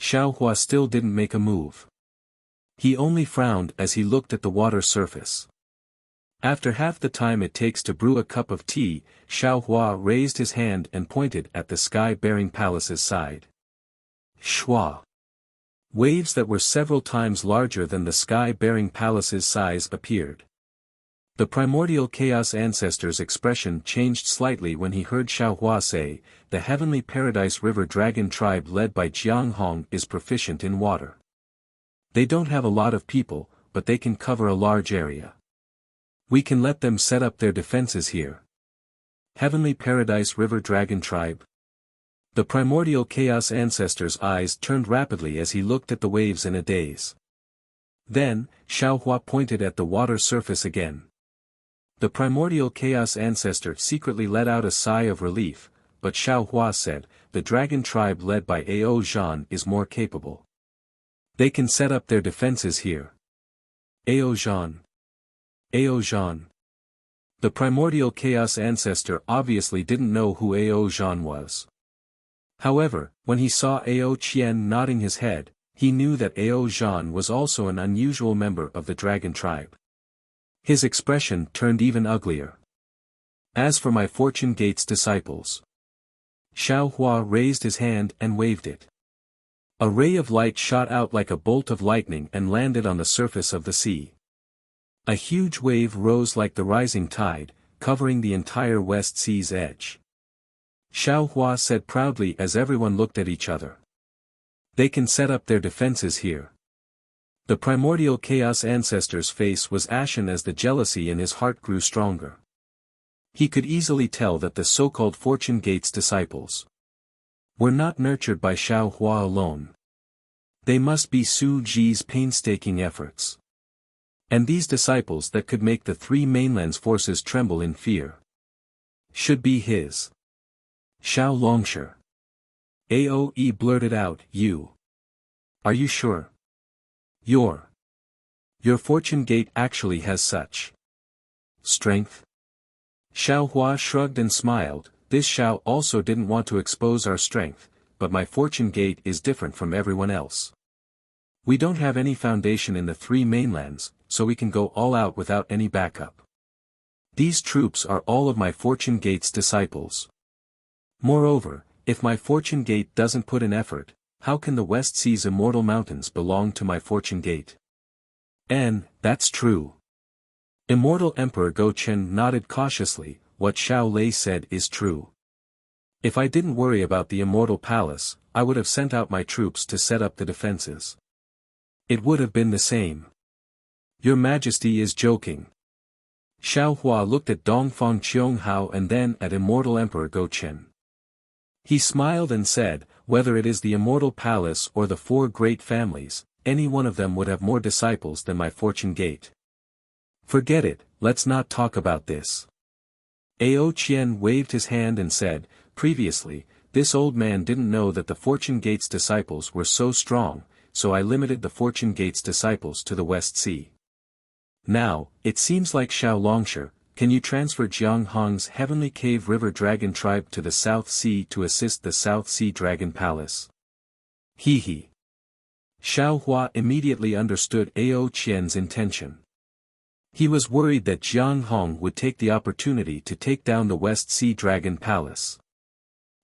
Xiaohua still didn't make a move. He only frowned as he looked at the water surface. After half the time it takes to brew a cup of tea, Xiaohua raised his hand and pointed at the sky-bearing palace's side. Shua! Waves that were several times larger than the sky-bearing palace's size appeared. The primordial chaos ancestor's expression changed slightly when he heard Xiaohua say, "The heavenly paradise river dragon tribe led by Jianghong is proficient in water. They don't have a lot of people, but they can cover a large area. We can let them set up their defenses here." Heavenly Paradise River Dragon Tribe? The primordial chaos ancestor's eyes turned rapidly as he looked at the waves in a daze. Then, Xiaohua pointed at the water surface again. The primordial chaos ancestor secretly let out a sigh of relief, but Xiaohua said, the dragon tribe led by Ao Zhan is more capable. They can set up their defenses here. Ao Zhan. Ao Zhan. The primordial chaos ancestor obviously didn't know who Ao Zhan was. However, when he saw Ao Qian nodding his head, he knew that Ao Zhan was also an unusual member of the dragon tribe. His expression turned even uglier. As for my Fortune Gate's disciples. Xiaohua raised his hand and waved it. A ray of light shot out like a bolt of lightning and landed on the surface of the sea. A huge wave rose like the rising tide, covering the entire West Sea's edge. Xiaohua said proudly as everyone looked at each other. They can set up their defenses here. The primordial chaos ancestor's face was ashen as the jealousy in his heart grew stronger. He could easily tell that the so-called Fortune Gate's disciples were not nurtured by Xiaohua alone. They must be Su Ji's painstaking efforts. And these disciples that could make the three mainland's forces tremble in fear should be his. Xiao Longsher. Aoe blurted out, you. Are you sure? Your Fortune Gate actually has such strength? Xiaohua shrugged and smiled. This Xiao also didn't want to expose our strength, but my Fortune Gate is different from everyone else. We don't have any foundation in the three mainlands, so we can go all out without any backup. These troops are all of my Fortune Gate's disciples. Moreover, if my Fortune Gate doesn't put in effort, how can the West Sea's immortal mountains belong to my Fortune Gate? And, that's true. Immortal Emperor Go Chen nodded cautiously. What Xiao Lei said is true. If I didn't worry about the Immortal Palace, I would have sent out my troops to set up the defenses. It would have been the same. Your Majesty is joking. Xiaohua looked at Dongfang Qianghao and then at Immortal Emperor Go Chen. He smiled and said, whether it is the Immortal Palace or the four great families, any one of them would have more disciples than my Fortune Gate. Forget it, let's not talk about this. Ao Qian waved his hand and said, previously, this old man didn't know that the Fortune Gate's disciples were so strong, so I limited the Fortune Gate's disciples to the West Sea. Now, it seems like Xiao Longsher, can you transfer Jiang Hong's Heavenly Cave River Dragon Tribe to the South Sea to assist the South Sea Dragon Palace? He. Xiaohua immediately understood Ao Qian's intention. He was worried that Jiang Hong would take the opportunity to take down the West Sea Dragon Palace.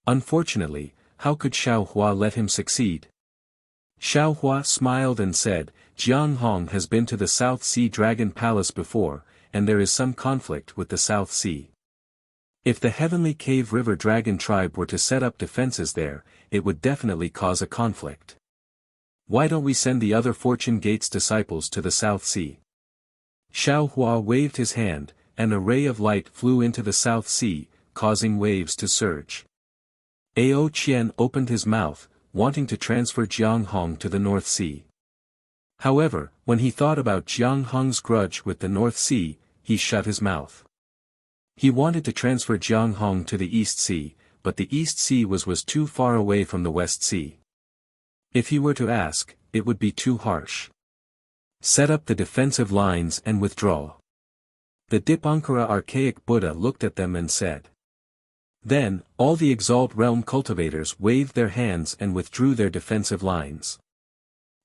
Unfortunately, how could Xiaohua let him succeed? Xiaohua smiled and said, Jiang Hong has been to the South Sea Dragon Palace before, and there is some conflict with the South Sea. If the Heavenly Cave River Dragon Tribe were to set up defenses there, it would definitely cause a conflict. Why don't we send the other Fortune Gate's disciples to the South Sea? Xiaohua waved his hand, and a ray of light flew into the South Sea, causing waves to surge. Ao Qian opened his mouth, wanting to transfer Jiang Hong to the North Sea. However, when he thought about Jiang Hong's grudge with the North Sea, he shut his mouth. He wanted to transfer Jiang Hong to the East Sea, but the East Sea was too far away from the West Sea. If he were to ask, it would be too harsh. Set up the defensive lines and withdraw. The Dipankara archaic Buddha looked at them and said. Then, all the Exalt Realm cultivators waved their hands and withdrew their defensive lines.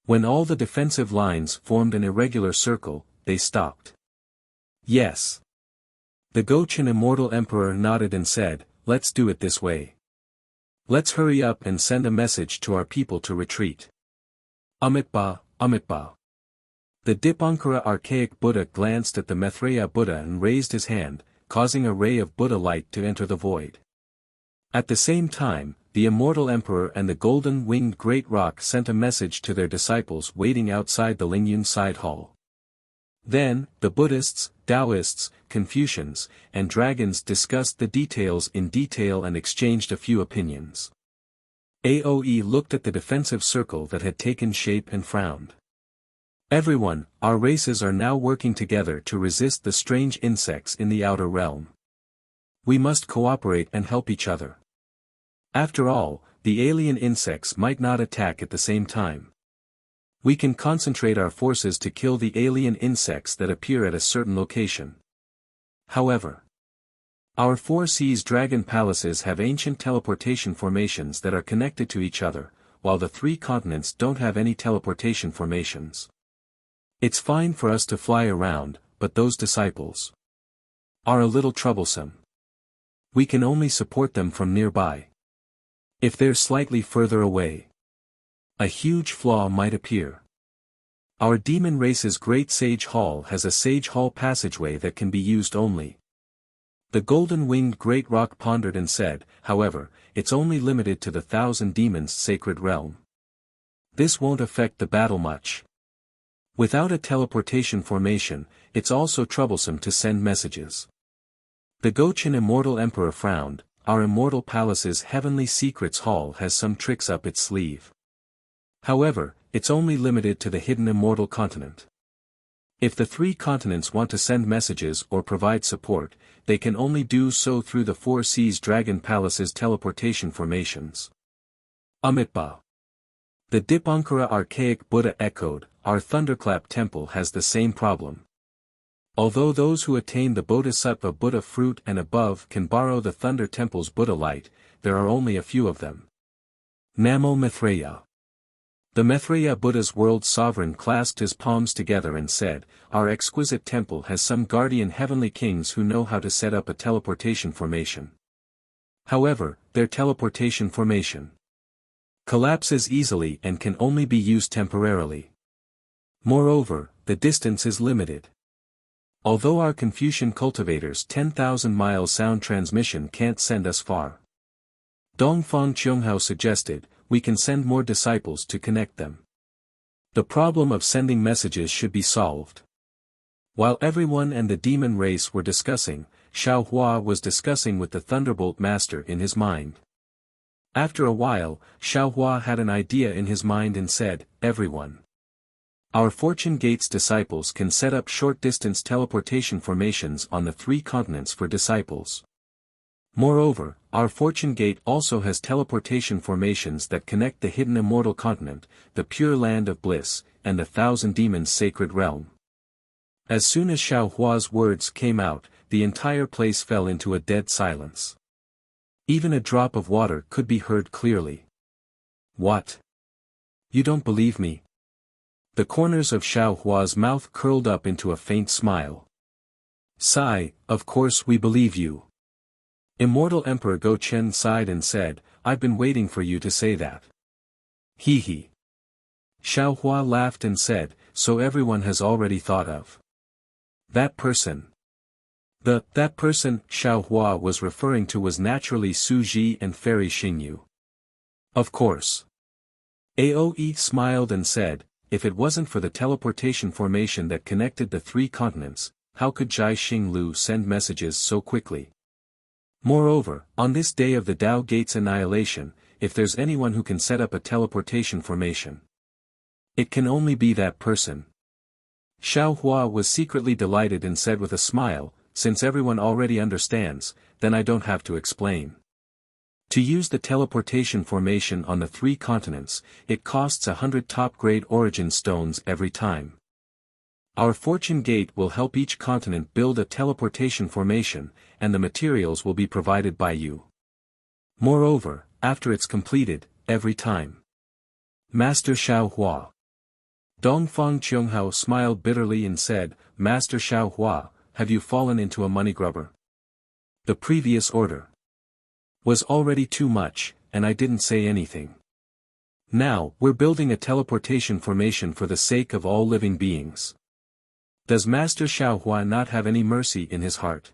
When all the defensive lines formed an irregular circle, they stopped. Yes. The Gochin Immortal Emperor nodded and said, let's do it this way. Let's hurry up and send a message to our people to retreat. Amitba, Amitba. The Dipankara archaic Buddha glanced at the Maitreya Buddha and raised his hand, causing a ray of Buddha light to enter the void. At the same time, the Immortal Emperor and the golden-winged Great Rock sent a message to their disciples waiting outside the Lingyun side hall. Then, the Buddhists, Taoists, Confucians, and dragons discussed the details in detail and exchanged a few opinions. Aoe looked at the defensive circle that had taken shape and frowned. Everyone, our races are now working together to resist the strange insects in the outer realm. We must cooperate and help each other. After all, the alien insects might not attack at the same time. We can concentrate our forces to kill the alien insects that appear at a certain location. However, our 4 seas dragon palaces have ancient teleportation formations that are connected to each other, while the 3 continents don't have any teleportation formations. It's fine for us to fly around, but those disciples are a little troublesome. We can only support them from nearby. If they're slightly further away, a huge flaw might appear. Our demon race's Great Sage Hall has a Sage Hall passageway that can be used only. The golden-winged Great Rock pondered and said, however, it's only limited to the 1,000 demons' sacred realm. This won't affect the battle much. Without a teleportation formation, it's also troublesome to send messages. The Gochin Immortal Emperor frowned. Our Immortal Palace's Heavenly Secrets Hall has some tricks up its sleeve. However, it's only limited to the hidden Immortal Continent. If the 3 continents want to send messages or provide support, they can only do so through the 4 Seas Dragon Palace's teleportation formations. Amitba. The Dipankara Archaic Buddha echoed, our Thunderclap Temple has the same problem. Although those who attain the Bodhisattva Buddha fruit and above can borrow the Thunder Temple's Buddha light, there are only a few of them. Namo Maitreya. The Maitreya Buddha's world sovereign clasped his palms together and said, our exquisite temple has some guardian heavenly kings who know how to set up a teleportation formation. However, their teleportation formation collapses easily and can only be used temporarily. Moreover, the distance is limited. Although our Confucian cultivators' 10,000-mile sound transmission can't send us far. Dongfang Qianghao suggested, we can send more disciples to connect them. The problem of sending messages should be solved. While everyone and the demon race were discussing, Xiao Hua was discussing with the Thunderbolt Master in his mind. After a while, Xiao Hua had an idea in his mind and said, everyone. Our Fortune Gate's disciples can set up short-distance teleportation formations on the 3 continents for disciples. Moreover, our Fortune Gate also has teleportation formations that connect the hidden immortal continent, the pure land of bliss, and the 1,000 demons' sacred realm. As soon as Xiao Hua's words came out, the entire place fell into a dead silence. Even a drop of water could be heard clearly. What? You don't believe me? The corners of Xiao Hua's mouth curled up into a faint smile. Sigh, of course we believe you. Immortal Emperor Go Chen sighed and said, I've been waiting for you to say that. Hee hee. Xiao Hua laughed and said, so everyone has already thought of that person. That person Xiao Hua was referring to was naturally Su Ji and Fairy Xingyu. Of course. Aoe smiled and said, if it wasn't for the teleportation formation that connected the 3 continents, how could Jai Xinglu send messages so quickly? Moreover, on this day of the Tao Gate's annihilation, if there's anyone who can set up a teleportation formation, it can only be that person. Xiao Hua was secretly delighted and said with a smile, since everyone already understands, then I don't have to explain. To use the teleportation formation on the 3 continents, it costs 100 top-grade origin stones every time. Our Fortune Gate will help each continent build a teleportation formation, and the materials will be provided by you. Moreover, after it's completed, every time. Master Xiao Hua. Dongfang Qianghao smiled bitterly and said, Master Xiao Hua, have you fallen into a money grubber? The previous order was already too much, and I didn't say anything. Now, we're building a teleportation formation for the sake of all living beings. Does Master Xiao Hua not have any mercy in his heart?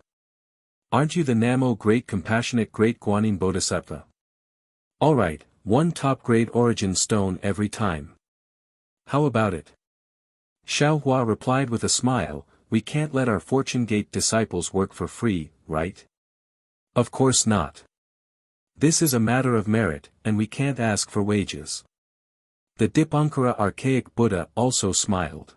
Aren't you the Namo Great Compassionate Great Guanyin Bodhisattva? Alright, 1 top-grade origin stone every time. How about it? Xiao Hua replied with a smile, we can't let our Fortune Gate disciples work for free, right? Of course not. This is a matter of merit, and we can't ask for wages. The Dipankara archaic Buddha also smiled.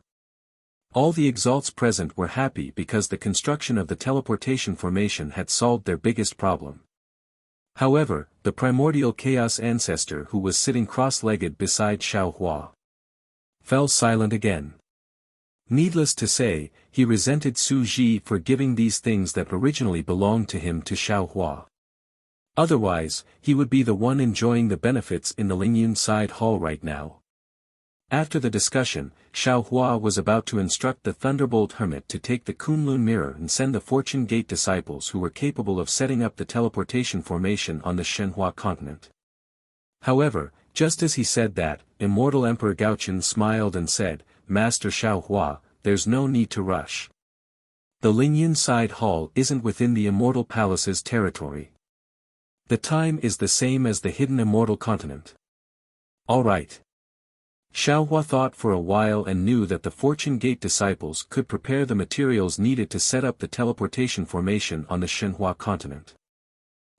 All the exalts present were happy because the construction of the teleportation formation had solved their biggest problem. However, the primordial chaos ancestor who was sitting cross-legged beside Xiao Hua fell silent again. Needless to say, he resented Su Ji for giving these things that originally belonged to him to Xiao Hua. Otherwise, he would be the one enjoying the benefits in the Lingyun side hall right now. After the discussion, Xiao Hua was about to instruct the Thunderbolt Hermit to take the Kunlun Mirror and send the Fortune Gate disciples who were capable of setting up the teleportation formation on the Shenhua continent. However, just as he said that, Immortal Emperor Gaochen smiled and said, "Master Xiao Hua, there's no need to rush. The Lingyun side hall isn't within the Immortal Palace's territory. The time is the same as the hidden Immortal Continent." All right. Xiao Hua thought for a while and knew that the Fortune Gate disciples could prepare the materials needed to set up the teleportation formation on the Shenhua continent.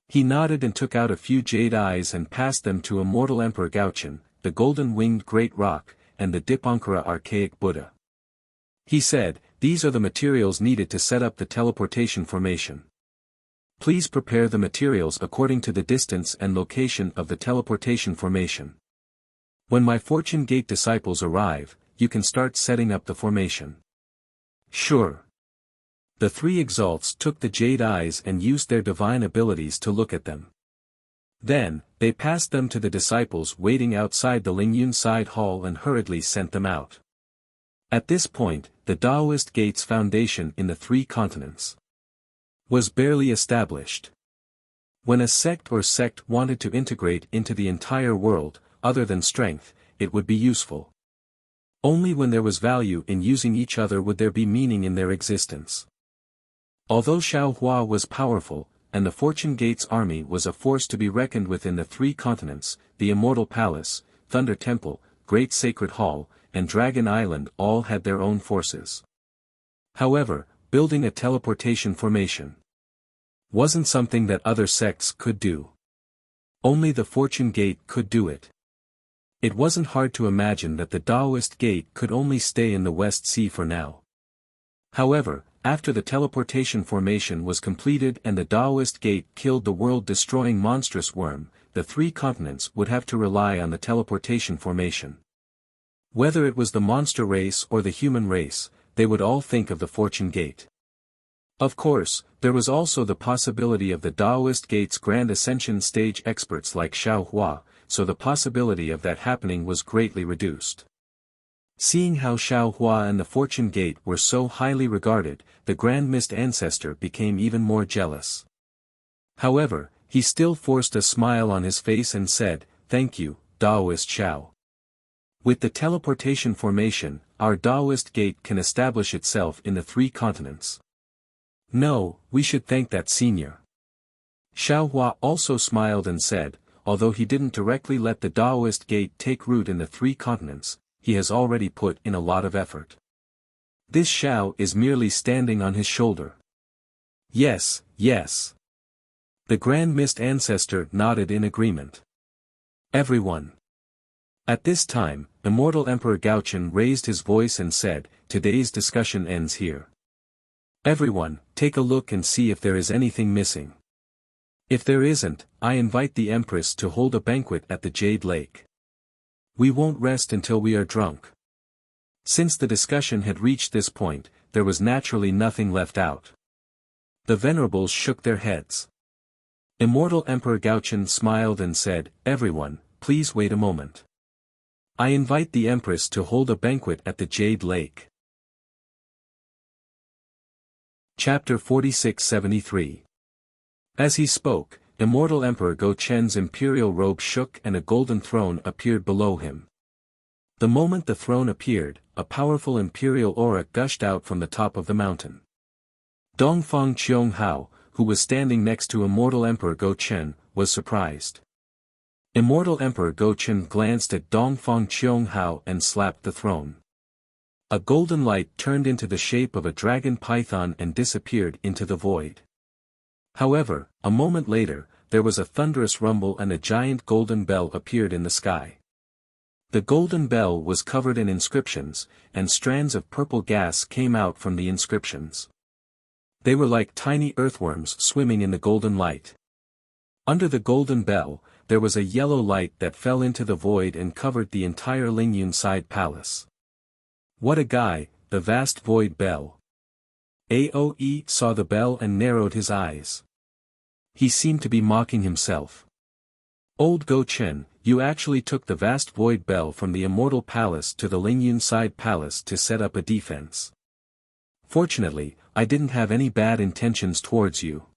He nodded and took out a few jade eyes and passed them to Immortal Emperor Gaochen, the golden-winged Great Rock, and the Dipankara archaic Buddha. He said, "These are the materials needed to set up the teleportation formation. Please prepare the materials according to the distance and location of the teleportation formation. When my Fortune Gate disciples arrive, you can start setting up the formation." "Sure." The three exalts took the jade eyes and used their divine abilities to look at them. Then, they passed them to the disciples waiting outside the Lingyun side hall and hurriedly sent them out. At this point, the Taoist Gate's foundation in the three continents was barely established. When a sect or sect wanted to integrate into the entire world, other than strength, it would be useful. Only when there was value in using each other would there be meaning in their existence. Although Xiao Hua was powerful, and the Fortune Gate's army was a force to be reckoned with in the three continents, the Immortal Palace, Thunder Temple, Great Sacred Hall, and Dragon Island all had their own forces. However, building a teleportation formation wasn't something that other sects could do. Only the Fortune Gate could do it. It wasn't hard to imagine that the Taoist Gate could only stay in the West Sea for now. However, after the teleportation formation was completed and the Taoist Gate killed the world-destroying monstrous worm, the three continents would have to rely on the teleportation formation. Whether it was the monster race or the human race, they would all think of the Fortune Gate. Of course, there was also the possibility of the Taoist Gate's Grand Ascension stage experts like Xiao Hua, so the possibility of that happening was greatly reduced. Seeing how Xiao Hua and the Fortune Gate were so highly regarded, the Grand Mist Ancestor became even more jealous. However, he still forced a smile on his face and said, "Thank you, Taoist Xiao. With the teleportation formation, our Taoist Gate can establish itself in the three continents." "No, we should thank that senior." Xiao Hua also smiled and said, "Although he didn't directly let the Taoist Gate take root in the three continents, he has already put in a lot of effort. This Xiao is merely standing on his shoulder." "Yes, yes." The Grand Mist Ancestor nodded in agreement. Everyone. At this time, Immortal Emperor Gaochen raised his voice and said, "Today's discussion ends here. Everyone, take a look and see if there is anything missing. If there isn't, I invite the Empress to hold a banquet at the Jade Lake. We won't rest until we are drunk." Since the discussion had reached this point, there was naturally nothing left out. The venerables shook their heads. Immortal Emperor Gaochen smiled and said, "Everyone, please wait a moment. I invite the Empress to hold a banquet at the Jade Lake." Chapter 4673. As he spoke, Immortal Emperor Go Chen's imperial robe shook and a golden throne appeared below him. The moment the throne appeared, a powerful imperial aura gushed out from the top of the mountain. Dongfang Qiong-hao, who was standing next to Immortal Emperor Go Chen, was surprised. Immortal Emperor Go Chen glanced at Dongfang Qiong-hao and slapped the throne. A golden light turned into the shape of a dragon python and disappeared into the void. However, a moment later, there was a thunderous rumble and a giant golden bell appeared in the sky. The golden bell was covered in inscriptions, and strands of purple gas came out from the inscriptions. They were like tiny earthworms swimming in the golden light. Under the golden bell, there was a yellow light that fell into the void and covered the entire Lingyun side palace. What a guy, the vast void bell. Aoe saw the bell and narrowed his eyes. He seemed to be mocking himself. Old Go Chen, you actually took the vast void bell from the immortal palace to the Lingyun side palace to set up a defense. Fortunately, I didn't have any bad intentions towards you.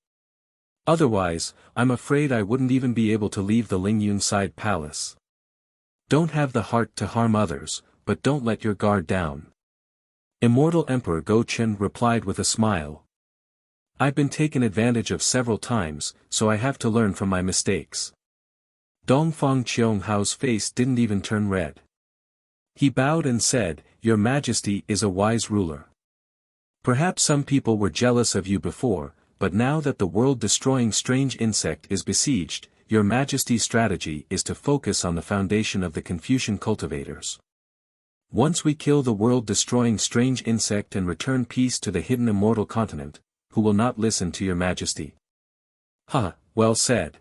Otherwise, I'm afraid I wouldn't even be able to leave the Lingyun side palace. Don't have the heart to harm others, but don't let your guard down. Immortal Emperor Go Chen replied with a smile. I've been taken advantage of several times, so I have to learn from my mistakes. Dongfang Qionghao's face didn't even turn red. He bowed and said, Your Majesty is a wise ruler. Perhaps some people were jealous of you before, but now that the world-destroying strange insect is besieged, Your Majesty's strategy is to focus on the foundation of the Confucian cultivators. Once we kill the world-destroying strange insect and return peace to the hidden immortal continent, who will not listen to Your Majesty? Ha, well said.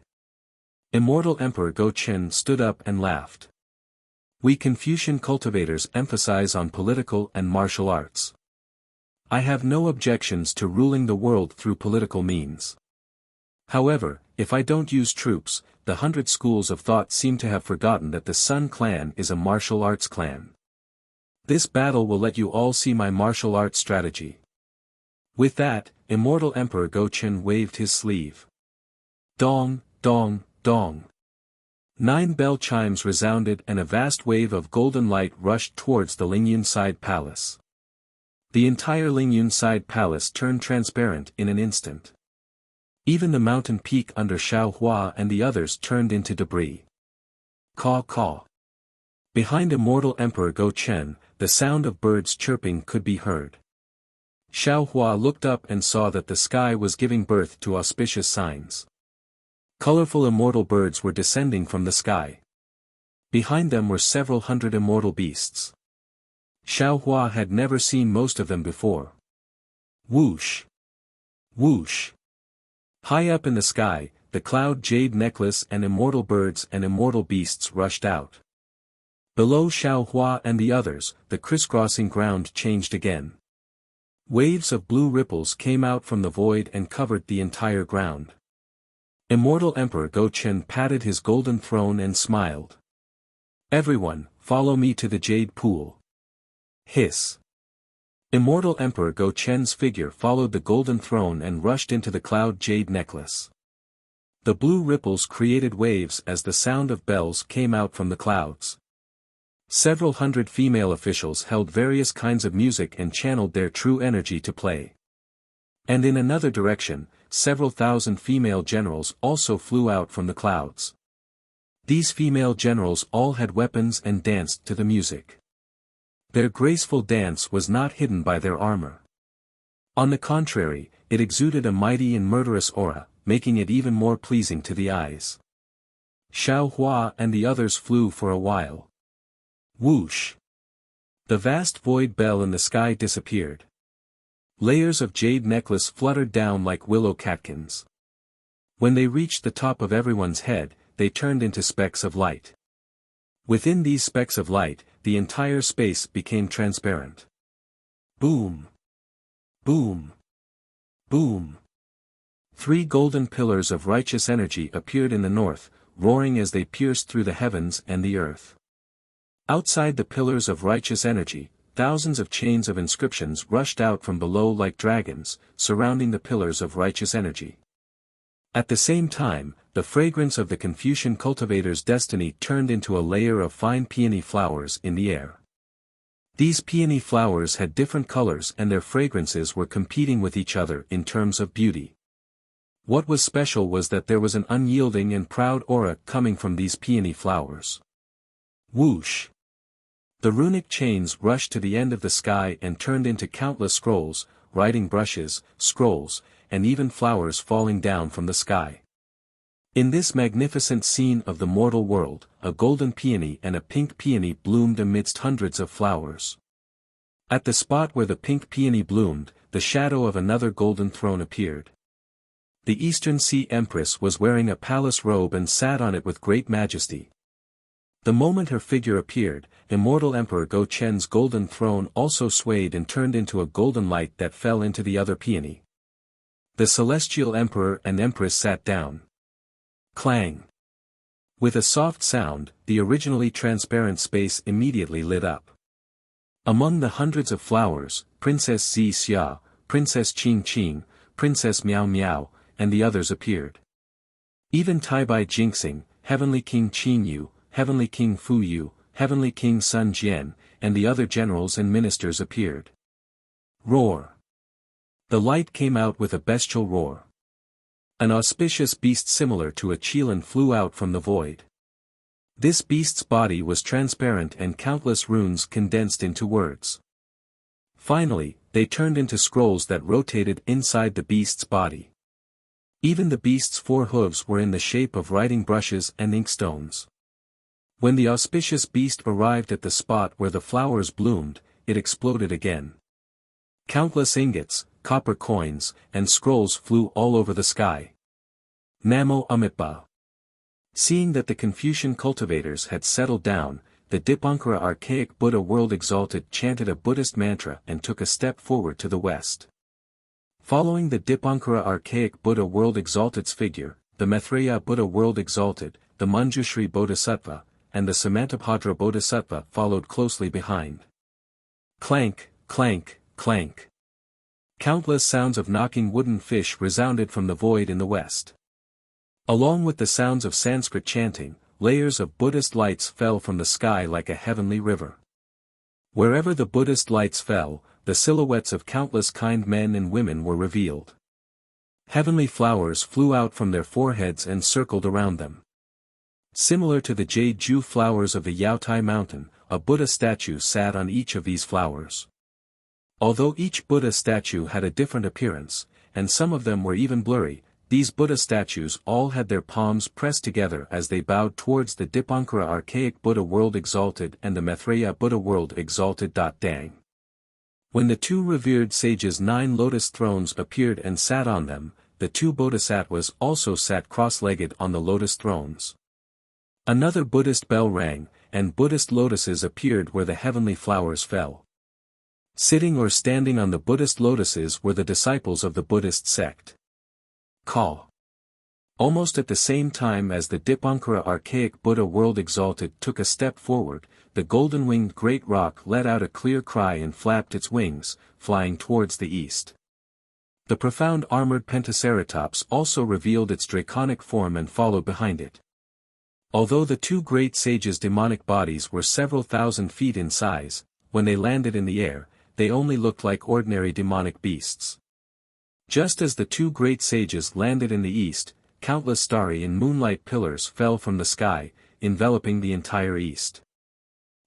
Immortal Emperor Go Chen stood up and laughed. We Confucian cultivators emphasize on political and martial arts. I have no objections to ruling the world through political means. However, if I don't use troops, the 100 schools of thought seem to have forgotten that the Sun clan is a martial arts clan. This battle will let you all see my martial arts strategy. With that, Immortal Emperor Go Chen waved his sleeve. Dong, dong, dong. 9 bell chimes resounded and a vast wave of golden light rushed towards the Lingyun side palace. The entire Lingyun side palace turned transparent in an instant. Even the mountain peak under Shaohua and the others turned into debris. Caw caw. Behind Immortal Emperor Go Chen, the sound of birds chirping could be heard. Shaohua looked up and saw that the sky was giving birth to auspicious signs. Colorful immortal birds were descending from the sky. Behind them were several hundred immortal beasts. Shaohua had never seen most of them before. Whoosh! Whoosh! High up in the sky, the cloud jade necklace and immortal birds and immortal beasts rushed out. Below Shaohua and the others, the crisscrossing ground changed again. Waves of blue ripples came out from the void and covered the entire ground. Immortal Emperor Go Chen patted his golden throne and smiled. Everyone, follow me to the jade pool. Hiss. Immortal Emperor Go Chen's figure followed the golden throne and rushed into the cloud jade necklace. The blue ripples created waves as the sound of bells came out from the clouds. Several hundred female officials held various kinds of music and channeled their true energy to play. And in another direction, several thousand female generals also flew out from the clouds. These female generals all had weapons and danced to the music. Their graceful dance was not hidden by their armor. On the contrary, it exuded a mighty and murderous aura, making it even more pleasing to the eyes. Shaohua and the others flew for a while. Whoosh! The vast void bell in the sky disappeared. Layers of jade necklace fluttered down like willow catkins. When they reached the top of everyone's head, they turned into specks of light. Within these specks of light, the entire space became transparent. Boom! Boom! Boom! 3 golden pillars of righteous energy appeared in the north, roaring as they pierced through the heavens and the earth. Outside the pillars of righteous energy, thousands of chains of inscriptions rushed out from below like dragons, surrounding the pillars of righteous energy. At the same time, the fragrance of the Confucian cultivator's destiny turned into a layer of fine peony flowers in the air. These peony flowers had different colors and their fragrances were competing with each other in terms of beauty. What was special was that there was an unyielding and proud aura coming from these peony flowers. Whoosh! The runic chains rushed to the end of the sky and turned into countless scrolls, writing brushes, scrolls, and even flowers falling down from the sky. In this magnificent scene of the mortal world, a golden peony and a pink peony bloomed amidst hundreds of flowers. At the spot where the pink peony bloomed, the shadow of another golden throne appeared. The Eastern Sea Empress was wearing a palace robe and sat on it with great majesty. The moment her figure appeared, immortal Emperor Go Chen's golden throne also swayed and turned into a golden light that fell into the other peony. The celestial emperor and empress sat down. Clang! With a soft sound, the originally transparent space immediately lit up. Among the hundreds of flowers, Princess Zi Xia, Princess Qing Qing, Princess Miao Miao, and the others appeared. Even Taibai Jinxing, Heavenly King Qin Yu, Heavenly King Fu Yu, Heavenly King Sun Jian, and the other generals and ministers appeared. Roar! The light came out with a bestial roar. An auspicious beast similar to a qilin flew out from the void. This beast's body was transparent and countless runes condensed into words. Finally, they turned into scrolls that rotated inside the beast's body. Even the beast's 4 hooves were in the shape of writing brushes and inkstones. When the auspicious beast arrived at the spot where the flowers bloomed, it exploded again. Countless ingots, copper coins, and scrolls flew all over the sky. Namo Amitabha. Seeing that the Confucian cultivators had settled down, the Dipankara archaic Buddha world exalted chanted a Buddhist mantra and took a step forward to the west. Following the Dipankara archaic Buddha world exalted's figure, the Maitreya Buddha world exalted, the Manjushri Bodhisattva, and the Samantabhadra Bodhisattva followed closely behind. Clank, clank, clank. Countless sounds of knocking wooden fish resounded from the void in the west. Along with the sounds of Sanskrit chanting, layers of Buddhist lights fell from the sky like a heavenly river. Wherever the Buddhist lights fell, the silhouettes of countless kind men and women were revealed. Heavenly flowers flew out from their foreheads and circled around them. Similar to the jade dew flowers of the Yaotai mountain, a Buddha statue sat on each of these flowers. Although each Buddha statue had a different appearance, and some of them were even blurry, these Buddha statues all had their palms pressed together as they bowed towards the Dipankara archaic Buddha world exalted and the Maitreya Buddha world exalted. Dang. When the 2 revered sages' 9 lotus thrones appeared and sat on them, the 2 bodhisattvas also sat cross-legged on the lotus thrones. Another Buddhist bell rang, and Buddhist lotuses appeared where the heavenly flowers fell. Sitting or standing on the Buddhist lotuses were the disciples of the Buddhist sect. Call. Almost at the same time as the Dipankara archaic Buddha world exalted took a step forward, the golden-winged great rock let out a clear cry and flapped its wings, flying towards the east. The profound armored Pentaceratops also revealed its draconic form and followed behind it. Although the 2 great sages' demonic bodies were several thousand feet in size, when they landed in the air, they only looked like ordinary demonic beasts. Just as the 2 great sages landed in the east, countless starry and moonlight pillars fell from the sky, enveloping the entire east.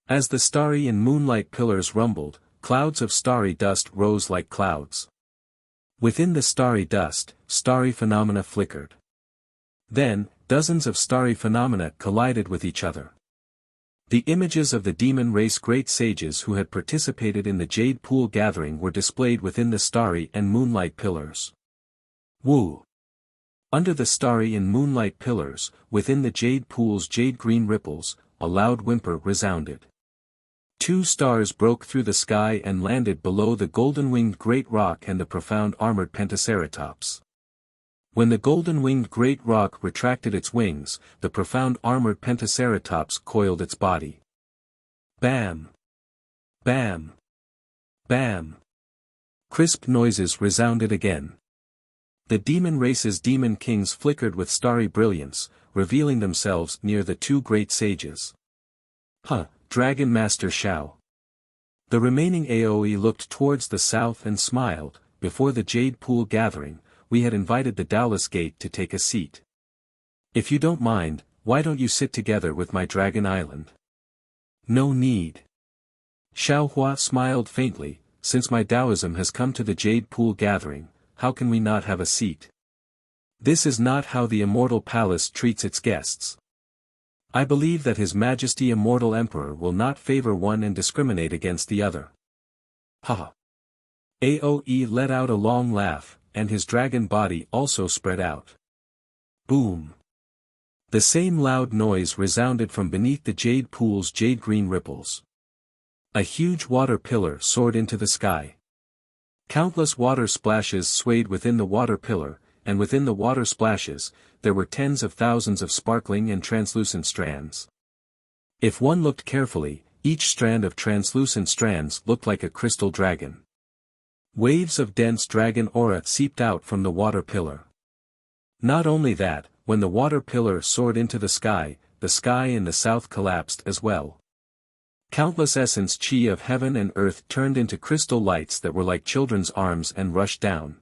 As the starry and moonlight pillars rumbled, clouds of starry dust rose like clouds. Within the starry dust, starry phenomena flickered. Then, dozens of starry phenomena collided with each other. The images of the demon race great sages who had participated in the Jade Pool gathering were displayed within the starry and moonlight pillars. Woo! Under the starry and moonlight pillars, within the Jade Pool's jade-green ripples, a loud whimper resounded. 2 stars broke through the sky and landed below the golden-winged great rock and the profound armored Pentaceratops. When the golden-winged great rock retracted its wings, the profound armored Pentaceratops coiled its body. Bam! Bam! Bam! Crisp noises resounded again. The demon race's demon kings flickered with starry brilliance, revealing themselves near the 2 great sages. Dragon Master Shao. The remaining Aoi looked towards the south and smiled. Before the Jade Pool gathering, we had invited the Taoist Gate to take a seat. If you don't mind, why don't you sit together with my Dragon Island? No need. Xiaohua smiled faintly, since my Taoism has come to the Jade Pool gathering, how can we not have a seat? This is not how the immortal palace treats its guests. I believe that His Majesty Immortal Emperor will not favor one and discriminate against the other. Ha! Aoe let out a long laugh, and his dragon body also spread out. Boom! The same loud noise resounded from beneath the jade pool's jade-green ripples. A huge water pillar soared into the sky. Countless water splashes swayed within the water pillar, and within the water splashes, there were tens of thousands of sparkling and translucent strands. If one looked carefully, each strand of translucent strands looked like a crystal dragon. Waves of dense dragon aura seeped out from the water pillar. Not only that, when the water pillar soared into the sky in the south collapsed as well. Countless essence chi of heaven and earth turned into crystal lights that were like children's arms and rushed down.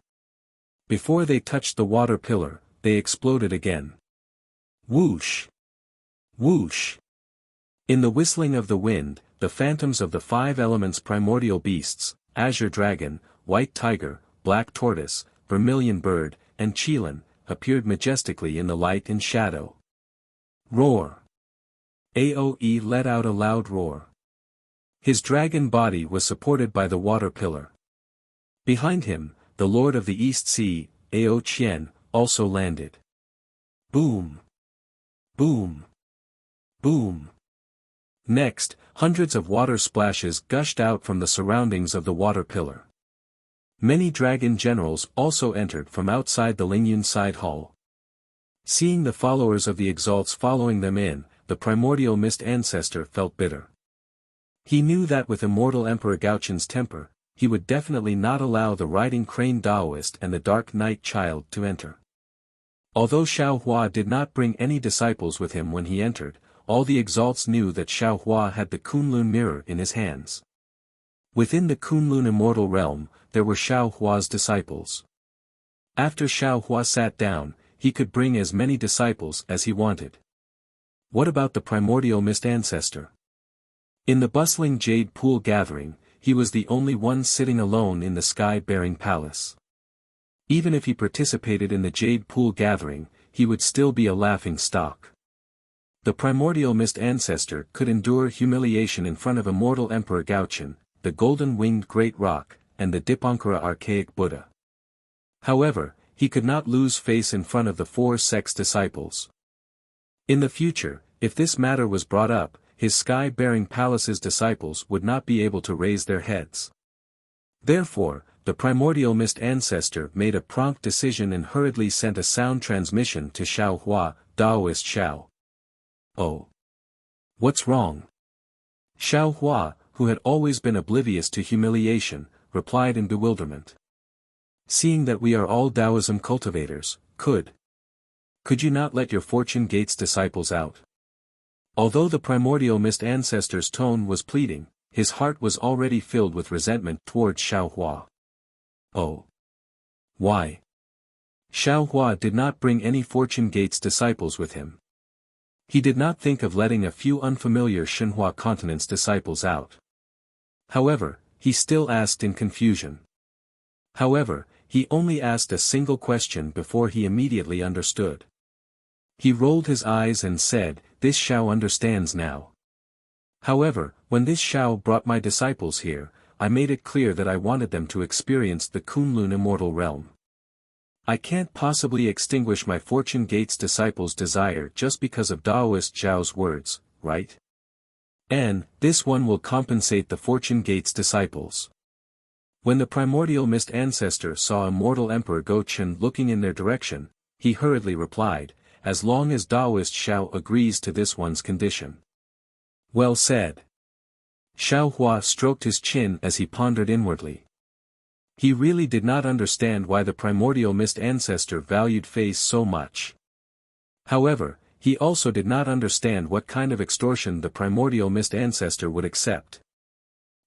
Before they touched the water pillar, they exploded again. Whoosh! Whoosh! In the whistling of the wind, the phantoms of the five elements primordial beasts, azure dragon, white tiger, black tortoise, vermilion bird, and Qilin, appeared majestically in the light and shadow. Roar! Aoe let out a loud roar. His dragon body was supported by the water pillar. Behind him, the Lord of the East Sea, Ao Qian, also landed. Boom! Boom! Boom! Next, hundreds of water splashes gushed out from the surroundings of the water pillar. Many dragon generals also entered from outside the Lingyun side hall. Seeing the followers of the Exalts following them in, the primordial mist ancestor felt bitter. He knew that with immortal Emperor Gaoqian's temper, he would definitely not allow the riding crane Taoist and the dark night child to enter. Although Xiaohua did not bring any disciples with him when he entered, all the Exalts knew that Xiaohua had the Kunlun mirror in his hands. Within the Kunlun immortal realm, there were Xiaohua's disciples. After Xiaohua sat down, he could bring as many disciples as he wanted. What about the primordial mist ancestor? In the bustling jade pool gathering, he was the only one sitting alone in the sky-bearing palace. Even if he participated in the jade pool gathering, he would still be a laughing stock. The primordial mist ancestor could endure humiliation in front of immortal Emperor Gaoqian, the golden-winged great rock, and the Dipankara archaic Buddha. However, he could not lose face in front of the four sex disciples. In the future, if this matter was brought up, his sky-bearing palace's disciples would not be able to raise their heads. Therefore, the primordial mist ancestor made a prompt decision and hurriedly sent a sound transmission to Xiaohua, Taoist Xiao. Oh! What's wrong? Xiaohua, who had always been oblivious to humiliation, replied in bewilderment. Seeing that we are all Taoism cultivators, could you not let your Fortune Gates disciples out? Although the primordial mist ancestor's tone was pleading, his heart was already filled with resentment towards Xiaohua. Oh! Why? Xiaohua did not bring any Fortune Gates disciples with him. He did not think of letting a few unfamiliar Shenhua continent's disciples out. However, he still asked in confusion. However, he only asked a single question before he immediately understood. He rolled his eyes and said, "This Xiao understands now. However, when this Xiao brought my disciples here, I made it clear that I wanted them to experience the Kunlun immortal realm. I can't possibly extinguish my Fortune Gates disciples' desire just because of Taoist Zhao's words, right? And this one will compensate the Fortune Gates disciples." When the primordial mist ancestor saw immortal Emperor Gaoqian looking in their direction, he hurriedly replied, "As long as Taoist Xiao agrees to this one's condition." Well said. Xiaohua stroked his chin as he pondered inwardly. He really did not understand why the primordial mist ancestor valued face so much. However, he also did not understand what kind of extortion the primordial mist ancestor would accept.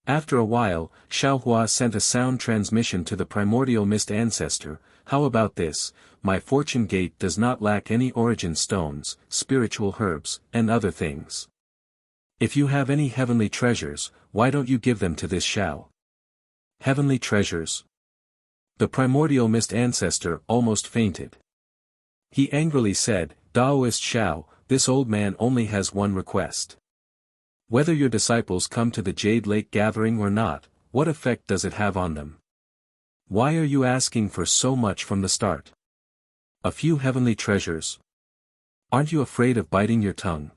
After a while, Xiaohua sent a sound transmission to the primordial mist ancestor. "How about this? My fortune gate does not lack any origin stones, spiritual herbs, and other things. If you have any heavenly treasures, why don't you give them to this Xiao?" Heavenly treasures? The primordial mist ancestor almost fainted. He angrily said, Taoist Xiao, this old man only has one request. Whether your disciples come to the Jade Lake gathering or not, what effect does it have on them? Why are you asking for so much from the start? A few heavenly treasures? Aren't you afraid of biting your tongue?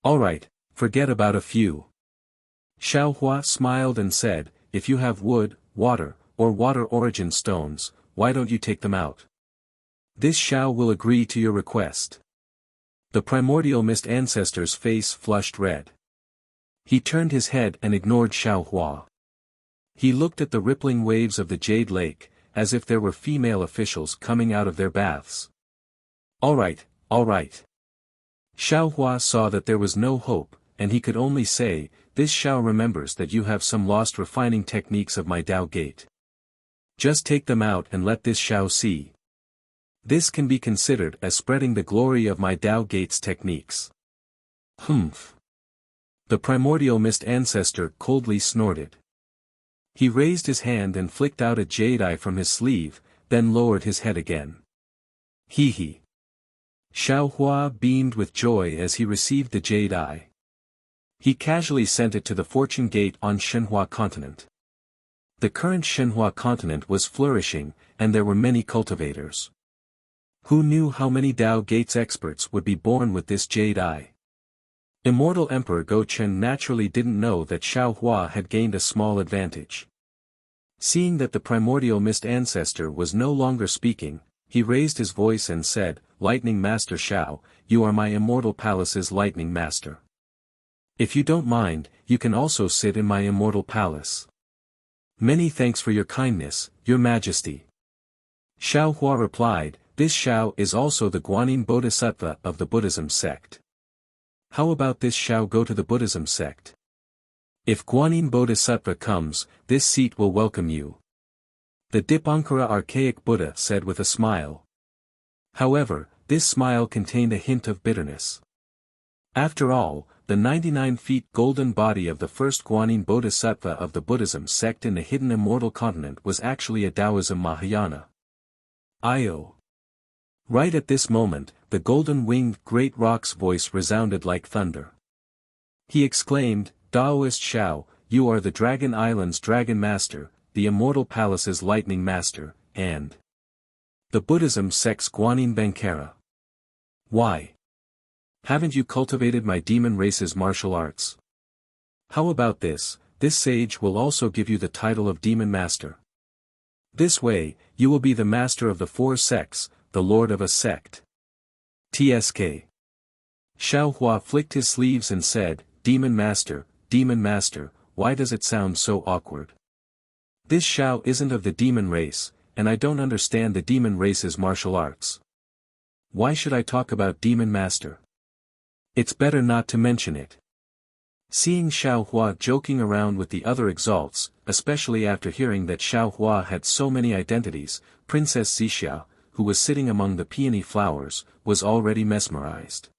Alright, forget about a few. Xiao Hua smiled and said, if you have wood, water, or water origin stones, why don't you take them out? This Xiao will agree to your request. The primordial mist ancestor's face flushed red. He turned his head and ignored Xiao Hua. He looked at the rippling waves of the Jade Lake, as if there were female officials coming out of their baths. Alright, alright. Xiao Hua saw that there was no hope, and he could only say, this Xiao remembers that you have some lost refining techniques of my Tao Gate. Just take them out and let this Xiao see. This can be considered as spreading the glory of my Tao Gate's techniques. Humph. The primordial mist ancestor coldly snorted. He raised his hand and flicked out a jade eye from his sleeve, then lowered his head again. Hee hee. Xiao Hua beamed with joy as he received the jade eye. He casually sent it to the fortune gate on Shenhua continent. The current Shenhua continent was flourishing, and there were many cultivators. Who knew how many Tao Gates experts would be born with this jade eye? Immortal Emperor Go Chen naturally didn't know that Xiao Hua had gained a small advantage. Seeing that the primordial mist ancestor was no longer speaking, he raised his voice and said, Lightning Master Xiao, you are my immortal palace's lightning master. If you don't mind, you can also sit in my immortal palace. Many thanks for your kindness, your majesty. Xiao Hua replied, this Xiao is also the Guanyin Bodhisattva of the Buddhism sect. How about this Xiao go to the Buddhism sect? If Guanyin Bodhisattva comes, this seat will welcome you. The Dipankara archaic Buddha said with a smile. However, this smile contained a hint of bitterness. After all, the 99 feet golden body of the first Guanyin Bodhisattva of the Buddhism sect in the hidden immortal continent was actually a Taoism Mahayana. Io. Right at this moment, the golden-winged great rock's voice resounded like thunder. He exclaimed, Taoist Xiao, you are the Dragon Island's Dragon Master, the Immortal Palace's Lightning Master, and the Buddhism sect's Guanyin Bankara. Why? Haven't you cultivated my demon race's martial arts? How about this sage will also give you the title of Demon Master. This way, you will be the master of the 4 sects, the lord of a sect. TSK. Xiao Hua flicked his sleeves and said, Demon Master, why does it sound so awkward? This Xiao isn't of the demon race, and I don't understand the demon race's martial arts. Why should I talk about Demon Master? It's better not to mention it. Seeing Xiao Hua joking around with the other exalts, especially after hearing that Xiao Hua had so many identities, Princess Xixia, who was sitting among the peony flowers, was already mesmerized.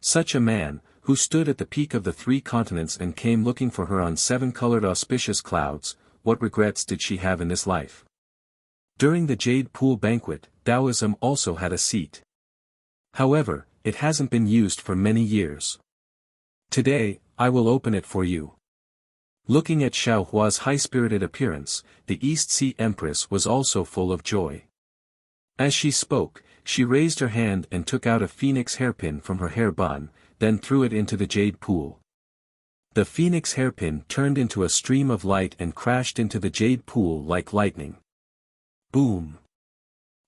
Such a man, who stood at the peak of the 3 continents and came looking for her on 7-colored auspicious clouds, what regrets did she have in this life? During the Jade Pool banquet, Taoism also had a seat. However, it hasn't been used for many years. Today, I will open it for you. Looking at Xiao Hua's high-spirited appearance, the East Sea Empress was also full of joy. As she spoke, she raised her hand and took out a phoenix hairpin from her hair bun, then threw it into the jade pool. The phoenix hairpin turned into a stream of light and crashed into the jade pool like lightning. Boom!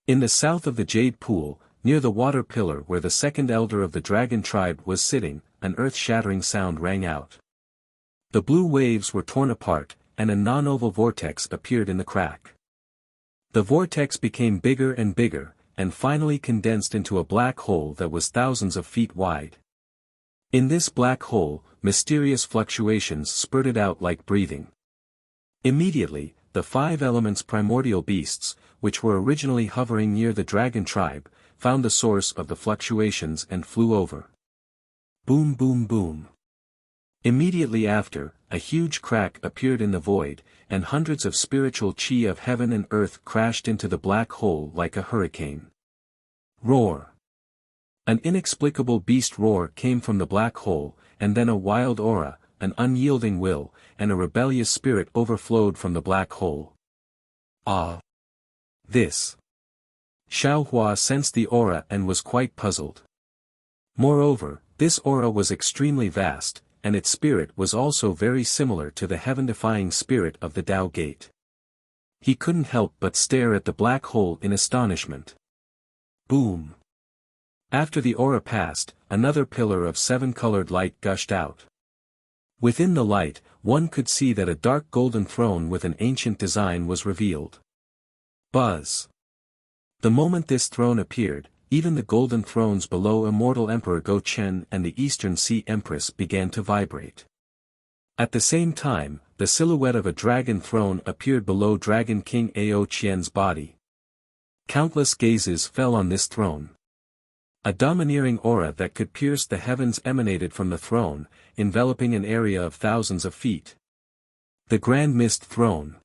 In the south of the jade pool, near the water pillar where the second elder of the dragon tribe was sitting, an earth-shattering sound rang out. The blue waves were torn apart, and a non-oval vortex appeared in the crack. The vortex became bigger and bigger, and finally condensed into a black hole that was thousands of feet wide. In this black hole, mysterious fluctuations spurted out like breathing. Immediately, the 5 elements primordial beasts, which were originally hovering near the dragon tribe, found the source of the fluctuations and flew over. Boom boom boom. Immediately after, a huge crack appeared in the void, and hundreds of spiritual chi of heaven and earth crashed into the black hole like a hurricane. Roar. An inexplicable beast roar came from the black hole, and then a wild aura, an unyielding will, and a rebellious spirit overflowed from the black hole. Ah! This. Xiaohua sensed the aura and was quite puzzled. Moreover, this aura was extremely vast, and its spirit was also very similar to the heaven-defying spirit of the Tao Gate. He couldn't help but stare at the black hole in astonishment. Boom! After the aura passed, another pillar of 7-colored light gushed out. Within the light, one could see that a dark golden throne with an ancient design was revealed. Buzz! The moment this throne appeared, even the golden thrones below Immortal Emperor Go Chen and the Eastern Sea Empress began to vibrate. At the same time, the silhouette of a dragon throne appeared below Dragon King Ao Qian's body. Countless gazes fell on this throne. A domineering aura that could pierce the heavens emanated from the throne, enveloping an area of thousands of feet. The Grand Mist Throne.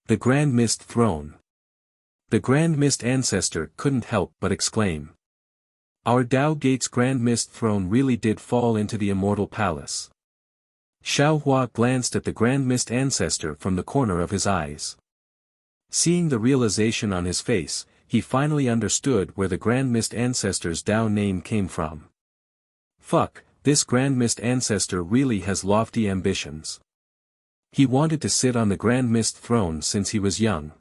The Grand Mist Throne. The Grand Mist Ancestor couldn't help but exclaim. Our Tao Gate's Grand Mist Throne really did fall into the Immortal Palace. Xiaohua glanced at the Grand Mist Ancestor from the corner of his eyes. Seeing the realization on his face, he finally understood where the Grand Mist Ancestor's Tao name came from. Fuck, this Grand Mist Ancestor really has lofty ambitions. He wanted to sit on the Grand Mist Throne since he was young.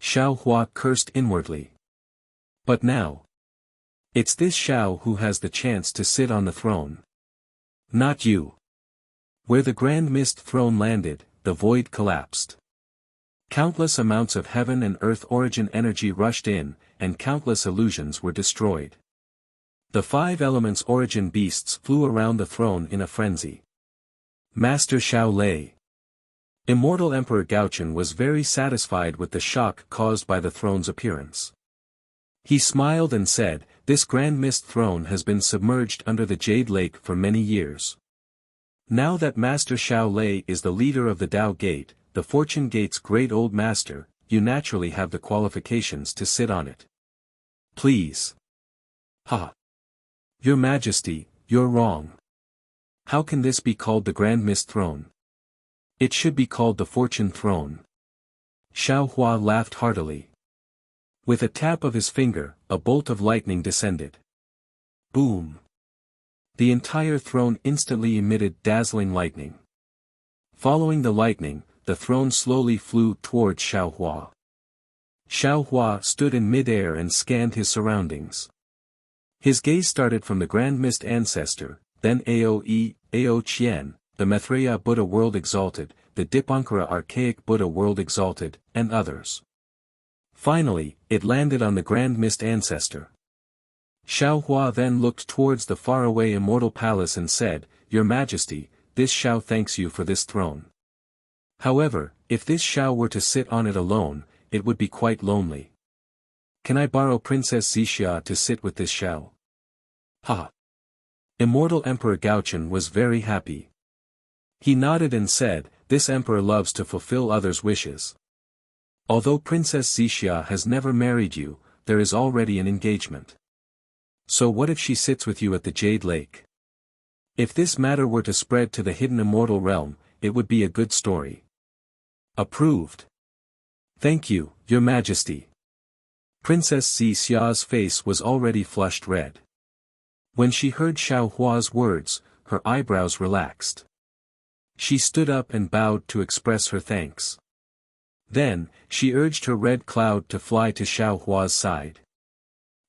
Xiaohua cursed inwardly. But now. It's this Xiao who has the chance to sit on the throne. Not you. Where the Grand Mist Throne landed, the void collapsed. Countless amounts of heaven and earth origin energy rushed in, and countless illusions were destroyed. The 5 elements origin beasts flew around the throne in a frenzy. Master Xiao Lei. Immortal Emperor Gaochen was very satisfied with the shock caused by the throne's appearance. He smiled and said, "This Grand Mist Throne has been submerged under the Jade Lake for many years. Now that Master Xiao Lei is the leader of the Tao Gate, the Fortune Gate's great old master, you naturally have the qualifications to sit on it. Please." Ha! Your Majesty, you're wrong. How can this be called the Grand Mist Throne? It should be called the Fortune Throne. Xiaohua laughed heartily. With a tap of his finger, a bolt of lightning descended. Boom! The entire throne instantly emitted dazzling lightning. Following the lightning, the throne slowly flew towards Xiaohua. Xiaohua stood in mid-air and scanned his surroundings. His gaze started from the Grand Mist Ancestor, then Ao Qian, the Maitreya Buddha World Exalted, the Dipankara Archaic Buddha World Exalted, and others. Finally, it landed on the Grand Mist Ancestor. Xiaohua then looked towards the faraway Immortal Palace and said, "Your Majesty, this Xiao thanks you for this throne. However, if this Xiao were to sit on it alone, it would be quite lonely. Can I borrow Princess Xixia to sit with this Xiao?" Ha! Immortal Emperor Gaochen was very happy. He nodded and said, "This emperor loves to fulfill others' wishes. Although Princess Xixia has never married you, there is already an engagement. So what if she sits with you at the Jade Lake? If this matter were to spread to the hidden immortal realm, it would be a good story." Approved. Thank you, Your Majesty. Princess Xixia's face was already flushed red. When she heard Xiaohua's words, her eyebrows relaxed. She stood up and bowed to express her thanks. Then, she urged her red cloud to fly to Xiaohua's side.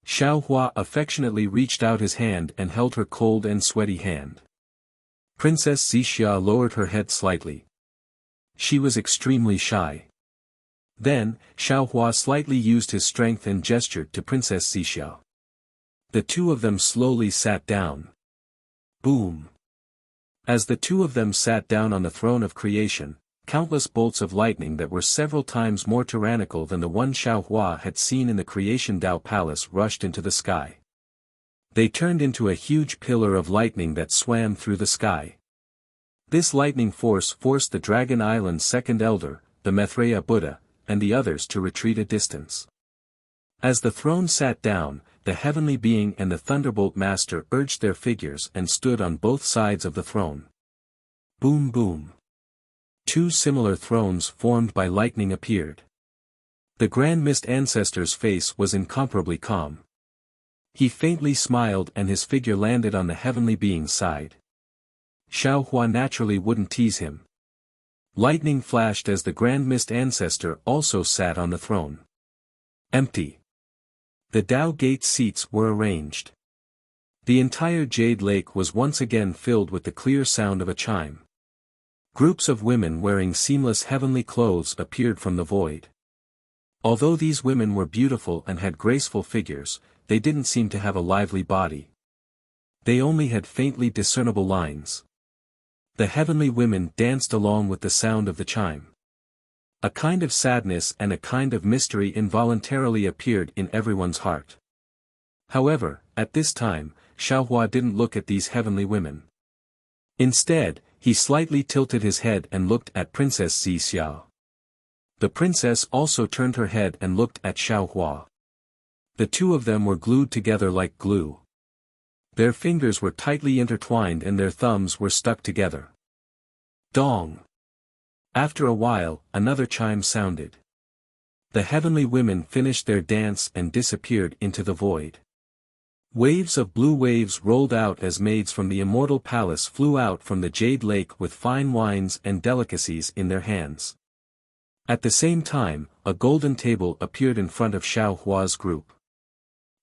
Xiaohua affectionately reached out his hand and held her cold and sweaty hand. Princess Xixia lowered her head slightly. She was extremely shy. Then, Xiaohua slightly used his strength and gestured to Princess Xixia. The two of them slowly sat down. Boom! As the two of them sat down on the throne of creation, countless bolts of lightning that were several times more tyrannical than the one Xiaohua had seen in the Creation Tao Palace rushed into the sky. They turned into a huge pillar of lightning that swam through the sky. This lightning force forced the Dragon Island's second elder, the Maitreya Buddha, and the others to retreat a distance. As the throne sat down, the heavenly being and the thunderbolt master urged their figures and stood on both sides of the throne. Boom boom. Two similar thrones formed by lightning appeared. The Grand Mist Ancestor's face was incomparably calm. He faintly smiled and his figure landed on the heavenly being's side. Xiaohua naturally wouldn't tease him. Lightning flashed as the Grand Mist Ancestor also sat on the throne. Empty. The Tao Gate seats were arranged. The entire Jade Lake was once again filled with the clear sound of a chime. Groups of women wearing seamless heavenly clothes appeared from the void. Although these women were beautiful and had graceful figures, they didn't seem to have a lively body. They only had faintly discernible lines. The heavenly women danced along with the sound of the chime. A kind of sadness and a kind of mystery involuntarily appeared in everyone's heart. However, at this time, Xiaohua didn't look at these heavenly women. Instead, he slightly tilted his head and looked at Princess Zixiao. The princess also turned her head and looked at Xiaohua. The two of them were glued together like glue. Their fingers were tightly intertwined and their thumbs were stuck together. Dong! After a while, another chime sounded. The heavenly women finished their dance and disappeared into the void. Waves of blue waves rolled out as maids from the immortal palace flew out from the Jade Lake with fine wines and delicacies in their hands. At the same time, a golden table appeared in front of Xiaohua's group.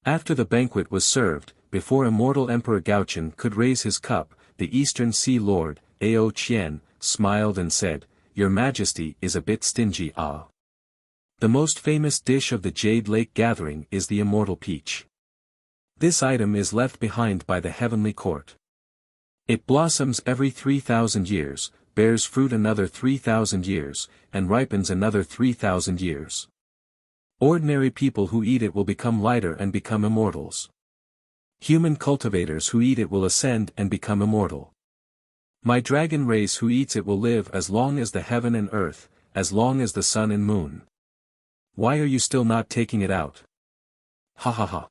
After the banquet was served, before immortal Emperor Gaochen could raise his cup, the Eastern Sea Lord, Ao Qian, smiled and said, "Your Majesty is a bit stingy, ah. The most famous dish of the Jade Lake gathering is the immortal peach. This item is left behind by the heavenly court. It blossoms every 3,000 years, bears fruit another 3,000 years, and ripens another 3,000 years. Ordinary people who eat it will become lighter and become immortals. Human cultivators who eat it will ascend and become immortal. My dragon race who eats it will live as long as the heaven and earth, as long as the sun and moon. Why are you still not taking it out? Ha ha ha."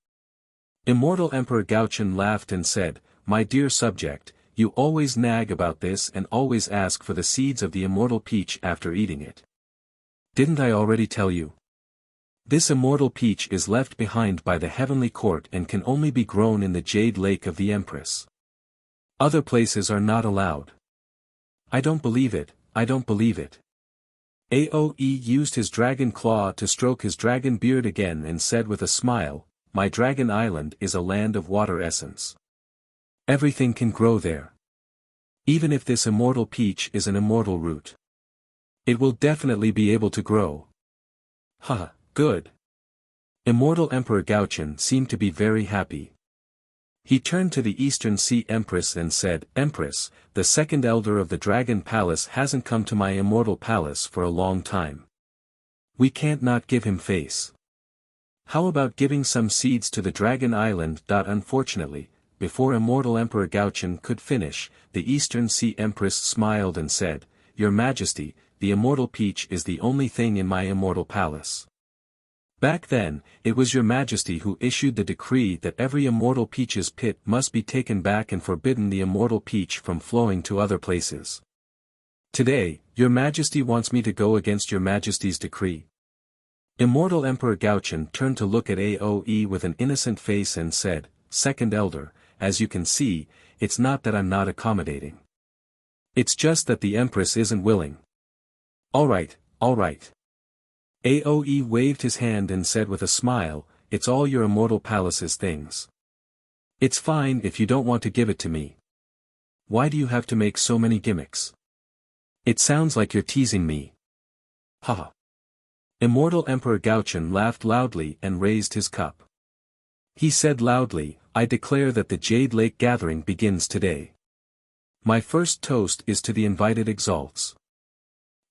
Immortal Emperor Gaochen laughed and said, "My dear subject, you always nag about this and always ask for the seeds of the immortal peach after eating it. Didn't I already tell you? This immortal peach is left behind by the heavenly court and can only be grown in the Jade Lake of the Empress. Other places are not allowed." "I don't believe it, I don't believe it." Aoe used his dragon claw to stroke his dragon beard again and said with a smile, "My dragon island is a land of water essence. Everything can grow there. Even if this immortal peach is an immortal root, it will definitely be able to grow." "Ha, good." Immortal Emperor Gaochen seemed to be very happy. He turned to the Eastern Sea Empress and said, "Empress, the second elder of the Dragon Palace hasn't come to my immortal palace for a long time. We can't not give him face. How about giving some seeds to the Dragon Island?" Unfortunately, before Immortal Emperor Gaochen could finish, the Eastern Sea Empress smiled and said, "Your Majesty, the immortal peach is the only thing in my immortal palace. Back then, it was your Majesty who issued the decree that every immortal peach's pit must be taken back and forbidden the immortal peach from flowing to other places. Today, your Majesty wants me to go against your Majesty's decree." Immortal Emperor Gaochen turned to look at Aoe with an innocent face and said, "Second elder, as you can see, it's not that I'm not accommodating. It's just that the Empress isn't willing." All right. Aoe waved his hand and said with a smile, "It's all your immortal palace's things. It's fine if you don't want to give it to me. Why do you have to make so many gimmicks? It sounds like you're teasing me." "Ha." Immortal Emperor Gaochen laughed loudly and raised his cup. He said loudly, "I declare that the Jade Lake gathering begins today. My first toast is to the invited exalts.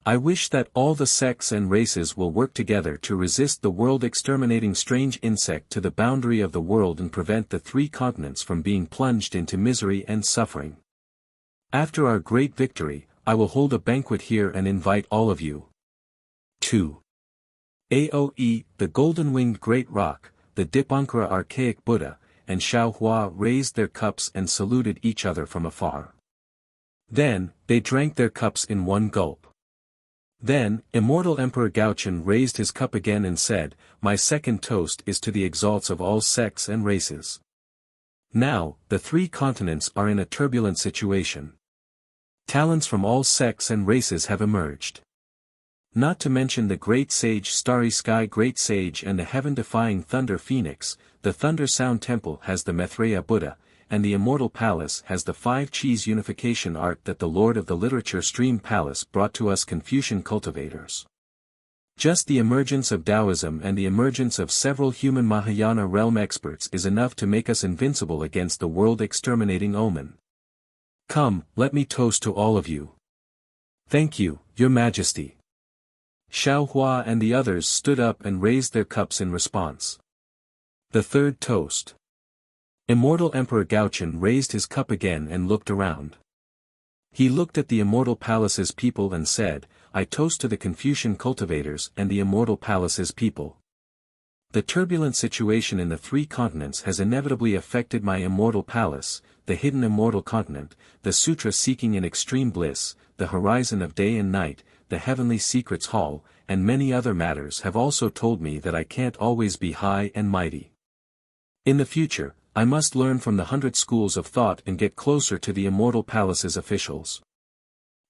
I wish that all the sects and races will work together to resist the world-exterminating strange insect to the boundary of the world and prevent the 3 continents from being plunged into misery and suffering. After our great victory, I will hold a banquet here and invite all of you." 2. Aoe, the golden-winged great roc, the Dipankara archaic Buddha, and Xiaohua raised their cups and saluted each other from afar. Then, they drank their cups in one gulp. Then, immortal Emperor Gaochen raised his cup again and said, "My second toast is to the exalts of all sects and races." Now, the three continents are in a turbulent situation. Talents from all sects and races have emerged. Not to mention the Great Sage Starry Sky Great Sage and the heaven-defying Thunder Phoenix, the Thunder Sound Temple has the Maitreya Buddha, and the Immortal Palace has the five Qis unification art that the Lord of the Literature Stream Palace brought to us Confucian cultivators. Just the emergence of Taoism and the emergence of several human Mahayana realm experts is enough to make us invincible against the world-exterminating omen. Come, let me toast to all of you. Thank you, Your Majesty. Xiaohua and the others stood up and raised their cups in response. The third toast. Immortal Emperor Gaochen raised his cup again and looked around. He looked at the Immortal Palace's people and said, "I toast to the Confucian cultivators and the Immortal Palace's people. The turbulent situation in the three continents has inevitably affected my Immortal Palace, the hidden Immortal Continent, the Sutra Seeking in Extreme Bliss, the Horizon of Day and Night, the Heavenly Secrets Hall, and many other matters have also told me that I can't always be high and mighty. In the future, I must learn from the 100 schools of thought and get closer to the Immortal Palace's officials.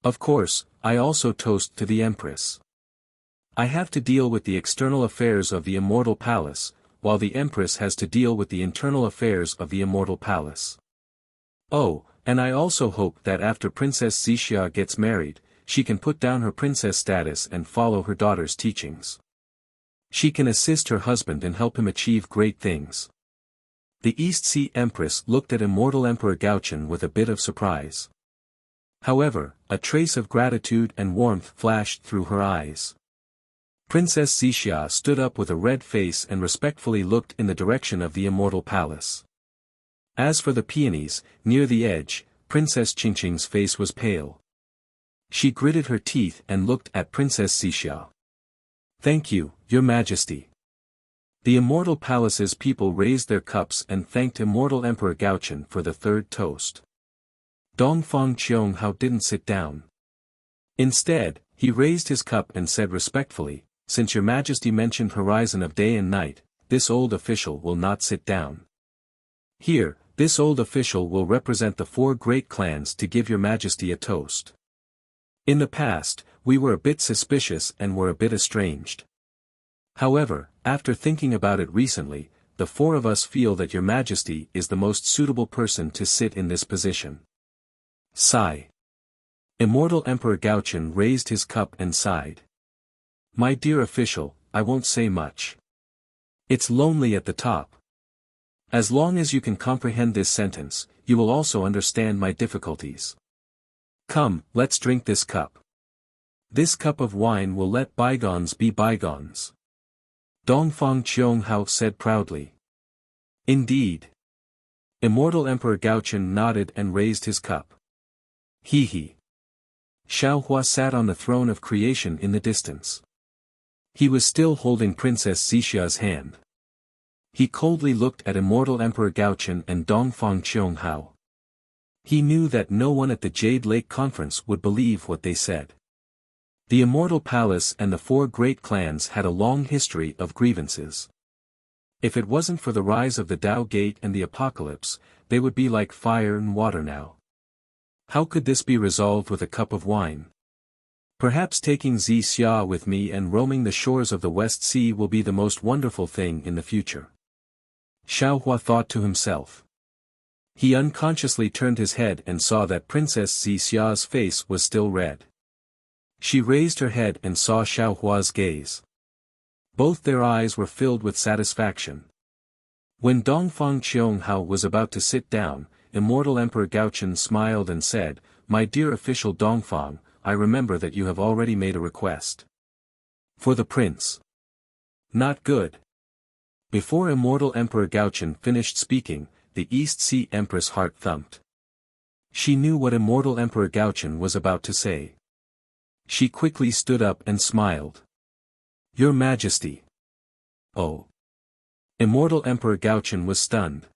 Of course, I also toast to the Empress. I have to deal with the external affairs of the Immortal Palace, while the Empress has to deal with the internal affairs of the Immortal Palace. Oh, and I also hope that after Princess Xixia gets married, she can put down her princess status and follow her daughter's teachings. She can assist her husband and help him achieve great things." The East Sea Empress looked at Immortal Emperor Gaochen with a bit of surprise. However, a trace of gratitude and warmth flashed through her eyes. Princess Xixia stood up with a red face and respectfully looked in the direction of the Immortal Palace. As for the peonies, near the edge, Princess Qingqing's face was pale. She gritted her teeth and looked at Princess Xixia. "Thank you, Your Majesty." The Immortal Palace's people raised their cups and thanked Immortal Emperor Gaochen for the third toast. Dongfang Qianghao didn't sit down. Instead, he raised his cup and said respectfully, "Since Your Majesty mentioned Horizon of Day and Night, this old official will not sit down. Here, this old official will represent the 4 great clans to give Your Majesty a toast. In the past, we were a bit suspicious and were a bit estranged. However, after thinking about it recently, the 4 of us feel that Your Majesty is the most suitable person to sit in this position." Sigh. Immortal Emperor Gaochen raised his cup and sighed. "My dear official, I won't say much. It's lonely at the top. As long as you can comprehend this sentence, you will also understand my difficulties. Come, let's drink this cup. This cup of wine will let bygones be bygones." Dongfang Qianghao said proudly. "Indeed." Immortal Emperor Gaochen nodded and raised his cup. He. Xiaohua sat on the throne of creation in the distance. He was still holding Princess Xixia's hand. He coldly looked at Immortal Emperor Gaochen and Dongfang Qianghao. He knew that no one at the Jade Lake Conference would believe what they said. The Immortal Palace and the 4 great clans had a long history of grievances. If it wasn't for the rise of the Tao Gate and the Apocalypse, they would be like fire and water now. How could this be resolved with a cup of wine? Perhaps taking Xixia with me and roaming the shores of the West Sea will be the most wonderful thing in the future. Xiaohua thought to himself. He unconsciously turned his head and saw that Princess Xixia's face was still red. She raised her head and saw Xiaohua's gaze. Both their eyes were filled with satisfaction. When Dongfang Qianghao was about to sit down, Immortal Emperor Gaochen smiled and said, "My dear official Dongfang, I remember that you have already made a request. For the prince. Not good." Before Immortal Emperor Gaochen finished speaking, the East Sea Empress' heart thumped. She knew what Immortal Emperor Gaochen was about to say. She quickly stood up and smiled. "Your Majesty." "Oh. Immortal Emperor Gaochen was stunned.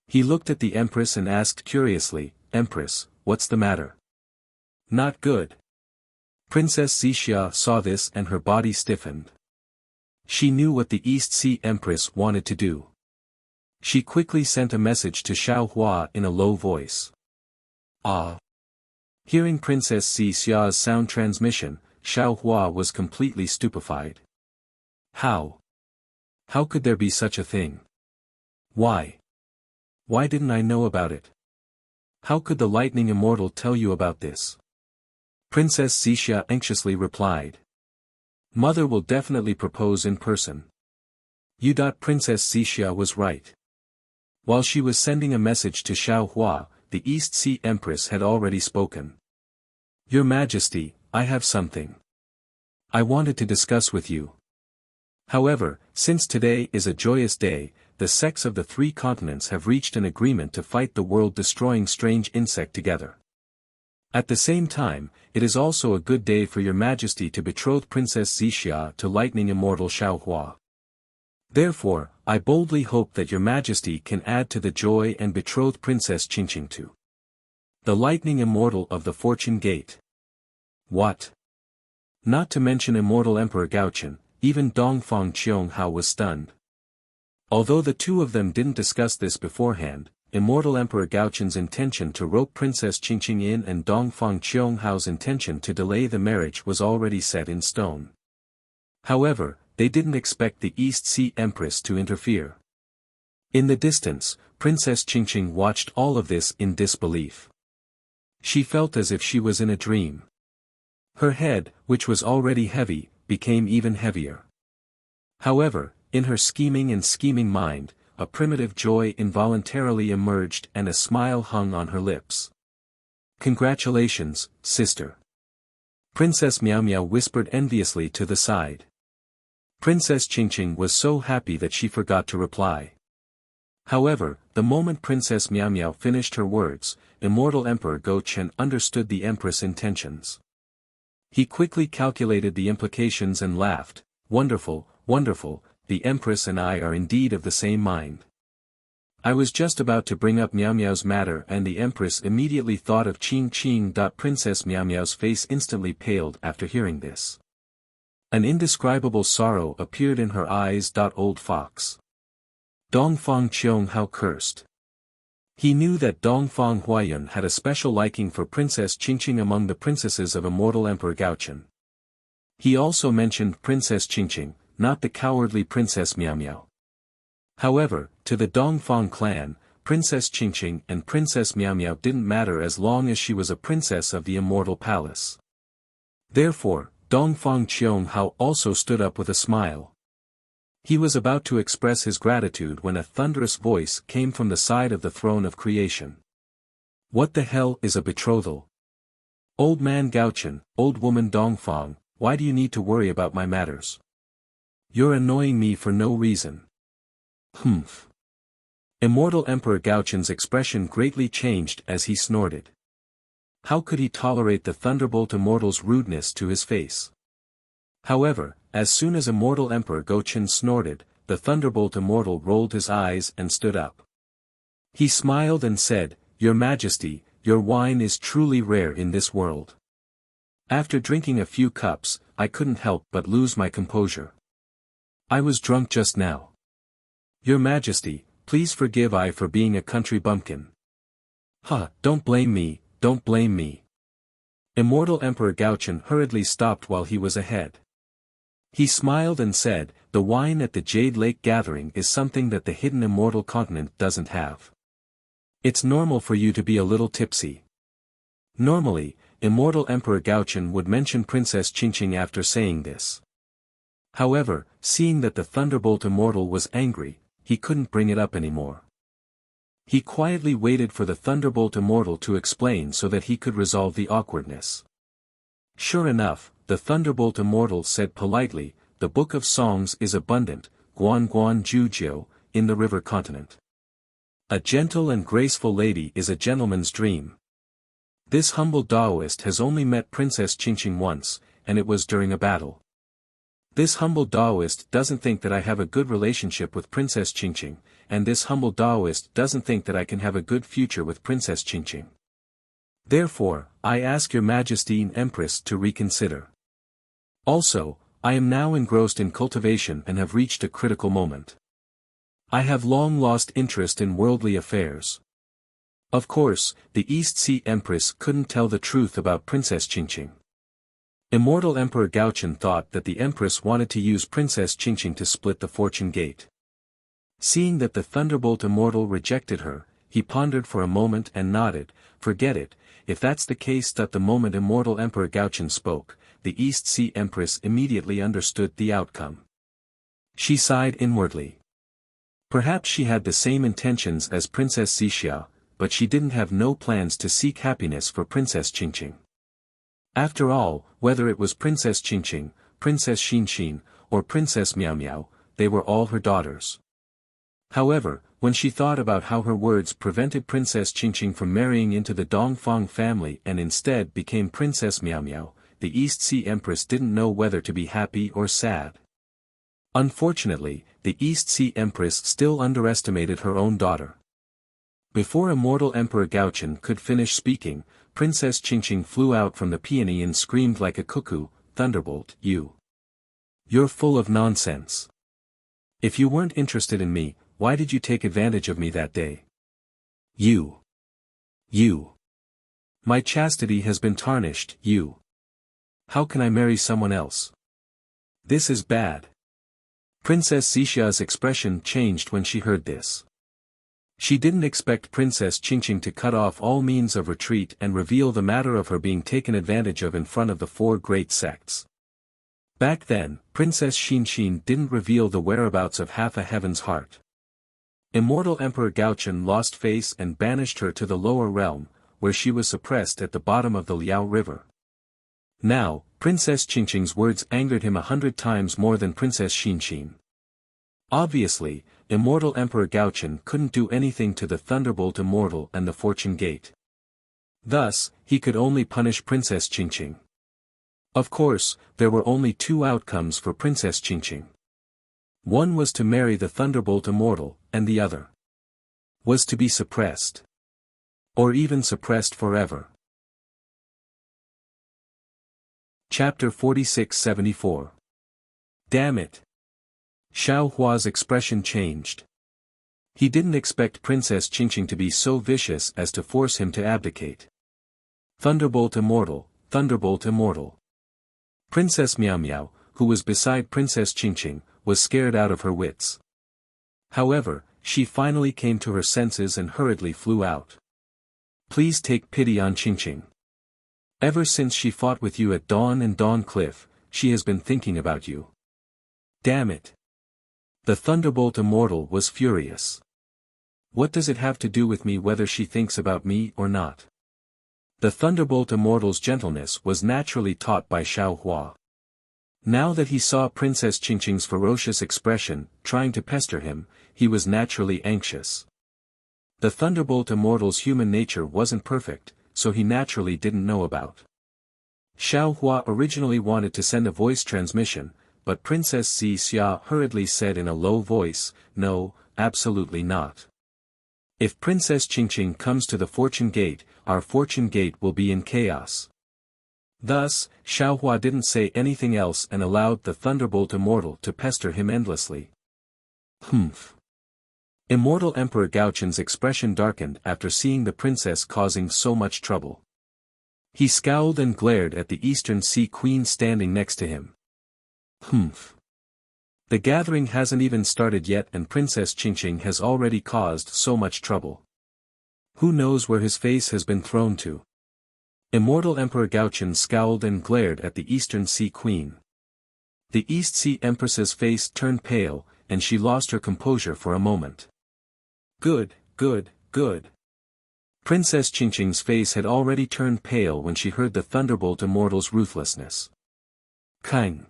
He looked at the Empress and asked curiously, "Empress, what's the matter?" "Not good." Princess Xixia saw this and her body stiffened. She knew what the East Sea Empress wanted to do. She quickly sent a message to Xiao Hua in a low voice. "Ah." Hearing Princess Xixia's sound transmission, Xiao Hua was completely stupefied. How? How could there be such a thing? Why? Why didn't I know about it? How could the Lightning Immortal tell you about this? Princess Xixia anxiously replied. Mother will definitely propose in person. Princess Xixia was right. While she was sending a message to Xiao Hua, the East Sea Empress had already spoken. Your Majesty, I have something I wanted to discuss with you. However, since today is a joyous day, the sects of the 3 continents have reached an agreement to fight the world-destroying strange insect together. At the same time, it is also a good day for your Majesty to betroth Princess Xixia to Lightning Immortal Xiao Hua. Therefore, I boldly hope that your Majesty can add to the joy and betroth Princess Qingqing to the Lightning Immortal of the Fortune Gate. What? Not to mention Immortal Emperor Gaochen, even Dongfang Qianghao was stunned. Although the two of them didn't discuss this beforehand, Immortal Emperor Gaochen's intention to rope Princess Qingqing in and Dongfang Qianghao's intention to delay the marriage was already set in stone. However, they didn't expect the East Sea Empress to interfere. In the distance, Princess Qingqing watched all of this in disbelief. She felt as if she was in a dream. Her head, which was already heavy, became even heavier. However, in her scheming mind, a primitive joy involuntarily emerged and a smile hung on her lips. Congratulations, sister. Princess Miao Miao whispered enviously to the side. Princess Qingqing was so happy that she forgot to reply. However, the moment Princess Miao Miao finished her words, Immortal Emperor Gaochen understood the Empress' intentions. He quickly calculated the implications and laughed. Wonderful, wonderful, the Empress and I are indeed of the same mind. I was just about to bring up Miao Miao's matter and the Empress immediately thought of Qing. Princess Miao Miao's face instantly paled after hearing this. An indescribable sorrow appeared in her eyes. Old fox. Dongfang Qianghao cursed. He knew that Dongfang Huaiyun had a special liking for Princess Qingqing among the princesses of Immortal Emperor Gaochen. He also mentioned Princess Qingqing, not the cowardly Princess Miao Miao. However, to the Dongfang clan, Princess Qingqing and Princess Miao Miao didn't matter as long as she was a princess of the Immortal Palace. Therefore, Dongfang Qianghao also stood up with a smile. He was about to express his gratitude when a thunderous voice came from the side of the throne of creation. What the hell is a betrothal? Old man Gaochen, old woman Dongfang, why do you need to worry about my matters? You're annoying me for no reason. Humph. Immortal Emperor Gaochen's expression greatly changed as he snorted. How could he tolerate the Thunderbolt Immortal's rudeness to his face? However, as soon as Immortal Emperor Gaochen snorted, the Thunderbolt Immortal rolled his eyes and stood up. He smiled and said, Your Majesty, your wine is truly rare in this world. After drinking a few cups, I couldn't help but lose my composure. I was drunk just now. Your Majesty, please forgive I for being a country bumpkin. Don't blame me, don't blame me. Immortal Emperor Gaochen hurriedly stopped while he was ahead. He smiled and said, the wine at the Jade Lake gathering is something that the hidden immortal continent doesn't have. It's normal for you to be a little tipsy. Normally, Immortal Emperor Gaochen would mention Princess Qingqing after saying this. However, seeing that the Thunderbolt Immortal was angry, he couldn't bring it up anymore. He quietly waited for the Thunderbolt Immortal to explain so that he could resolve the awkwardness. Sure enough, the Thunderbolt Immortal said politely, the Book of Songs is abundant, Guan Guan Jujiu, in the river continent. A gentle and graceful lady is a gentleman's dream. This humble Taoist has only met Princess Qingqing once, and it was during a battle. This humble Taoist doesn't think that I have a good relationship with Princess Qingqing, and this humble Taoist doesn't think that I can have a good future with Princess Qingqing. Therefore, I ask your Majesty and Empress to reconsider. Also, I am now engrossed in cultivation and have reached a critical moment. I have long lost interest in worldly affairs. Of course, the East Sea Empress couldn't tell the truth about Princess Qingqing. Immortal Emperor Gaochen thought that the Empress wanted to use Princess Qingqing to split the fortune gate. Seeing that the Thunderbolt Immortal rejected her, he pondered for a moment and nodded, "Forget it, if that's the case." That the moment Immortal Emperor Gaochen spoke, the East Sea Empress immediately understood the outcome. She sighed inwardly. Perhaps she had the same intentions as Princess Xixia, but she didn't have no plans to seek happiness for Princess Qingqing. After all, whether it was Princess Qingqing, Princess Xinxin, or Princess Miao Miao, they were all her daughters. However, when she thought about how her words prevented Princess Qingqing from marrying into the Dongfang family and instead became Princess Miao Miao, the East Sea Empress didn't know whether to be happy or sad. Unfortunately, the East Sea Empress still underestimated her own daughter. Before Immortal Emperor Gaochen could finish speaking, Princess Qingqing flew out from the peony and screamed like a cuckoo, "Thunderbolt, you're full of nonsense. If you weren't interested in me, why did you take advantage of me that day? You. My chastity has been tarnished, How can I marry someone else? This is bad." Princess Xixia's expression changed when she heard this. She didn't expect Princess Qingqing to cut off all means of retreat and reveal the matter of her being taken advantage of in front of the four great sects. Back then, Princess Xinxin didn't reveal the whereabouts of half a heaven's heart. Immortal Emperor Gaochen lost face and banished her to the lower realm, where she was suppressed at the bottom of the Liao River. Now, Princess Qingqing's words angered him 100 times more than Princess Xinxin. Obviously, Immortal Emperor Gaochen couldn't do anything to the Thunderbolt Immortal and the Fortune Gate. Thus, he could only punish Princess Qingqing. Of course, there were only two outcomes for Princess Qingqing. One was to marry the Thunderbolt Immortal, and the other was to be suppressed. Or even suppressed forever. Chapter 46-74. Damn it. Xiao Hua's expression changed. He didn't expect Princess Qingqing to be so vicious as to force him to abdicate. Thunderbolt Immortal, Thunderbolt Immortal. Princess Miao Miao, who was beside Princess Qingqing, was scared out of her wits. However, she finally came to her senses and hurriedly flew out. "Please take pity on Qingqing. Ever since she fought with you at Dawn and Dawn Cliff, she has been thinking about you." Damn it. The Thunderbolt Immortal was furious. What does it have to do with me whether she thinks about me or not? The Thunderbolt Immortal's gentleness was naturally taught by Xiao Hua. Now that he saw Princess Qingqing's ferocious expression, trying to pester him, he was naturally anxious. The Thunderbolt Immortal's human nature wasn't perfect, so he naturally didn't know about. Xiao Hua originally wanted to send a voice transmission, but Princess Xixia hurriedly said in a low voice, "No, absolutely not. If Princess Qingqing comes to the Fortune Gate, our Fortune Gate will be in chaos." Thus, Xiao Hua didn't say anything else and allowed the Thunderbolt Immortal to pester him endlessly. Humph. Immortal Emperor Gaochen's expression darkened after seeing the princess causing so much trouble. He scowled and glared at the Eastern Sea Queen standing next to him. Humph. The gathering hasn't even started yet and Princess Qingqing has already caused so much trouble. Who knows where his face has been thrown to? Immortal Emperor Gaochen scowled and glared at the Eastern Sea Queen. The East Sea Empress's face turned pale, and she lost her composure for a moment. Good. Princess Qingqing's face had already turned pale when she heard the Thunderbolt Immortal's ruthlessness. Kang.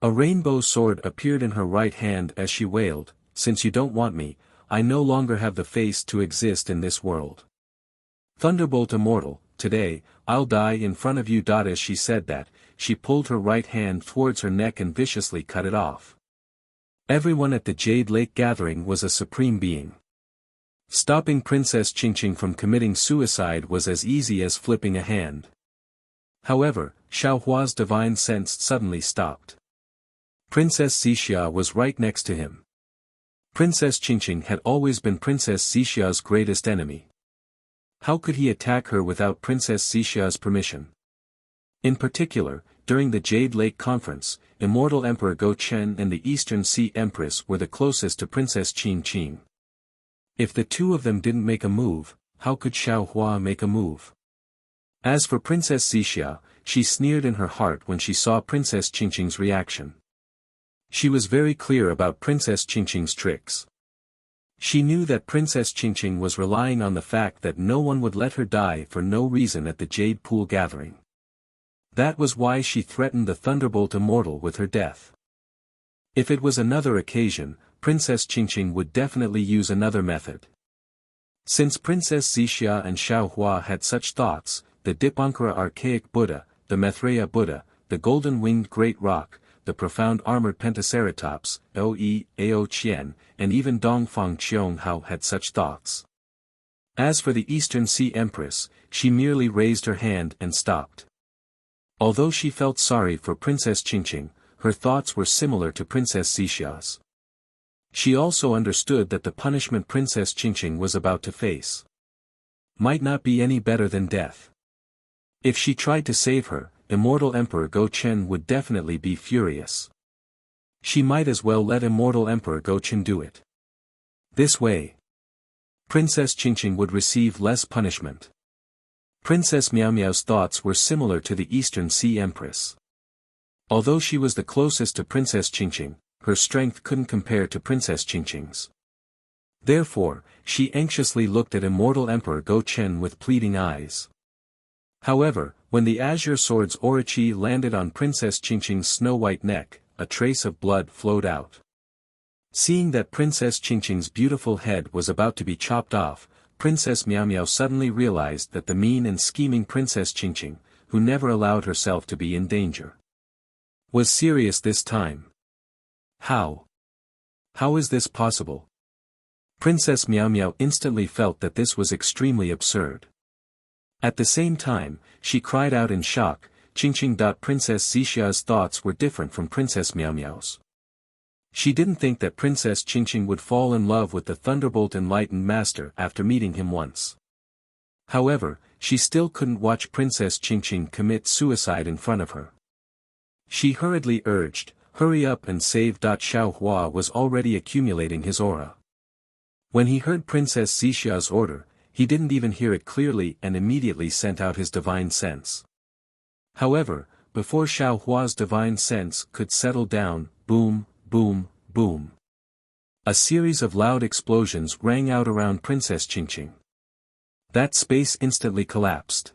A rainbow sword appeared in her right hand as she wailed, "Since you don't want me, I no longer have the face to exist in this world. Thunderbolt Immortal, today, I'll die in front of you. As she said that, she pulled her right hand towards her neck and viciously cut it off. Everyone at the Jade Lake gathering was a supreme being. Stopping Princess Qingqing from committing suicide was as easy as flipping a hand. However, Xiaohua's divine sense suddenly stopped. Princess Xixia was right next to him. Princess Qingqing had always been Princess Xixia's greatest enemy. How could he attack her without Princess Xixia's permission? In particular, during the Jade Lake Conference, Immortal Emperor Go Chen and the Eastern Sea Empress were the closest to Princess Qingqing. If the two of them didn't make a move, how could Xiaohua make a move? As for Princess Xixia, she sneered in her heart when she saw Princess Qingqing's reaction. She was very clear about Princess Qingqing's tricks. She knew that Princess Qingqing was relying on the fact that no one would let her die for no reason at the Jade Pool gathering. That was why she threatened the Thunderbolt Immortal with her death. If it was another occasion, Princess Qingqing would definitely use another method. Since Princess Xixia and Xiaohua had such thoughts, the Dipankara Archaic Buddha, the Maitreya Buddha, the Golden-Winged Great Rock, the Profound Armored Pentaceratops, Ao Qian, and even Dongfang Qiong had such thoughts. As for the Eastern Sea Empress, she merely raised her hand and stopped. Although she felt sorry for Princess Qingqing, her thoughts were similar to Princess Xixia's. She also understood that the punishment Princess Qingqing was about to face might not be any better than death. If she tried to save her, Immortal Emperor Go Chen would definitely be furious. She might as well let Immortal Emperor Go Chen do it. This way, Princess Qingqing would receive less punishment. Princess Miao Miao's thoughts were similar to the Eastern Sea Empress. Although she was the closest to Princess Qingqing, her strength couldn't compare to Princess Qingqing's. Therefore, she anxiously looked at Immortal Emperor Go Chen with pleading eyes. However, when the azure sword's orochi landed on Princess Qingqing's snow-white neck, a trace of blood flowed out. Seeing that Princess Qingqing's beautiful head was about to be chopped off, Princess Miao Miao suddenly realized that the mean and scheming Princess Qingqing, who never allowed herself to be in danger, was serious this time. How? How is this possible? Princess Miao Miao instantly felt that this was extremely absurd. At the same time, she cried out in shock, Qingqing. Princess Xixia's thoughts were different from Princess Miao Miao's. She didn't think that Princess Qingqing would fall in love with the Thunderbolt Enlightened Master after meeting him once. However, she still couldn't watch Princess Qingqing commit suicide in front of her. She hurriedly urged, hurry up and save. Xiaohua was already accumulating his aura. When he heard Princess Xixia's order, he didn't even hear it clearly and immediately sent out his divine sense. However, before Xiaohua's divine sense could settle down, boom, boom, boom. A series of loud explosions rang out around Princess Qingqing. That space instantly collapsed.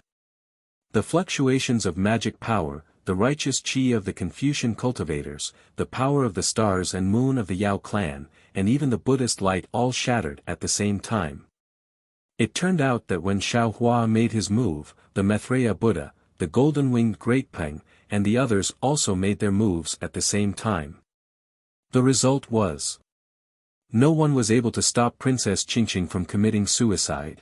The fluctuations of magic power, the righteous qi of the Confucian cultivators, the power of the stars and moon of the Yao clan, and even the Buddhist light all shattered at the same time. It turned out that when Xiaohua made his move, the Maitreya Buddha, the Golden-Winged Great Peng, and the others also made their moves at the same time. The result was, no one was able to stop Princess Qingqing from committing suicide.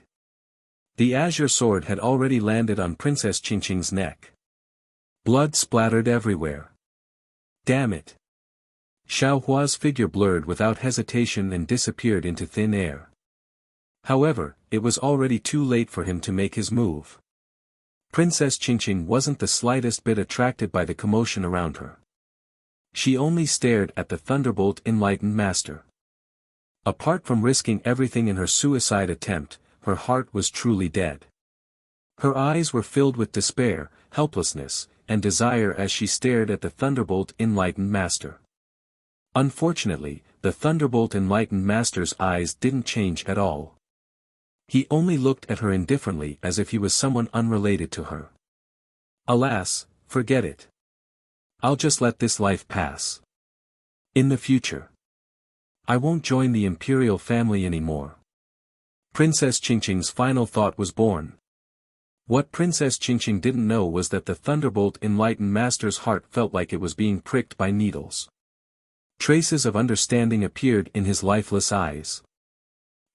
The azure sword had already landed on Princess Qingqing's neck. Blood splattered everywhere. Damn it! Xiaohua's figure blurred without hesitation and disappeared into thin air. However, it was already too late for him to make his move. Princess Qingqing wasn't the slightest bit attracted by the commotion around her. She only stared at the Thunderbolt Enlightened Master. Apart from risking everything in her suicide attempt, her heart was truly dead. Her eyes were filled with despair, helplessness, and desire as she stared at the Thunderbolt Enlightened Master. Unfortunately, the Thunderbolt Enlightened Master's eyes didn't change at all. He only looked at her indifferently as if he was someone unrelated to her. Alas, forget it. I'll just let this life pass. In the future, I won't join the imperial family anymore. Princess Qingqing's final thought was born. What Princess Qingqing didn't know was that the Thunderbolt Enlightened Master's heart felt like it was being pricked by needles. Traces of understanding appeared in his lifeless eyes.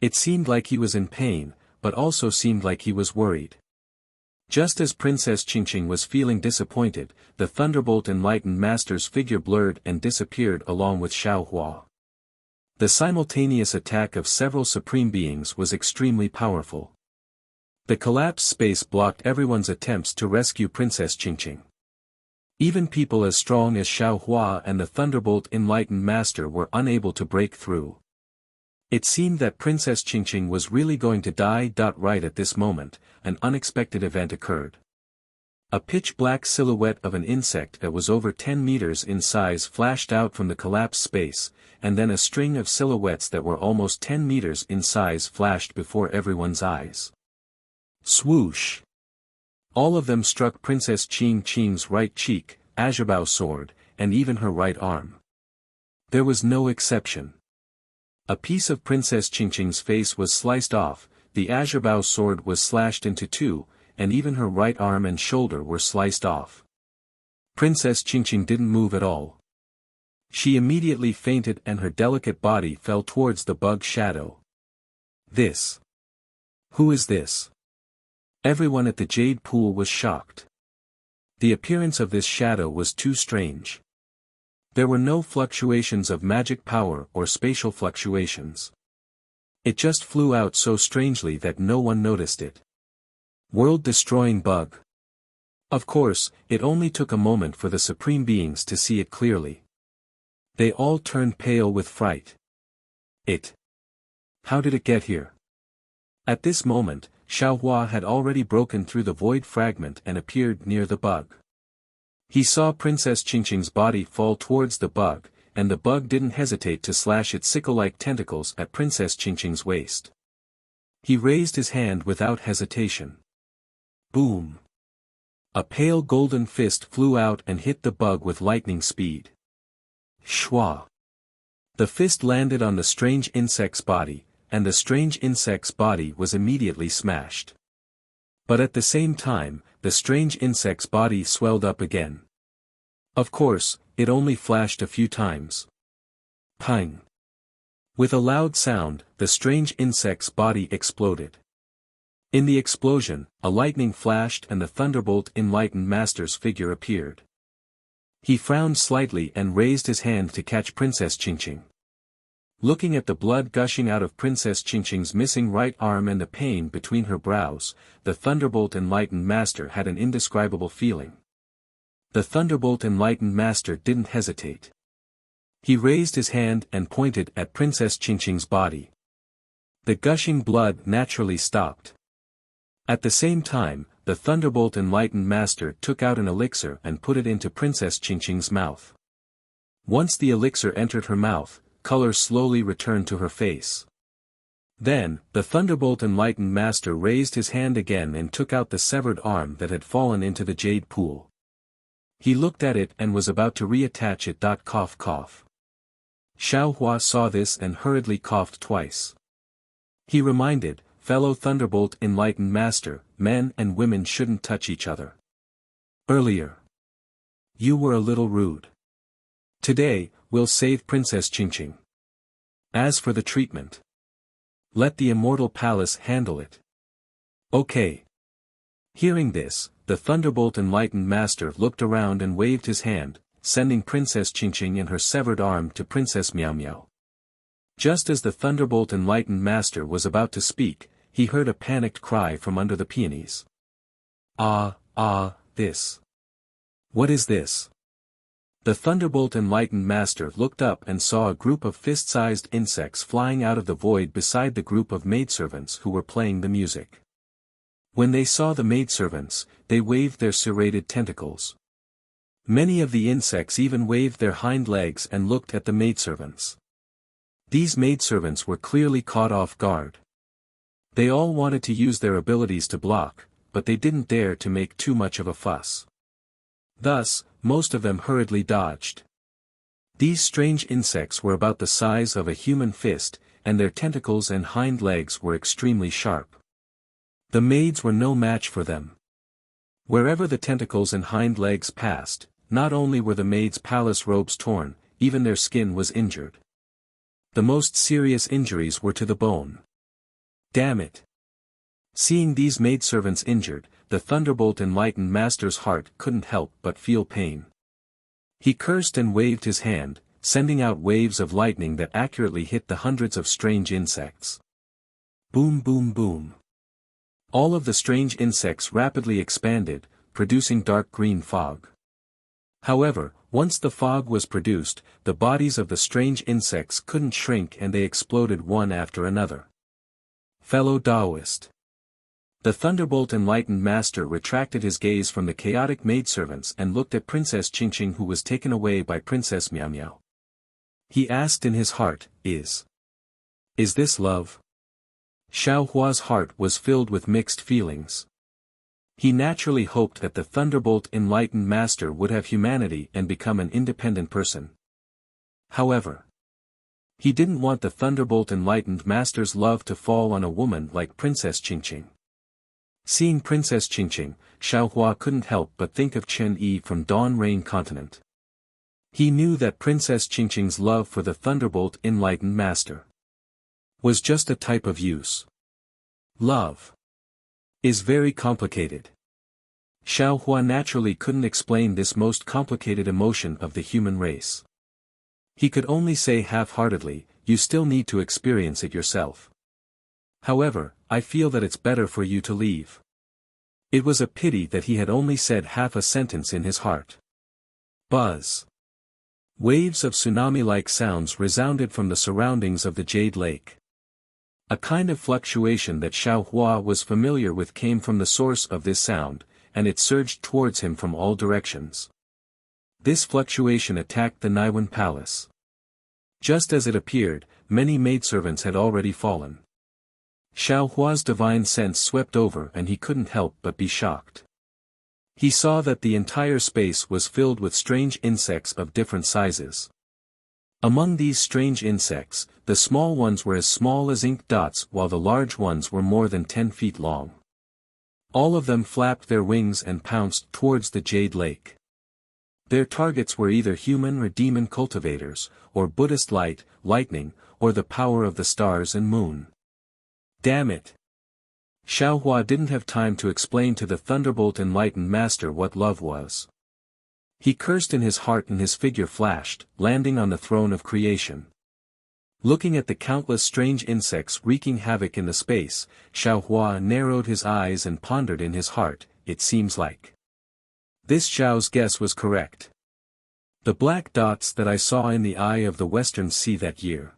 It seemed like he was in pain, but also seemed like he was worried. Just as Princess Qingqing was feeling disappointed, the Thunderbolt Enlightened Master's figure blurred and disappeared along with Xiao Hua. The simultaneous attack of several supreme beings was extremely powerful. The collapsed space blocked everyone's attempts to rescue Princess Qingqing. Even people as strong as Xiao Hua and the Thunderbolt Enlightened Master were unable to break through. It seemed that Princess Qingqing was really going to die. Right at this moment, an unexpected event occurred. A pitch-black silhouette of an insect that was over 10 meters in size flashed out from the collapsed space, and then a string of silhouettes that were almost 10 meters in size flashed before everyone's eyes. Swoosh! All of them struck Princess Qingqing's right cheek, Azurbao sword, and even her right arm. There was no exception. A piece of Princess Qingqing's face was sliced off, the Azurbao sword was slashed into two, and even her right arm and shoulder were sliced off. Princess Qingqing didn't move at all. She immediately fainted and her delicate body fell towards the bug shadow. This. Who is this? Everyone at the jade pool was shocked. The appearance of this shadow was too strange. There were no fluctuations of magic power or spatial fluctuations. It just flew out so strangely that no one noticed it. World-destroying bug. Of course, it only took a moment for the supreme beings to see it clearly. They all turned pale with fright. How did it get here? At this moment, Xiao Hua had already broken through the void fragment and appeared near the bug. He saw Princess Qingqing's body fall towards the bug, and the bug didn't hesitate to slash its sickle-like tentacles at Princess Qingqing's waist. He raised his hand without hesitation. Boom! A pale golden fist flew out and hit the bug with lightning speed. Shwa! The fist landed on the strange insect's body, and the strange insect's body was immediately smashed. But at the same time, the strange insect's body swelled up again. Of course, it only flashed a few times. Pang! With a loud sound, the strange insect's body exploded. In the explosion, a lightning flashed and the Thunderbolt Enlightened Master's figure appeared. He frowned slightly and raised his hand to catch Princess Qingqing. Looking at the blood gushing out of Princess Qingqing's missing right arm and the pain between her brows, the Thunderbolt Enlightened Master had an indescribable feeling. The Thunderbolt Enlightened Master didn't hesitate. He raised his hand and pointed at Princess Qingqing's body. The gushing blood naturally stopped. At the same time, the Thunderbolt Enlightened Master took out an elixir and put it into Princess Qingqing's mouth. Once the elixir entered her mouth, color slowly returned to her face. Then, the Thunderbolt Enlightened Master raised his hand again and took out the severed arm that had fallen into the jade pool. He looked at it and was about to reattach it. Cough cough. Xiao Hua saw this and hurriedly coughed twice. He reminded, fellow Thunderbolt Enlightened Master, men and women shouldn't touch each other. Earlier, you were a little rude. Today, we'll save Princess Qingqing. As for the treatment, let the Immortal Palace handle it. Okay. Hearing this, the Thunderbolt Enlightened Master looked around and waved his hand, sending Princess Qingqing and her severed arm to Princess Miao Miao. Just as the Thunderbolt Enlightened Master was about to speak, he heard a panicked cry from under the peonies. This. What is this? The Thunderbolt Enlightened Master looked up and saw a group of fist-sized insects flying out of the void beside the group of maidservants who were playing the music. When they saw the maidservants, they waved their serrated tentacles. Many of the insects even waved their hind legs and looked at the maidservants. These maidservants were clearly caught off guard. They all wanted to use their abilities to block, but they didn't dare to make too much of a fuss. Thus, most of them hurriedly dodged. These strange insects were about the size of a human fist, and their tentacles and hind legs were extremely sharp. The maids were no match for them. Wherever the tentacles and hind legs passed, not only were the maids' palace robes torn, even their skin was injured. The most serious injuries were to the bone. Damn it! Seeing these maidservants injured, the Thunderbolt Enlightened Master's heart couldn't help but feel pain. He cursed and waved his hand, sending out waves of lightning that accurately hit the hundreds of strange insects. Boom boom boom. All of the strange insects rapidly expanded, producing dark green fog. However, once the fog was produced, the bodies of the strange insects couldn't shrink and they exploded one after another. Fellow Taoist. The Thunderbolt Enlightened Master retracted his gaze from the chaotic maidservants and looked at Princess Qingqing, who was taken away by Princess Miao Miao. He asked in his heart, Is this love? Xiao Hua's heart was filled with mixed feelings. He naturally hoped that the Thunderbolt Enlightened Master would have humanity and become an independent person. However, he didn't want the Thunderbolt Enlightened Master's love to fall on a woman like Princess Qingqing. Seeing Princess Qingqing, Xiao Hua couldn't help but think of Chen Yi from Dawn Rain Continent. He knew that Princess Qingqing's love for the Thunderbolt Enlightened Master was just a type of use. Love is very complicated. Xiao Hua naturally couldn't explain this most complicated emotion of the human race. He could only say half-heartedly, you still need to experience it yourself. However, I feel that it's better for you to leave. It was a pity that he had only said half a sentence in his heart. Buzz. Waves of tsunami-like sounds resounded from the surroundings of the Jade Lake. A kind of fluctuation that Xiao Hua was familiar with came from the source of this sound, and it surged towards him from all directions. This fluctuation attacked the Naiwan Palace. Just as it appeared, many maidservants had already fallen. Xiao Hua's divine sense swept over and he couldn't help but be shocked. He saw that the entire space was filled with strange insects of different sizes. Among these strange insects, the small ones were as small as ink dots while the large ones were more than 10 feet long. All of them flapped their wings and pounced towards the Jade Lake. Their targets were either human or demon cultivators, or Buddhist light, lightning, or the power of the stars and moon. Damn it! Xiao Hua didn't have time to explain to the Thunderbolt Enlightened Master what love was. He cursed in his heart and his figure flashed, landing on the throne of creation. Looking at the countless strange insects wreaking havoc in the space, Xiao Hua narrowed his eyes and pondered in his heart, it seems like this Xiao's guess was correct. The black dots that I saw in the eye of the Western Sea that year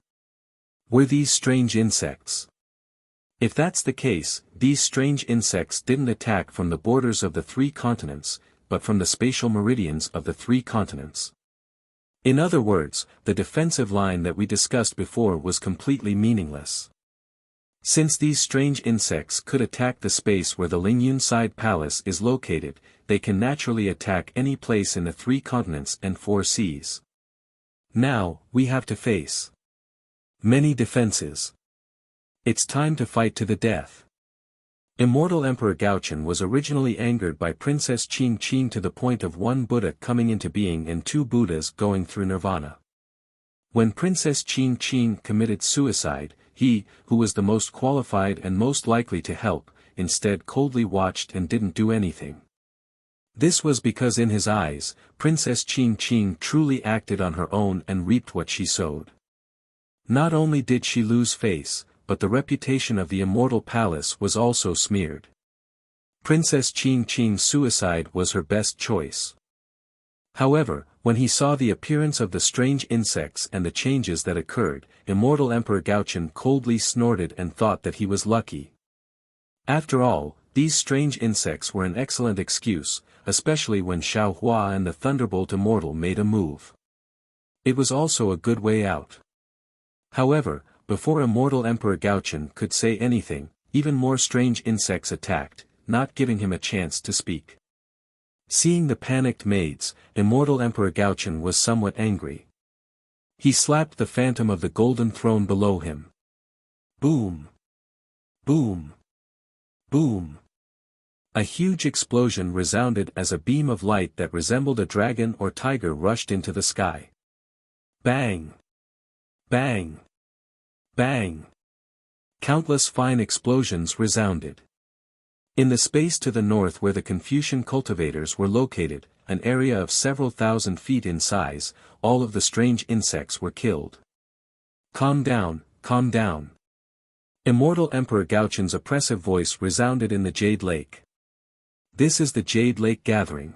were these strange insects. If that's the case, these strange insects didn't attack from the borders of the 3 continents, but from the spatial meridians of the 3 continents. In other words, the defensive line that we discussed before was completely meaningless. Since these strange insects could attack the space where the Lingyun Side Palace is located, they can naturally attack any place in the 3 continents and 4 seas. Now, we have to face many defenses. It's time to fight to the death. Immortal Emperor Gaochen was originally angered by Princess Qingqing to the point of 1 Buddha coming into being and 2 Buddhas going through nirvana. When Princess Qingqing committed suicide, he, who was the most qualified and most likely to help, instead coldly watched and didn't do anything. This was because in his eyes, Princess Qingqing truly acted on her own and reaped what she sowed. Not only did she lose face, but the reputation of the Immortal Palace was also smeared. Princess Qingqing's suicide was her best choice. However, when he saw the appearance of the strange insects and the changes that occurred, Immortal Emperor Gaochen coldly snorted and thought that he was lucky. After all, these strange insects were an excellent excuse, especially when Xiao Hua and the Thunderbolt Immortal made a move. It was also a good way out. However, before Immortal Emperor Gaochen could say anything, even more strange insects attacked, not giving him a chance to speak. Seeing the panicked maids, Immortal Emperor Gaochen was somewhat angry. He slapped the phantom of the golden throne below him. Boom! Boom! Boom! A huge explosion resounded as a beam of light that resembled a dragon or tiger rushed into the sky. Bang! Bang! Bang! Countless fine explosions resounded. In the space to the north where the Confucian cultivators were located, an area of several thousand feet in size, all of the strange insects were killed. Calm down, calm down. Immortal Emperor Gaochun's oppressive voice resounded in the Jade Lake. This is the Jade Lake gathering.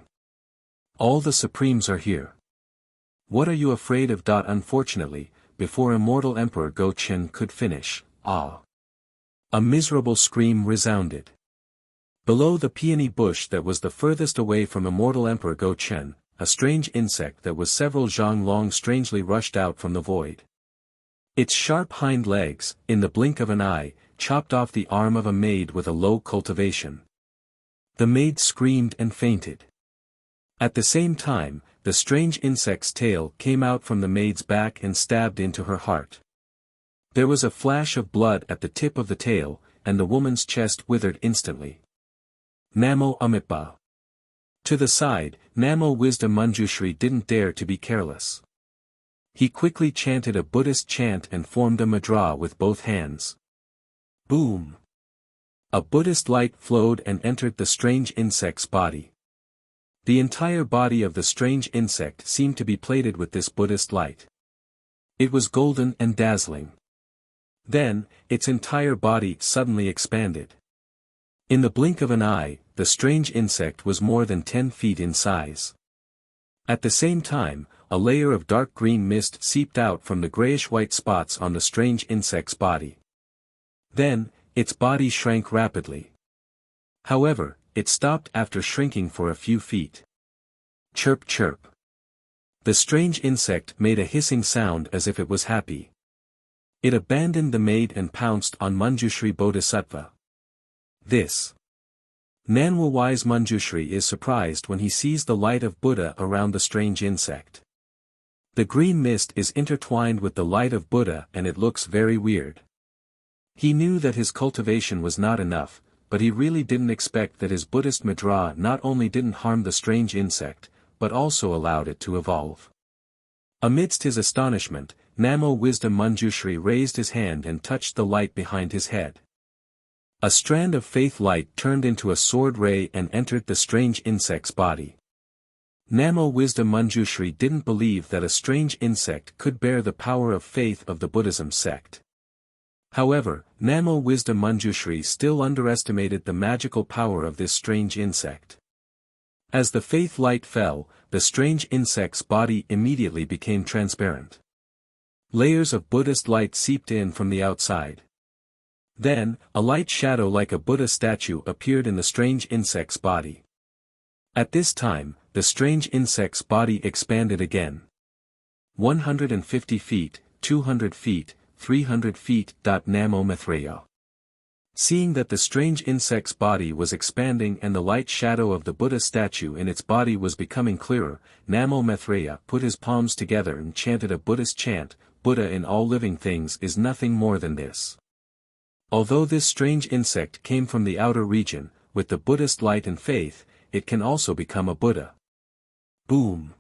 All the Supremes are here. What are you afraid of? Unfortunately, before Immortal Emperor Gaochun could finish, a miserable scream resounded. Below the peony bush that was the furthest away from Immortal Emperor Gaochun, a strange insect that was several zhang long strangely rushed out from the void. Its sharp hind legs, in the blink of an eye, chopped off the arm of a maid with a low cultivation. The maid screamed and fainted. At the same time, the strange insect's tail came out from the maid's back and stabbed into her heart. There was a flash of blood at the tip of the tail, and the woman's chest withered instantly. Namo Amitba. To the side, Namo Wisdom Manjushri didn't dare to be careless. He quickly chanted a Buddhist chant and formed a mudra with both hands. Boom! A Buddhist light flowed and entered the strange insect's body. The entire body of the strange insect seemed to be plated with this Buddhist light. It was golden and dazzling. Then, its entire body suddenly expanded. In the blink of an eye, the strange insect was more than 10 feet in size. At the same time, a layer of dark green mist seeped out from the grayish-white spots on the strange insect's body. Then, its body shrank rapidly. However, it stopped after shrinking for a few feet. Chirp chirp. The strange insect made a hissing sound as if it was happy. It abandoned the maid and pounced on Manjushri Bodhisattva. This. Nanwa wise Manjushri is surprised when he sees the light of Buddha around the strange insect. The green mist is intertwined with the light of Buddha and it looks very weird. He knew that his cultivation was not enough, but he really didn't expect that his Buddhist mudra not only didn't harm the strange insect, but also allowed it to evolve. Amidst his astonishment, Namo Wisdom Manjushri raised his hand and touched the light behind his head. A strand of faith light turned into a sword ray and entered the strange insect's body. Namo Wisdom Manjushri didn't believe that a strange insect could bear the power of faith of the Buddhism sect. However, Namo Wisdom Manjushri still underestimated the magical power of this strange insect. As the faith light fell, the strange insect's body immediately became transparent. Layers of Buddhist light seeped in from the outside. Then, a light shadow like a Buddha statue appeared in the strange insect's body. At this time, the strange insect's body expanded again. 150 feet, 200 feet, 300 feet. Namo Maitreya. Seeing that the strange insect's body was expanding and the light shadow of the Buddha statue in its body was becoming clearer, Namo Maitreya put his palms together and chanted a Buddhist chant, Buddha in all living things is nothing more than this. Although this strange insect came from the outer region, with the Buddhist light and faith, it can also become a Buddha. Boom!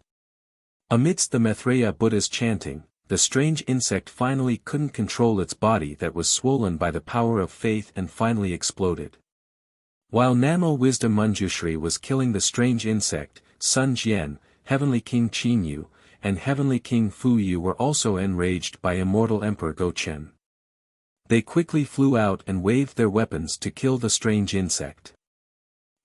Amidst the Maitreya Buddha's chanting, the strange insect finally couldn't control its body that was swollen by the power of faith and finally exploded. While Namo Wisdom Manjushri was killing the strange insect, Sun Jian, Heavenly King Qin Yu, and Heavenly King Fu Yu were also enraged by Immortal Emperor Gaochun. They quickly flew out and waved their weapons to kill the strange insect.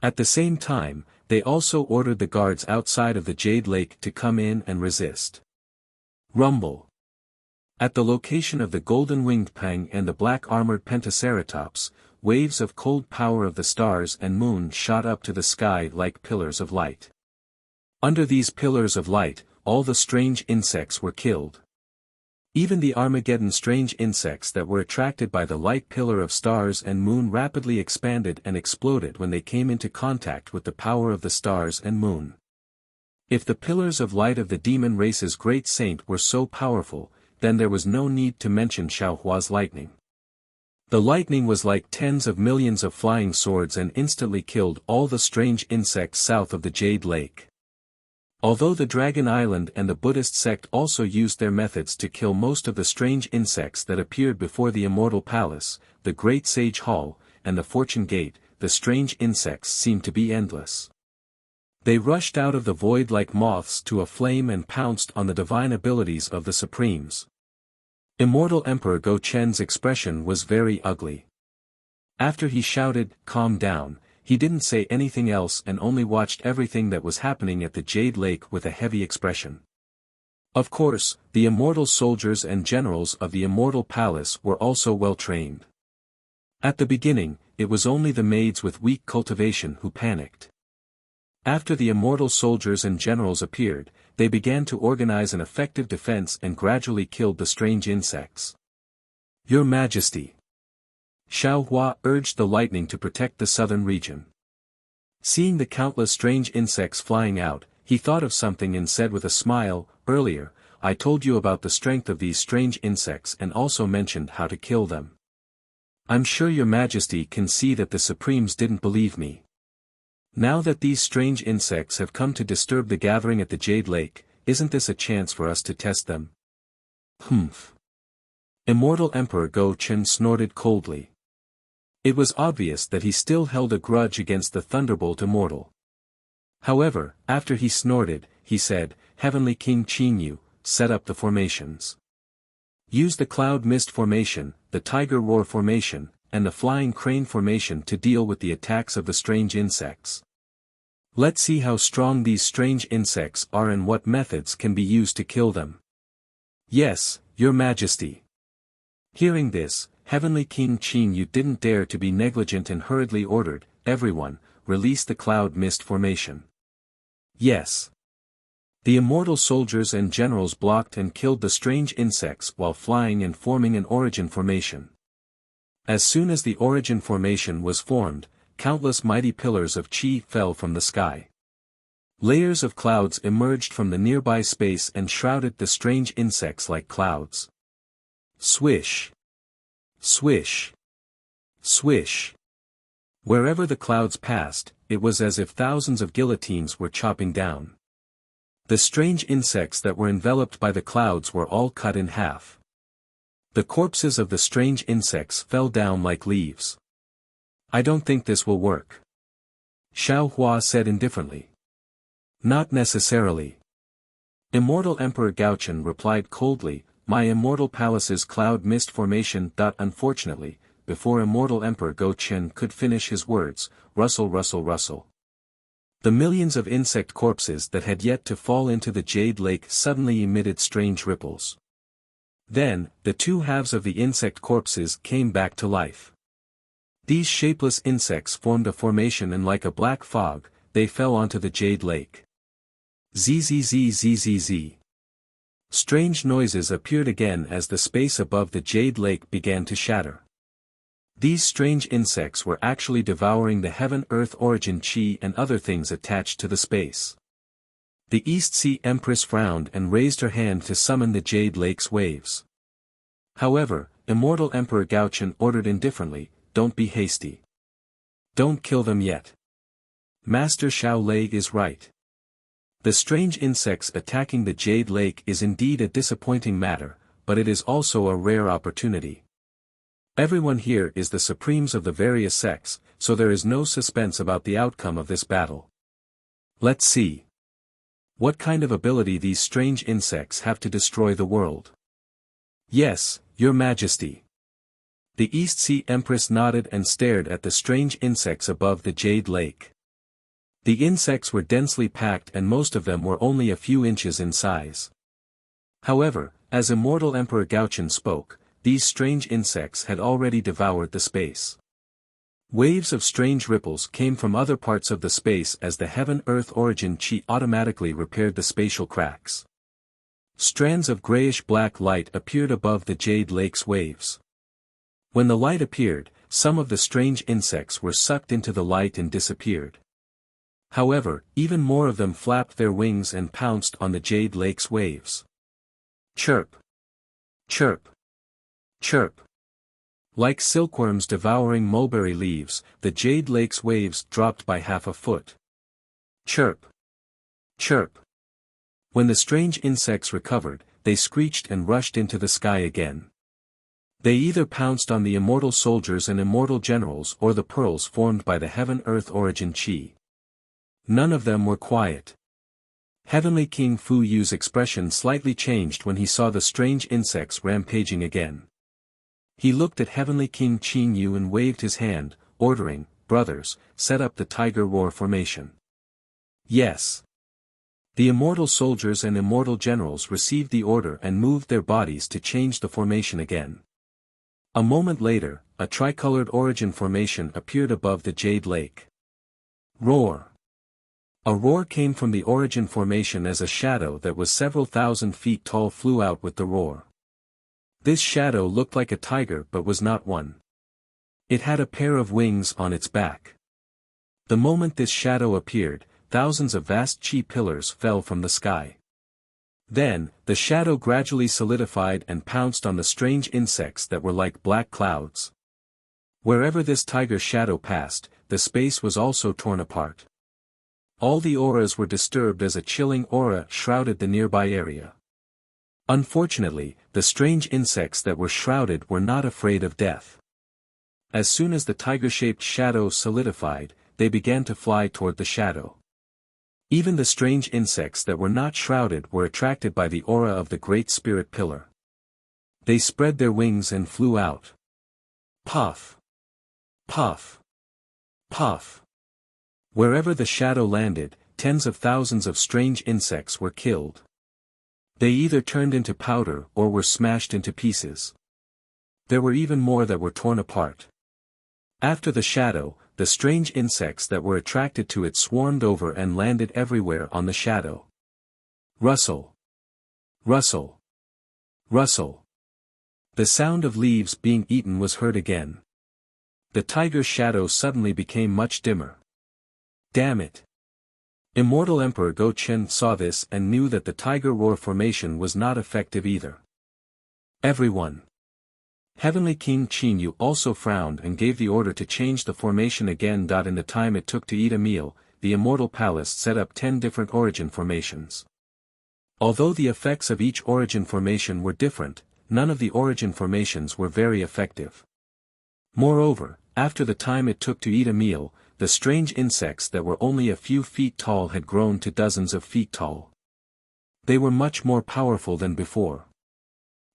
At the same time, they also ordered the guards outside of the Jade Lake to come in and resist. Rumble. At the location of the golden-winged Pang and the black-armored Pentaceratops, waves of cold power of the stars and moon shot up to the sky like pillars of light. Under these pillars of light, all the strange insects were killed. Even the Armageddon strange insects that were attracted by the light pillar of stars and moon rapidly expanded and exploded when they came into contact with the power of the stars and moon. If the pillars of light of the demon race's great saint were so powerful, then there was no need to mention Xiaohua's lightning. The lightning was like tens of millions of flying swords and instantly killed all the strange insects south of the Jade Lake. Although the Dragon Island and the Buddhist sect also used their methods to kill most of the strange insects that appeared before the Immortal Palace, the Great Sage Hall, and the Fortune Gate, the strange insects seemed to be endless. They rushed out of the void like moths to a flame and pounced on the divine abilities of the Supremes. Immortal Emperor Go Chen's expression was very ugly. After he shouted, "Calm down," he didn't say anything else and only watched everything that was happening at the Jade Lake with a heavy expression. Of course, the immortal soldiers and generals of the Immortal Palace were also well trained. At the beginning, it was only the maids with weak cultivation who panicked. After the immortal soldiers and generals appeared, they began to organize an effective defense and gradually killed the strange insects. "Your Majesty!" Xiao Hua urged the lightning to protect the southern region. Seeing the countless strange insects flying out, he thought of something and said with a smile, "Earlier, I told you about the strength of these strange insects and also mentioned how to kill them. I'm sure your Majesty can see that the Supremes didn't believe me. Now that these strange insects have come to disturb the gathering at the Jade Lake, isn't this a chance for us to test them?" "Humph." Immortal Emperor Go Chen snorted coldly. It was obvious that he still held a grudge against the Thunderbolt Immortal. However, after he snorted, he said, "Heavenly King Qin Yu, set up the formations. Use the Cloud Mist formation, the Tiger Roar formation, and the Flying Crane formation to deal with the attacks of the strange insects. Let's see how strong these strange insects are and what methods can be used to kill them." "Yes, your Majesty." Hearing this, Heavenly King Qin Yu didn't dare to be negligent and hurriedly ordered, "Everyone, release the Cloud Mist formation." "Yes." The immortal soldiers and generals blocked and killed the strange insects while flying and forming an origin formation. As soon as the origin formation was formed, countless mighty pillars of qi fell from the sky. Layers of clouds emerged from the nearby space and shrouded the strange insects like clouds. Swish! Swish! Swish! Wherever the clouds passed, it was as if thousands of guillotines were chopping down. The strange insects that were enveloped by the clouds were all cut in half. The corpses of the strange insects fell down like leaves. "I don't think this will work," Xiao Hua said indifferently. "Not necessarily." Immortal Emperor Gaochen replied coldly, "My Immortal Palace's Cloud Mist formation." Unfortunately, before Immortal Emperor Go Chen could finish his words, rustle rustle rustle. The millions of insect corpses that had yet to fall into the Jade Lake suddenly emitted strange ripples. Then, the two halves of the insect corpses came back to life. These shapeless insects formed a formation and like a black fog, they fell onto the Jade Lake. Zzzzzzz. Strange noises appeared again as the space above the Jade Lake began to shatter. These strange insects were actually devouring the heaven-earth origin chi and other things attached to the space. The East Sea Empress frowned and raised her hand to summon the Jade Lake's waves. However, Immortal Emperor Gaochen ordered indifferently, "Don't be hasty. Don't kill them yet. Master Xiao Lei is right. The strange insects attacking the Jade Lake is indeed a disappointing matter, but it is also a rare opportunity. Everyone here is the Supremes of the various sects, so there is no suspense about the outcome of this battle. Let's see what kind of ability these strange insects have to destroy the world." "Yes, your Majesty." The East Sea Empress nodded and stared at the strange insects above the Jade Lake. The insects were densely packed and most of them were only a few inches in size. However, as Immortal Emperor Gaochen spoke, these strange insects had already devoured the space. Waves of strange ripples came from other parts of the space as the heaven-earth origin chi automatically repaired the spatial cracks. Strands of grayish-black light appeared above the Jade Lake's waves. When the light appeared, some of the strange insects were sucked into the light and disappeared. However, even more of them flapped their wings and pounced on the Jade Lake's waves. Chirp! Chirp! Chirp! Like silkworms devouring mulberry leaves, the Jade Lake's waves dropped by half a foot. Chirp! Chirp! When the strange insects recovered, they screeched and rushed into the sky again. They either pounced on the immortal soldiers and immortal generals or the pearls formed by the heaven-earth origin chi. None of them were quiet. Heavenly King Fu Yu's expression slightly changed when he saw the strange insects rampaging again. He looked at Heavenly King Qin Yu and waved his hand, ordering, "Brothers, set up the tiger roar formation." Yes. The immortal soldiers and immortal generals received the order and moved their bodies to change the formation again. A moment later, a tricolored origin formation appeared above the Jade Lake. Roar! A roar came from the origin formation as a shadow that was several thousand feet tall flew out with the roar. This shadow looked like a tiger but was not one. It had a pair of wings on its back. The moment this shadow appeared, thousands of vast chi pillars fell from the sky. Then, the shadow gradually solidified and pounced on the strange insects that were like black clouds. Wherever this tiger shadow passed, the space was also torn apart. All the auras were disturbed as a chilling aura shrouded the nearby area. Unfortunately, the strange insects that were shrouded were not afraid of death. As soon as the tiger-shaped shadow solidified, they began to fly toward the shadow. Even the strange insects that were not shrouded were attracted by the aura of the Great Spirit Pillar. They spread their wings and flew out. Puff! Puff! Puff! Wherever the shadow landed, tens of thousands of strange insects were killed. They either turned into powder or were smashed into pieces. There were even more that were torn apart. After the shadow, the strange insects that were attracted to it swarmed over and landed everywhere on the shadow. Rustle! Rustle! Rustle! The sound of leaves being eaten was heard again. The tiger's shadow suddenly became much dimmer. Damn it! Immortal Emperor Go Chen saw this and knew that the tiger roar formation was not effective either. Everyone! Heavenly King Qin Yu also frowned and gave the order to change the formation again. In the time it took to eat a meal, the Immortal Palace set up 10 different origin formations. Although the effects of each origin formation were different, none of the origin formations were very effective. Moreover, after the time it took to eat a meal, the strange insects that were only a few feet tall had grown to dozens of feet tall. They were much more powerful than before.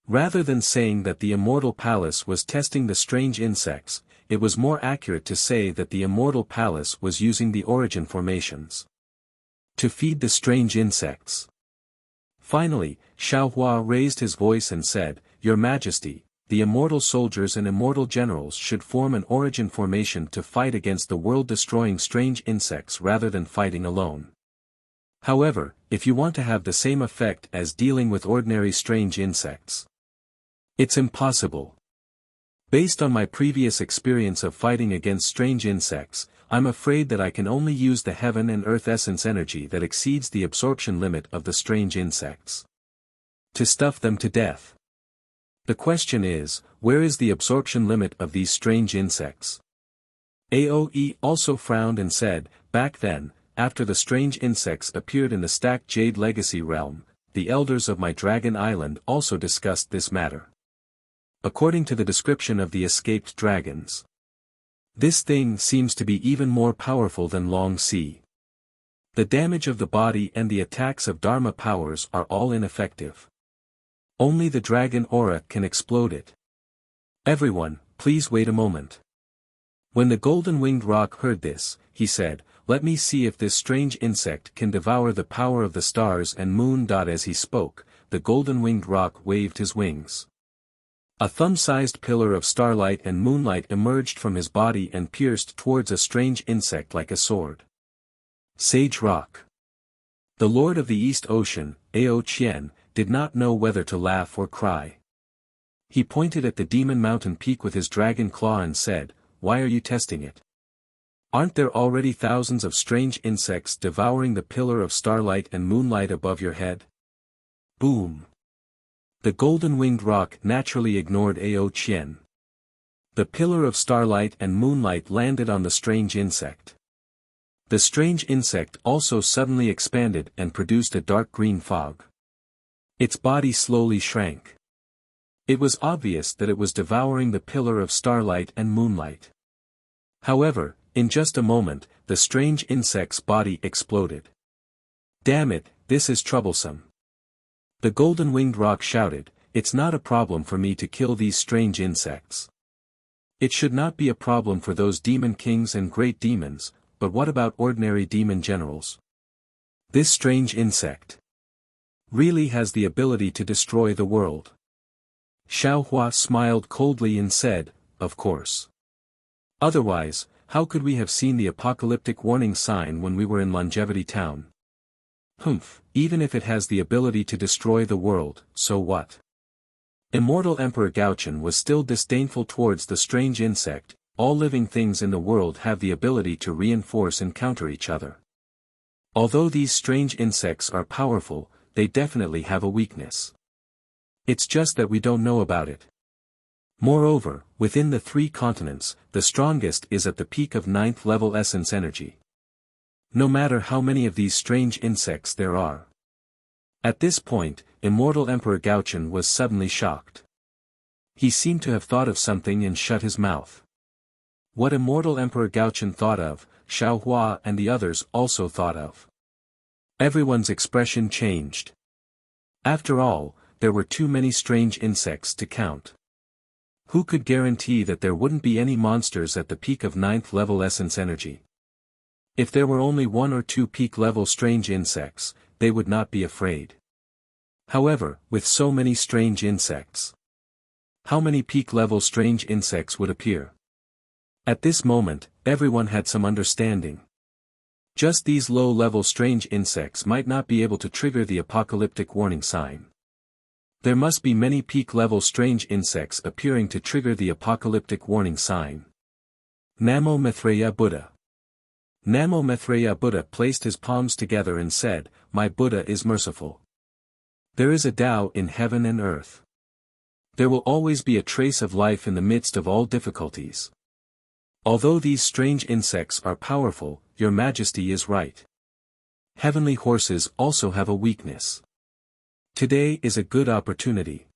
Rather than saying that the Immortal Palace was testing the strange insects, it was more accurate to say that the Immortal Palace was using the origin formations to feed the strange insects. Finally, Xiaohua raised his voice and said, "Your Majesty, the immortal soldiers and immortal generals should form an origin formation to fight against the world-destroying strange insects rather than fighting alone. However, if you want to have the same effect as dealing with ordinary strange insects, it's impossible. Based on my previous experience of fighting against strange insects, I'm afraid that I can only use the heaven and earth essence energy that exceeds the absorption limit of the strange insects to stuff them to death. The question is, where is the absorption limit of these strange insects?" Aoe also frowned and said, "Back then, after the strange insects appeared in the stacked Jade Legacy realm, the elders of my Dragon Island also discussed this matter. According to the description of the escaped dragons, this thing seems to be even more powerful than Long Sea. The damage of the body and the attacks of Dharma powers are all ineffective. Only the dragon aura can explode it. Everyone, please wait a moment." When the golden-winged roc heard this, he said, "Let me see if this strange insect can devour the power of the stars and moon." As he spoke, the golden-winged roc waved his wings. A thumb-sized pillar of starlight and moonlight emerged from his body and pierced towards a strange insect like a sword. Sage Rock. The Lord of the East Ocean, Ao Qian, did not know whether to laugh or cry. He pointed at the Demon Mountain peak with his dragon claw and said, "Why are you testing it? Aren't there already thousands of strange insects devouring the pillar of starlight and moonlight above your head?" Boom! The golden-winged roc naturally ignored Ao Qian. The pillar of starlight and moonlight landed on the strange insect. The strange insect also suddenly expanded and produced a dark green fog. Its body slowly shrank. It was obvious that it was devouring the pillar of starlight and moonlight. However, in just a moment, the strange insect's body exploded. "Damn it, this is troublesome." The golden-winged rock shouted, "It's not a problem for me to kill these strange insects. It should not be a problem for those demon kings and great demons, but what about ordinary demon generals? This strange insect really has the ability to destroy the world." Xiaohua smiled coldly and said, "Of course. Otherwise, how could we have seen the apocalyptic warning sign when we were in Longevity Town? Humph, even if it has the ability to destroy the world, so what?" Immortal Emperor Gaochen was still disdainful towards the strange insect. All living things in the world have the ability to reinforce and counter each other. Although these strange insects are powerful, they definitely have a weakness. It's just that we don't know about it. Moreover, within the 3 continents, the strongest is at the peak of 9th level essence energy. No matter how many of these strange insects there are. At this point, Immortal Emperor Gaochen was suddenly shocked. He seemed to have thought of something and shut his mouth. What Immortal Emperor Gaochen thought of, Xiaohua and the others also thought of. Everyone's expression changed. After all, there were too many strange insects to count. Who could guarantee that there wouldn't be any monsters at the peak of 9th level essence energy? If there were only 1 or 2 peak level strange insects, they would not be afraid. However, with so many strange insects, how many peak level strange insects would appear? At this moment, everyone had some understanding. Just these low-level strange insects might not be able to trigger the apocalyptic warning sign. There must be many peak-level strange insects appearing to trigger the apocalyptic warning sign. Namo Maitreya Buddha. Namo Maitreya Buddha placed his palms together and said, "My Buddha is merciful. There is a Tao in heaven and earth. There will always be a trace of life in the midst of all difficulties. Although these strange insects are powerful, your majesty is right. Heavenly horses also have a weakness. Today is a good opportunity.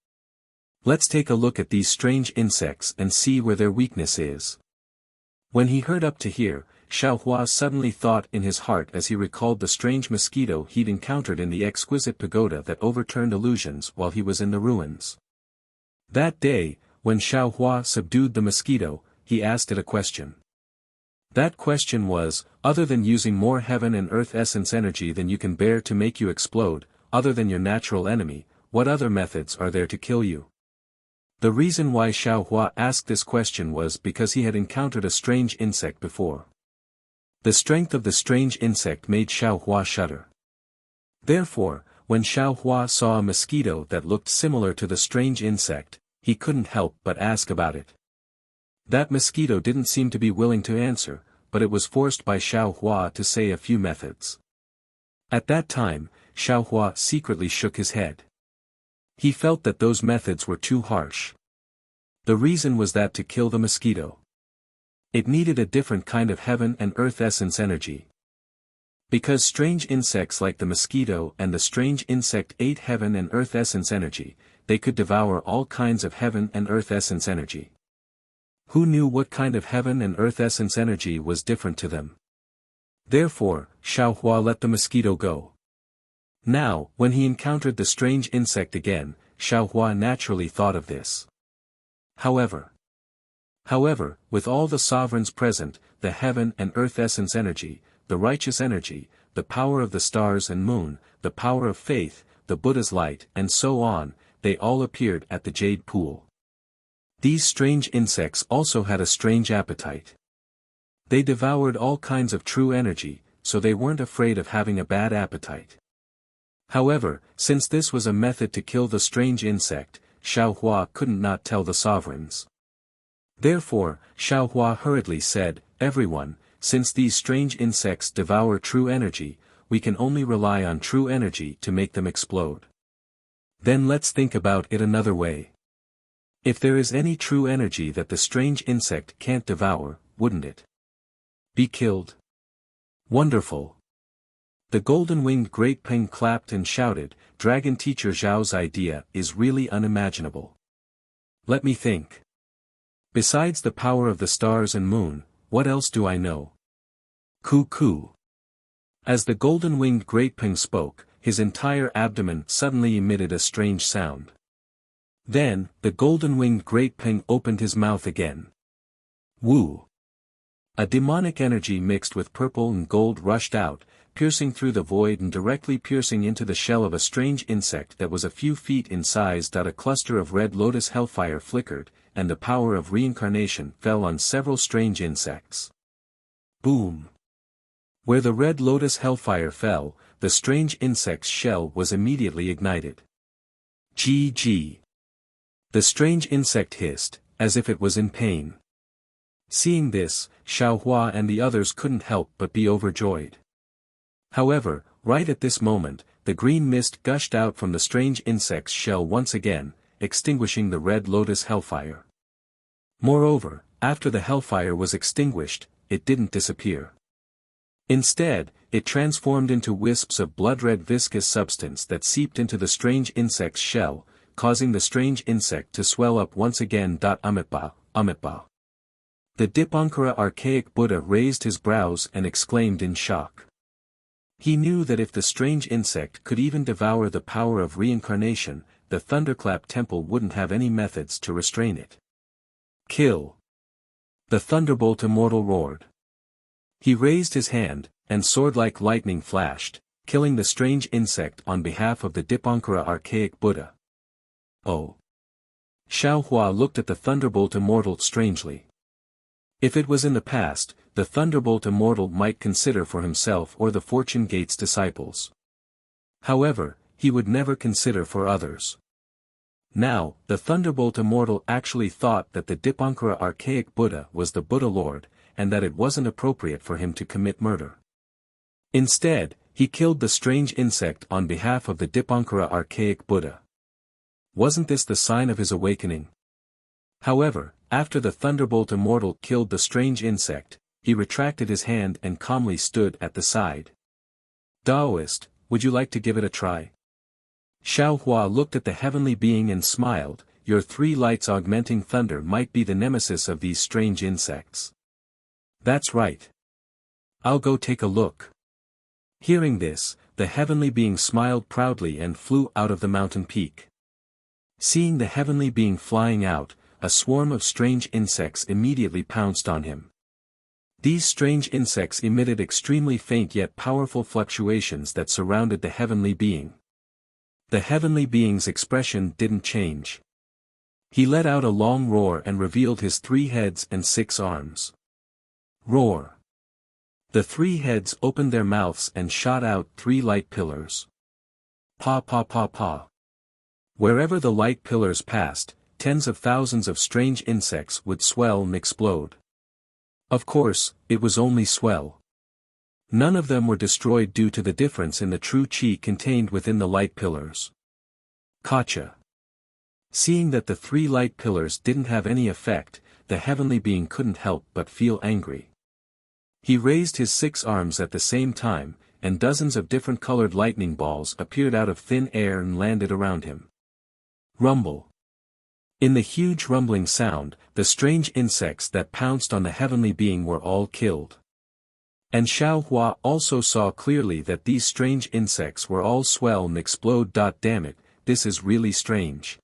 Let's take a look at these strange insects and see where their weakness is." When he heard up to here, Xiaohua suddenly thought in his heart as he recalled the strange mosquito he'd encountered in the exquisite pagoda that overturned illusions while he was in the ruins. That day, when Xiaohua subdued the mosquito, he asked it a question. That question was, other than using more heaven and earth essence energy than you can bear to make you explode, other than your natural enemy, what other methods are there to kill you? The reason why Xiaohua asked this question was because he had encountered a strange insect before. The strength of the strange insect made Xiaohua shudder. Therefore, when Xiaohua saw a mosquito that looked similar to the strange insect, he couldn't help but ask about it. That mosquito didn't seem to be willing to answer, but it was forced by Xiaohua to say a few methods. At that time, Xiaohua secretly shook his head. He felt that those methods were too harsh. The reason was that to kill the mosquito, it needed a different kind of heaven and earth essence energy. Because strange insects like the mosquito and the strange insect ate heaven and earth essence energy, they could devour all kinds of heaven and earth essence energy. Who knew what kind of heaven and earth essence energy was different to them? Therefore, Xiaohua let the mosquito go. Now, when he encountered the strange insect again, Xiaohua naturally thought of this. However, with all the sovereigns present, the heaven and earth essence energy, the righteous energy, the power of the stars and moon, the power of faith, the Buddha's light and so on, they all appeared at the jade pool. These strange insects also had a strange appetite. They devoured all kinds of true energy, so they weren't afraid of having a bad appetite. However, since this was a method to kill the strange insect, Xiaohua couldn't not tell the sovereigns. Therefore, Xiaohua hurriedly said, "Everyone, since these strange insects devour true energy, we can only rely on true energy to make them explode. Then let's think about it another way. If there is any true energy that the strange insect can't devour, wouldn't it be killed? Wonderful. The golden-winged great peng clapped and shouted, Dragon Teacher Zhao's idea is really unimaginable. Let me think. Besides the power of the stars and moon, what else do I know? Coo coo. As the golden-winged great peng spoke, his entire abdomen suddenly emitted a strange sound. Then, the golden-winged great peng opened his mouth again. Woo! A demonic energy mixed with purple and gold rushed out, piercing through the void and directly piercing into the shell of a strange insect that was a few feet in size. A cluster of red lotus hellfire flickered, and the power of reincarnation fell on several strange insects. Boom! Where the red lotus hellfire fell, the strange insect's shell was immediately ignited. Gee! The strange insect hissed, as if it was in pain. Seeing this, Xiaohua and the others couldn't help but be overjoyed. However, right at this moment, the green mist gushed out from the strange insect's shell once again, extinguishing the red lotus hellfire. Moreover, after the hellfire was extinguished, it didn't disappear. Instead, it transformed into wisps of blood-red viscous substance that seeped into the strange insect's shell, causing the strange insect to swell up once again. Amitabha. The Dipankara archaic Buddha raised his brows and exclaimed in shock. He knew that if the strange insect could even devour the power of reincarnation, the Thunderclap Temple wouldn't have any methods to restrain it. Kill! The Thunderbolt Immortal roared. He raised his hand, and sword-like lightning flashed, killing the strange insect on behalf of the Dipankara archaic Buddha. Oh! Xiaohua looked at the Thunderbolt Immortal strangely. If it was in the past, the Thunderbolt Immortal might consider for himself or the Fortune Gate's disciples. However, he would never consider for others. Now, the Thunderbolt Immortal actually thought that the Dipankara archaic Buddha was the Buddha Lord, and that it wasn't appropriate for him to commit murder. Instead, he killed the strange insect on behalf of the Dipankara archaic Buddha. Wasn't this the sign of his awakening? However, after the Thunderbolt Immortal killed the strange insect, he retracted his hand and calmly stood at the side. Taoist, would you like to give it a try? Xiaohua looked at the heavenly being and smiled, your three lights augmenting thunder might be the nemesis of these strange insects. That's right. I'll go take a look. Hearing this, the heavenly being smiled proudly and flew out of the mountain peak. Seeing the heavenly being flying out, a swarm of strange insects immediately pounced on him. These strange insects emitted extremely faint yet powerful fluctuations that surrounded the heavenly being. The heavenly being's expression didn't change. He let out a long roar and revealed his 3 heads and 6 arms. Roar! The 3 heads opened their mouths and shot out 3 light pillars. Pa pa pa pa. Wherever the light pillars passed, tens of thousands of strange insects would swell and explode. Of course, it was only swell. None of them were destroyed due to the difference in the true qi contained within the light pillars. Gotcha. Seeing that the 3 light pillars didn't have any effect, the heavenly being couldn't help but feel angry. He raised his 6 arms at the same time, and dozens of different colored lightning balls appeared out of thin air and landed around him. Rumble. In the huge rumbling sound, the strange insects that pounced on the heavenly being were all killed. And Xiaohua also saw clearly that these strange insects were all swell and explode. Damn it, this is really strange.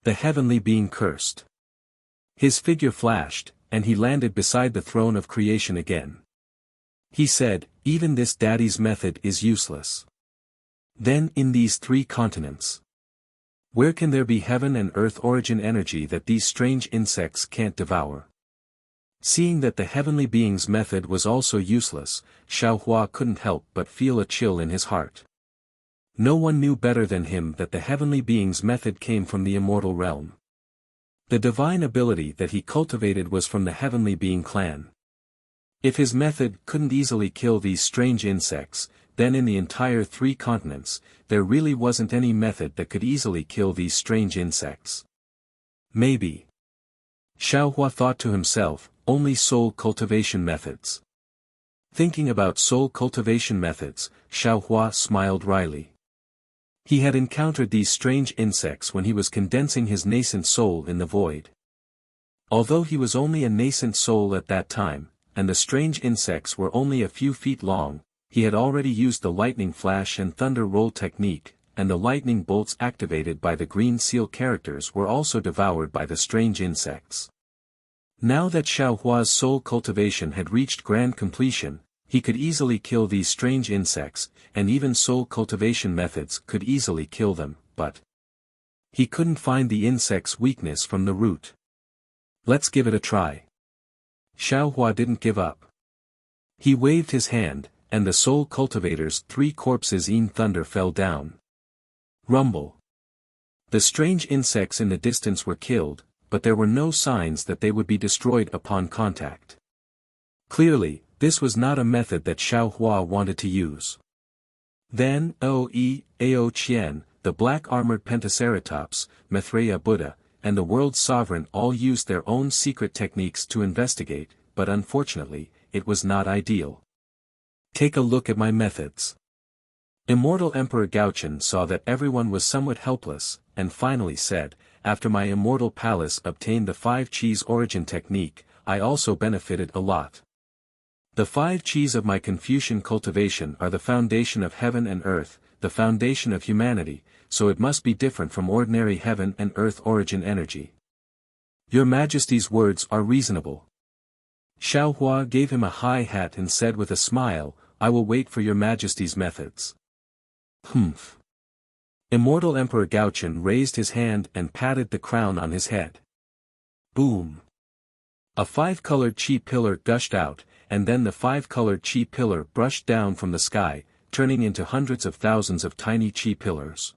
The heavenly being cursed. His figure flashed, and he landed beside the throne of creation again. He said, even this daddy's method is useless. Then in these 3 continents, where can there be heaven and earth origin energy that these strange insects can't devour? Seeing that the heavenly being's method was also useless, Xiaohua couldn't help but feel a chill in his heart. No one knew better than him that the heavenly being's method came from the immortal realm. The divine ability that he cultivated was from the heavenly being clan. If his method couldn't easily kill these strange insects, then in the entire 3 continents, there really wasn't any method that could easily kill these strange insects. Maybe. Xiaohua thought to himself, only soul cultivation methods. Thinking about soul cultivation methods, Xiaohua smiled wryly. He had encountered these strange insects when he was condensing his nascent soul in the void. Although he was only a nascent soul at that time, and the strange insects were only a few feet long, he had already used the lightning flash and thunder roll technique, and the lightning bolts activated by the green seal characters were also devoured by the strange insects. Now that Xiaohua's soul cultivation had reached grand completion, he could easily kill these strange insects, and even soul cultivation methods could easily kill them, but he couldn't find the insect's weakness from the root. Let's give it a try. Xiaohua didn't give up. He waved his hand, and the soul cultivator's 3 corpses in thunder fell down. Rumble. The strange insects in the distance were killed, but there were no signs that they would be destroyed upon contact. Clearly, this was not a method that Xiaohua wanted to use. Then, Ao Qian, the black-armored Pentaceratops, Maitreya Buddha, and the world's sovereign all used their own secret techniques to investigate, but unfortunately, it was not ideal. Take a look at my methods. Immortal Emperor Gaochen saw that everyone was somewhat helpless, and finally said, after my immortal palace obtained the 5 Qis origin technique, I also benefited a lot. The 5 Qis of my Confucian cultivation are the foundation of heaven and earth, the foundation of humanity, so it must be different from ordinary heaven and earth origin energy. Your Majesty's words are reasonable. Xiaohua gave him a high hat and said with a smile, I will wait for your Majesty's methods. Humph. Immortal Emperor Gaochen raised his hand and patted the crown on his head. Boom. A 5-colored Qi pillar gushed out, and then the 5-colored Qi pillar brushed down from the sky, turning into hundreds of thousands of tiny Qi pillars.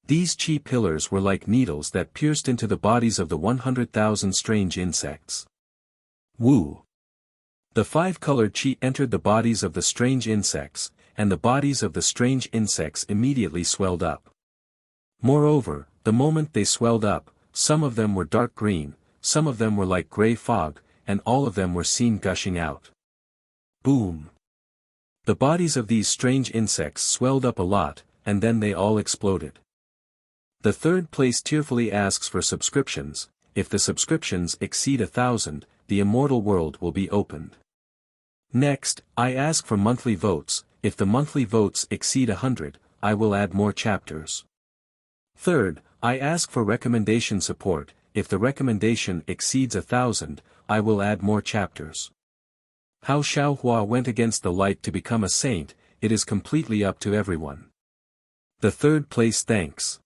These Qi pillars were like needles that pierced into the bodies of the 100,000 strange insects. Woo! The 5-colored Qi entered the bodies of the strange insects, and the bodies of the strange insects immediately swelled up. Moreover, the moment they swelled up, some of them were dark green, some of them were like gray fog, and all of them were seen gushing out. Boom! The bodies of these strange insects swelled up a lot, and then they all exploded. The third place tearfully asks for subscriptions. If the subscriptions exceed 1,000, the immortal world will be opened. Next, I ask for monthly votes. If the monthly votes exceed 100, I will add more chapters. Third, I ask for recommendation support. If the recommendation exceeds 1,000, I will add more chapters. How Xiaohua went against the light to become a saint, it is completely up to everyone. The third place thanks.